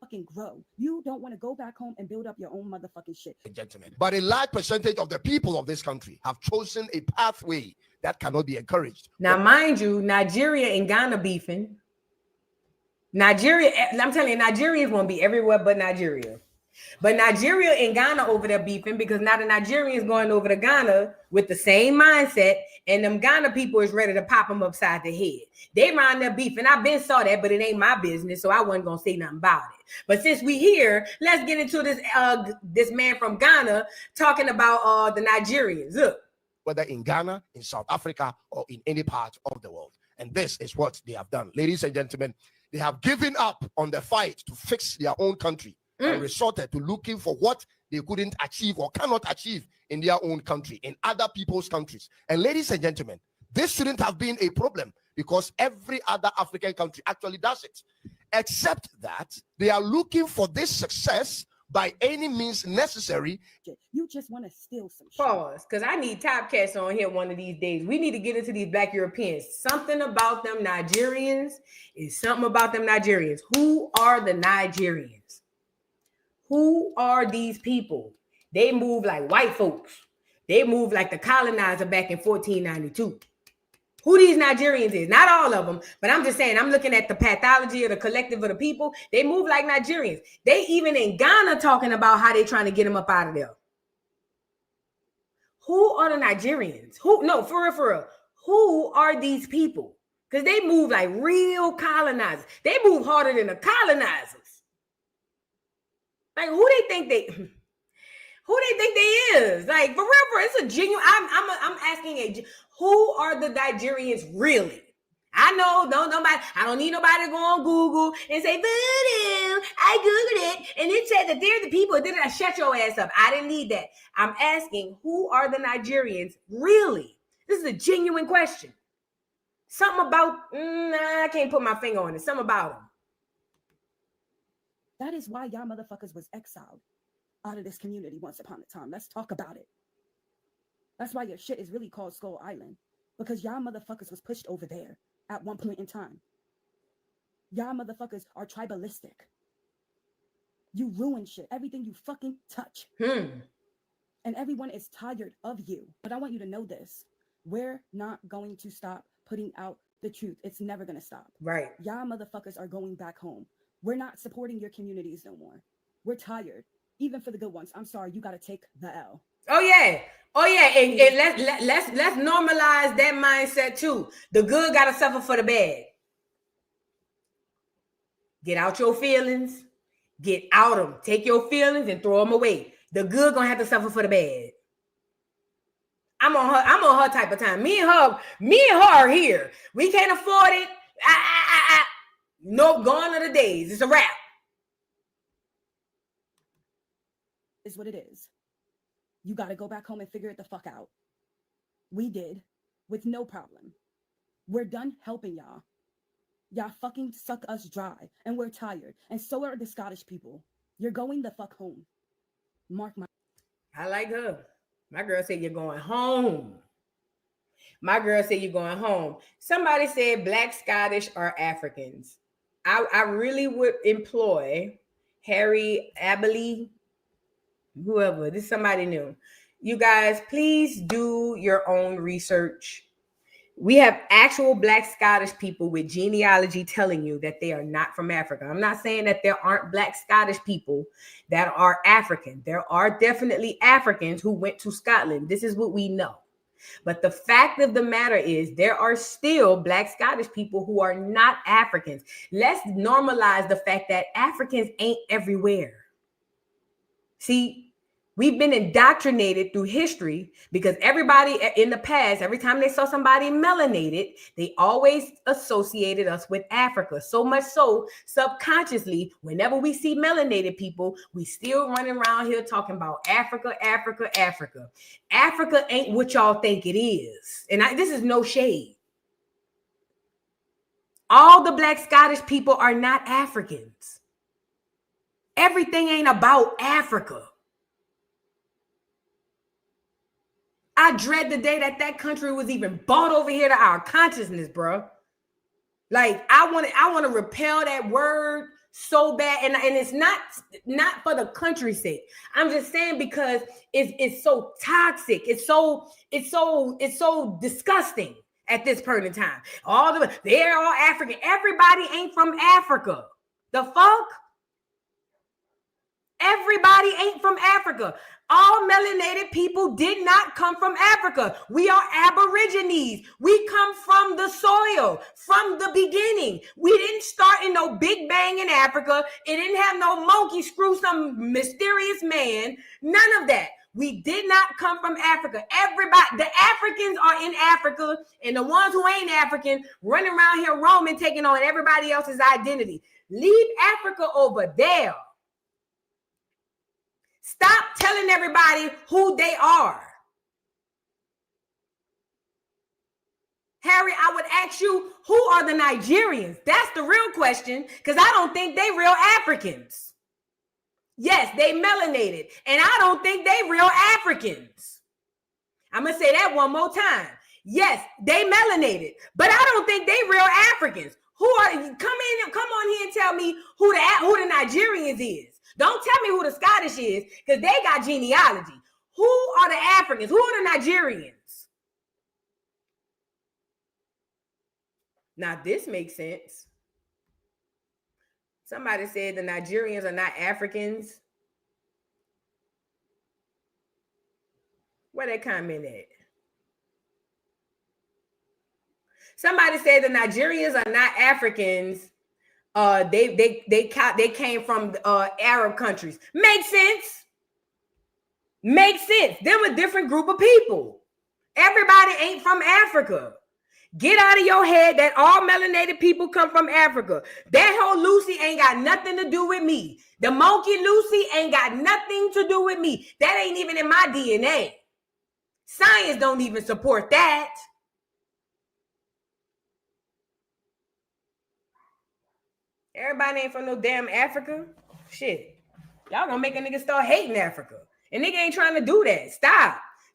Fucking grow. You don't want to go back home and build up your own motherfucking shit. Gentlemen, but a large percentage of the people of this country have chosen a pathway that cannot be encouraged. Now, mind you, Nigeria and Ghana beefing. Nigeria, I'm telling you, Nigerians won't be everywhere but Nigeria. But Nigeria and Ghana over there beefing because now the Nigerians going over to Ghana with the same mindset, and them Ghana people is ready to pop them upside the head. They round there beefing. I been saw that, but it ain't my business, so I wasn't gonna say nothing about it. But since we here, let's get into this man from Ghana talking about the Nigerians. Look. Whether in Ghana, in South Africa, or in any part of the world. And this is what they have done. Ladies and gentlemen, they have given up on the fight to fix their own country and resorted to looking for what they couldn't achieve or cannot achieve in their own country, in other people's countries. And ladies and gentlemen, this shouldn't have been a problem because every other African country actually does it. Except that they are looking for this success by any means necessary. You just want to steal some shit. Pause, because I need Top Cats on here one of these days. We need to get into these Black Europeans. Something about them Nigerians is something about them Nigerians. Who are the Nigerians? Who are these people? They move like white folks. They move like the colonizer back in 1492. Who these Nigerians is? Not all of them, but I'm just saying, I'm looking at the pathology of the collective of the people. They move like Nigerians. They even in Ghana talking about how they trying to get them up out of there. Who are the Nigerians? For real. Who are these people? Because they move like real colonizers. They move harder than the colonizers. Like who they think they is? Like for real, it's a genuine. I'm asking who are the Nigerians really? I know, nobody. I don't need nobody to go on Google and say, "Voodoo." I googled it, and it said that they're the people. Did I shut your ass up? I didn't need that. I'm asking, who are the Nigerians really? This is a genuine question. Something about I can't put my finger on it. Something about them. That is why y'all motherfuckers was exiled out of this community once upon a time. Let's talk about it. That's why your shit is really called Skull Island. Because y'all motherfuckers was pushed over there at one point in time. Y'all motherfuckers are tribalistic. You ruin shit. Everything you fucking touch. And everyone is tired of you. But I want you to know this. We're not going to stop putting out the truth. It's never going to stop. Right. Y'all motherfuckers are going back home. We're not supporting your communities no more. We're tired. Even for the good ones. I'm sorry, you got to take the L. Oh yeah. Oh yeah, and let's normalize that mindset too. The good gotta suffer for the bad. Get out your feelings, get out them. Take your feelings and throw them away. The good gonna have to suffer for the bad. I'm on her type of time. Me and her are here. We can't afford it. Nope, gone are the days. It's a wrap. Is what it is. You got to go back home and figure it the fuck out. We did, with no problem. We're done helping y'all. Y'all fucking suck us dry, and we're tired. And so are the Scottish people. You're going the fuck home. Mark my... I like her. My girl said you're going home. My girl said you're going home. Somebody said Black, Scottish, or Africans. I really would employ Harry Abley, whoever. This is somebody new. You guys, please do your own research. We have actual Black Scottish people with genealogy telling you that they are not from Africa. I'm not saying that there aren't Black Scottish people that are African. There are definitely Africans who went to Scotland. This is what we know. But the fact of the matter is there are still Black Scottish people who are not Africans. Let's normalize the fact that Africans ain't everywhere. See, we've been indoctrinated through history because everybody in the past, every time they saw somebody melanated, they always associated us with Africa. So much so, subconsciously, whenever we see melanated people, we still running around here talking about Africa, Africa, Africa. Africa ain't what y'all think it is. And this is no shade. All the Black Scottish people are not Africans. Everything ain't about Africa. I dread the day that country was even brought over here to our consciousness, bro. Like I want to repel that word so bad, and it's not for the country's sake. I'm just saying because it's so toxic. It's so disgusting at this point in time. They're all African. Everybody ain't from Africa. The fuck? Everybody ain't from Africa. All melanated people did not come from Africa. We are Aborigines. We come from the soil, from the beginning. We didn't start in no Big Bang in Africa. It didn't have no monkey screw some mysterious man. None of that. We did not come from Africa. Everybody, the Africans are in Africa, and the ones who ain't African running around here roaming, taking on everybody else's identity. Leave Africa over there. Stop telling everybody who they are. Harry, I would ask you, who are the Nigerians? That's the real question, because I don't think they real Africans. Yes, they melanated, and I don't think they real Africans. I'm going to say that one more time. Yes, they melanated, but I don't think they real Africans. Come on here and tell me who the Nigerians is. Don't tell me who the Scottish is, because they got genealogy. Who are the Africans? Who are the Nigerians? Now, this makes sense. Somebody said the Nigerians are not Africans. Where that comment at? Somebody said the Nigerians are not Africans. They came from Arab countries. Makes sense. Makes sense. They were a different group of people. Everybody ain't from Africa. Get out of your head that all melanated people come from Africa. That whole Lucy ain't got nothing to do with me. The monkey Lucy ain't got nothing to do with me. That ain't even in my DNA. Science don't even support that. Everybody ain't from no damn Africa. Shit. Y'all gonna make a nigga start hating Africa. And nigga ain't trying to do that.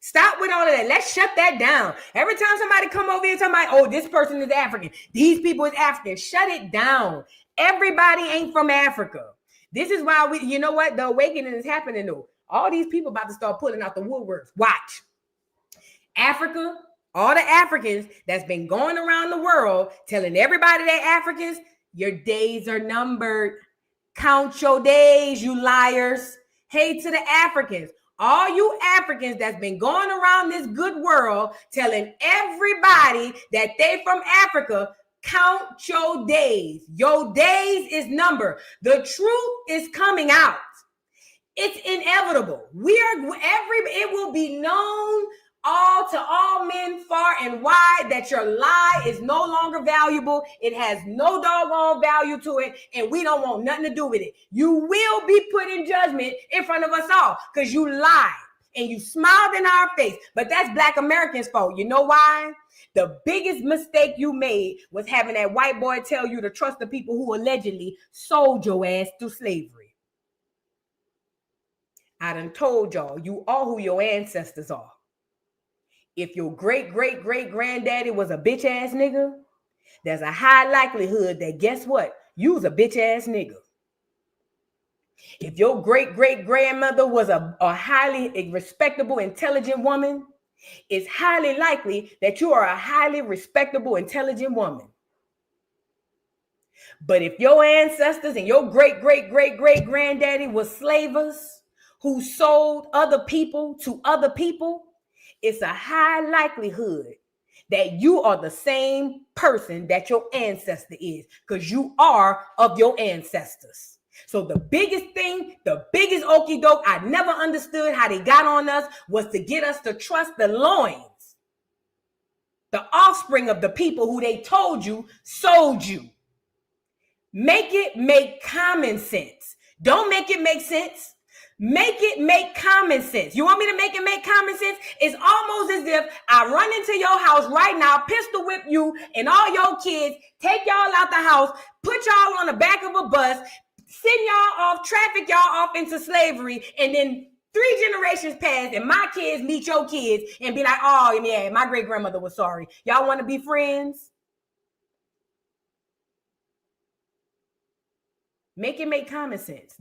Stop with all of that. Let's shut that down. Every time somebody come over here talking about, oh, this person is African. These people is African. Shut it down. Everybody ain't from Africa. This is why you know what? The awakening is happening though. All these people about to start pulling out the woodworks. Watch. Africa, all the Africans that's been going around the world telling everybody they're Africans, your days are numbered. Count your days, you liars. Hey to the Africans. all you Africans that's been going around this good world telling everybody that they from Africa, count your days. Your days is numbered. The truth is coming out. It's inevitable. It will be known to all men far and wide that your lie is no longer valuable. It has no doggone value to it, and we don't want nothing to do with it. You will be put in judgment in front of us all because you lied and you smiled in our face. But that's Black Americans' fault. You know why? The biggest mistake you made was having that white boy tell you to trust the people who allegedly sold your ass to slavery. I done told y'all, you are who your ancestors are. If your great-great-great-granddaddy was a bitch-ass nigga, there's a high likelihood that guess what? You was a bitch-ass nigga. If your great-great-grandmother was a highly respectable, intelligent woman, it's highly likely that you are a highly respectable, intelligent woman. But if your ancestors and your great-great-great-great-granddaddy was slavers who sold other people to other people, it's a high likelihood that you are the same person that your ancestor is, because you are of your ancestors. So the biggest thing, the biggest okie doke I never understood how they got on us was to get us to trust the loins, the offspring of the people who they told you sold you. Make it make common sense. Don't make it make sense. Make it make common sense. You want me to make it make common sense? It's almost as if I run into your house right now, pistol whip you and all your kids, take y'all out the house, put y'all on the back of a bus, send y'all off, traffic y'all off into slavery, and then 3 generations pass and my kids meet your kids and be like, oh yeah, my great grandmother was sorry. Y'all want to be friends? Make it make common sense.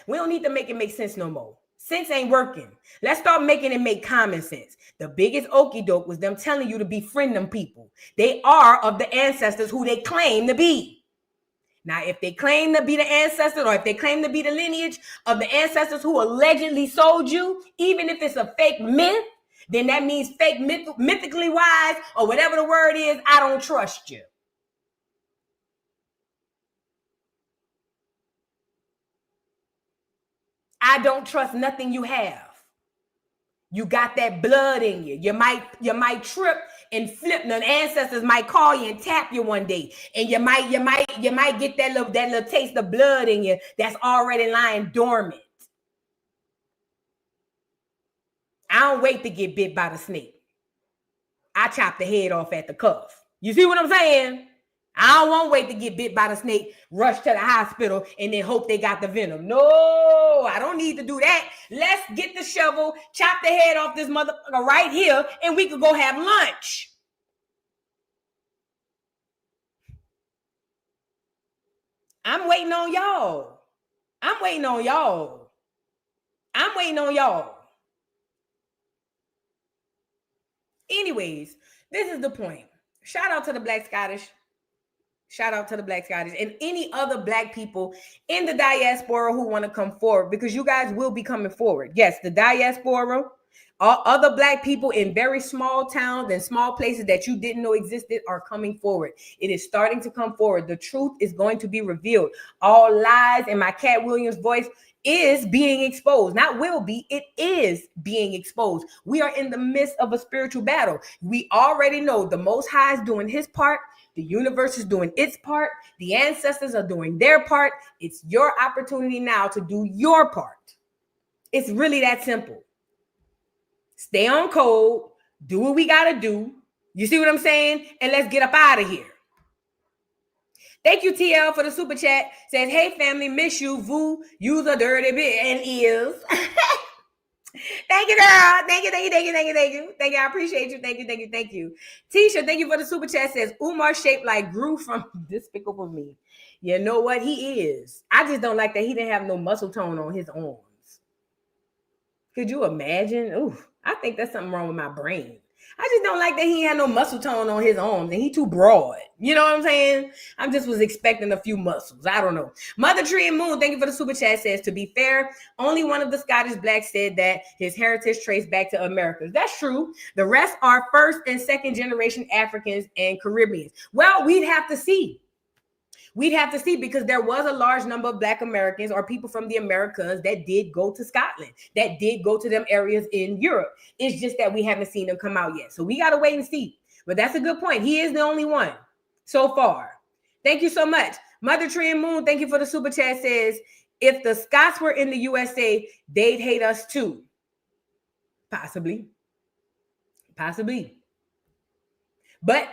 We don't need to make it make sense no more. Sense ain't working. Let's start making it make common sense. The biggest okie doke was them telling you to befriend them people. They are of the ancestors who they claim to be. Now, if they claim to be the ancestors or if they claim to be the lineage of the ancestors who allegedly sold you, even if it's a fake myth, then that means fake mythically wise or whatever the word is, I don't trust you. I don't trust nothing you have. You got that blood in you. You might trip and flip. The ancestors might call you and tap you one day, and you might get that little taste of blood in you that's already lying dormant. I don't wait to get bit by the snake. I chop the head off at the cuff. You see what I'm saying? I don't want to wait to get bit by the snake, rush to the hospital, and then hope they got the venom. No, I don't need to do that. Let's get the shovel, chop the head off this motherfucker right here, and we could go have lunch. I'm waiting on y'all. I'm waiting on y'all. I'm waiting on y'all. Anyways, this is the point. Shout out to the Black Scottish. Shout out to the Black Scottish and any other Black people in the diaspora who want to come forward, because you guys will be coming forward. Yes, the diaspora, all other Black people in very small towns and small places that you didn't know existed are coming forward. It is starting to come forward. The truth is going to be revealed. All lies in my Cat Williams voice is being exposed. Not will be, it is being exposed. We are in the midst of a spiritual battle. We already know the Most High is doing his part. The universe is doing its part. The ancestors are doing their part. It's your opportunity now to do your part. It's really that simple. Stay on code. Do what we got to do. You see what I'm saying? And let's get up out of here. Thank you, TL, for the super chat. Says, hey, family, miss you. Voo, you's a dirty bitch and is. Thank you, girl. Thank you. Thank you. I appreciate you. Thank you. Tisha, thank you for the super chat. Says, Umar shaped like Gru from Despicable Me. You know what? He is. I just don't like that he didn't have no muscle tone on his arms. Could you imagine? Ooh, I think that's something wrong with my brain. I just don't like that he had no muscle tone on his arms and he too broad. You know what I'm saying? I just was expecting a few muscles. I don't know. Mother Tree and Moon, thank you for the super chat, says, to be fair, only one of the Scottish blacks said that his heritage traced back to America. That's true. The rest are first and second generation Africans and Caribbeans. Well, we'd have to see. We'd have to see, because there was a large number of Black Americans or people from the Americas that did go to Scotland, that did go to them areas in Europe. It's just that we haven't seen them come out yet. So we got to wait and see. But that's a good point. He is the only one so far. Thank you so much. Mother Tree and Moon, thank you for the super chat, says, if the Scots were in the USA, they'd hate us too. Possibly. Possibly. But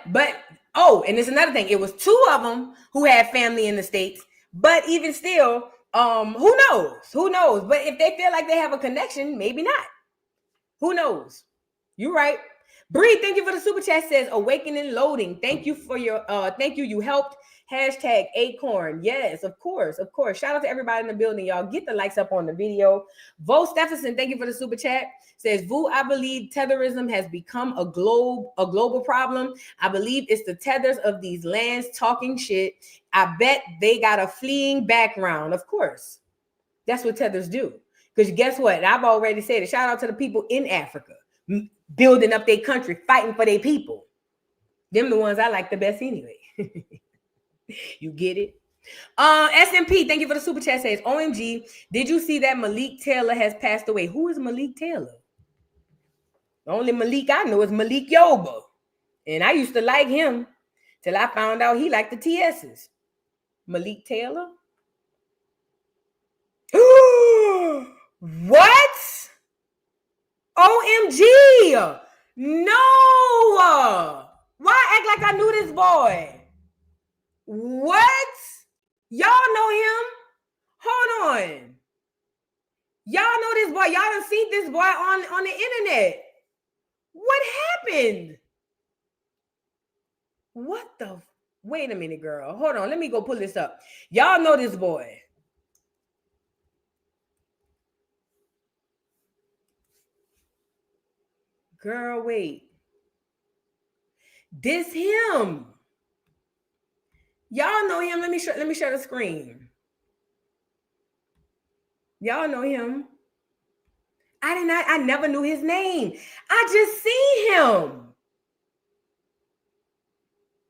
oh, and there's another thing. It was two of them who had family in the States, but even still, who knows? Who knows? But if they feel like they have a connection, maybe not. Who knows? You're right. Bree, thank you for the super chat, says, awakening loading. Thank you for your thank you. You helped. Hashtag Acorn. Yes, of course, of course. Shout out to everybody in the building, y'all. Get the likes up on the video. Vo Stephenson, thank you for the super chat. Says, Vu, I believe tetherism has become a global problem. I believe it's the tethers of these lands talking shit. I bet they got a fleeing background. Of course. That's what tethers do. Because guess what? I've already said it. Shout out to the people in Africa, building up their country, fighting for their people. Them the ones I like the best anyway. You get it? SMP, thank you for the super chat, says, OMG, did you see that Malik Taylor has passed away? Who is Malik Taylor? The only Malik I know is Malik Yoba. And I used to like him till I found out he liked the TSs. Malik Taylor? What? OMG! No! Why act like I knew this boy? What? Y'all know him? Hold on. Y'all know this boy. Y'all done seen this boy on the internet. What happened? What the? Wait a minute, girl. Hold on. Let me go pull this up. Y'all know this boy. Girl, wait. This him. Y'all know him. Let me share the screen. Y'all know him. I never knew his name. I just seen him.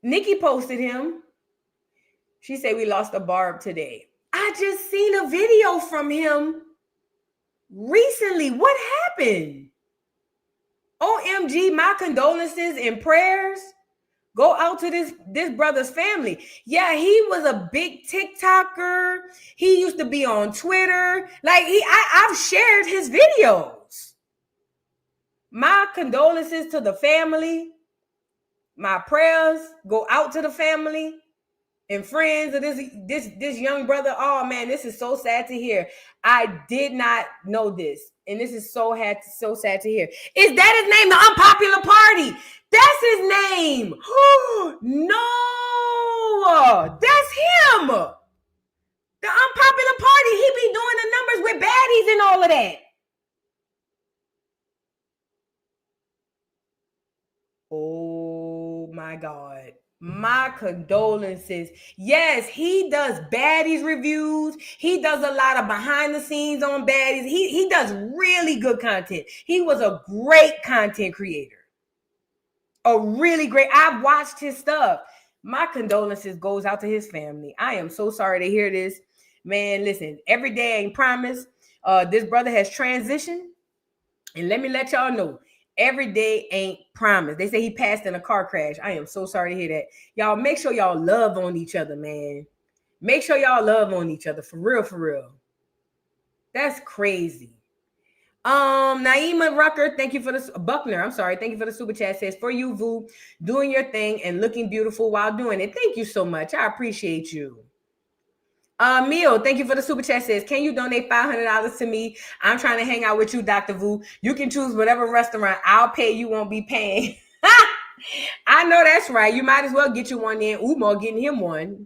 Nikki posted him. She said we lost a Barb today. I just seen a video from him recently. What happened? OMG, my condolences and prayers go out to this brother's family. Yeah, he was a big TikToker. He used to be on Twitter. Like I've shared his videos. My condolences to the family. My prayers go out to the family and friends of this young brother. Oh man, this is so sad to hear. I did not know this, and this is so sad to hear. Is that his name? The Unpopular Party. That's his name. No, that's him. The Unpopular Party. He be doing the numbers with baddies and all of that. Oh my God. My condolences. Yes, he does baddies reviews. He does a lot of behind the scenes on baddies. He does really good content. He was a great content creator. A really great. I've watched his stuff. My condolences goes out to his family. I am so sorry to hear this. Man, listen, every day ain't promised. This brother has transitioned. And let me let y'all know, every day ain't promised. They say he passed in a car crash. I am so sorry to hear that. Y'all make sure y'all love on each other, man. Make sure y'all love on each other. For real, for real. That's crazy. Naima Rucker, thank you for the Buckner. I'm sorry. Thank you for the super chat. Says, for you, Vu, doing your thing and looking beautiful while doing it. Thank you so much. I appreciate you. Meal, thank you for the super chat. Says, can you donate $500 to me? I'm trying to hang out with you, Dr. Vu. You can choose whatever restaurant. I'll pay. You won't be paying. I know that's right. You might as well get you one in. Umar getting him one.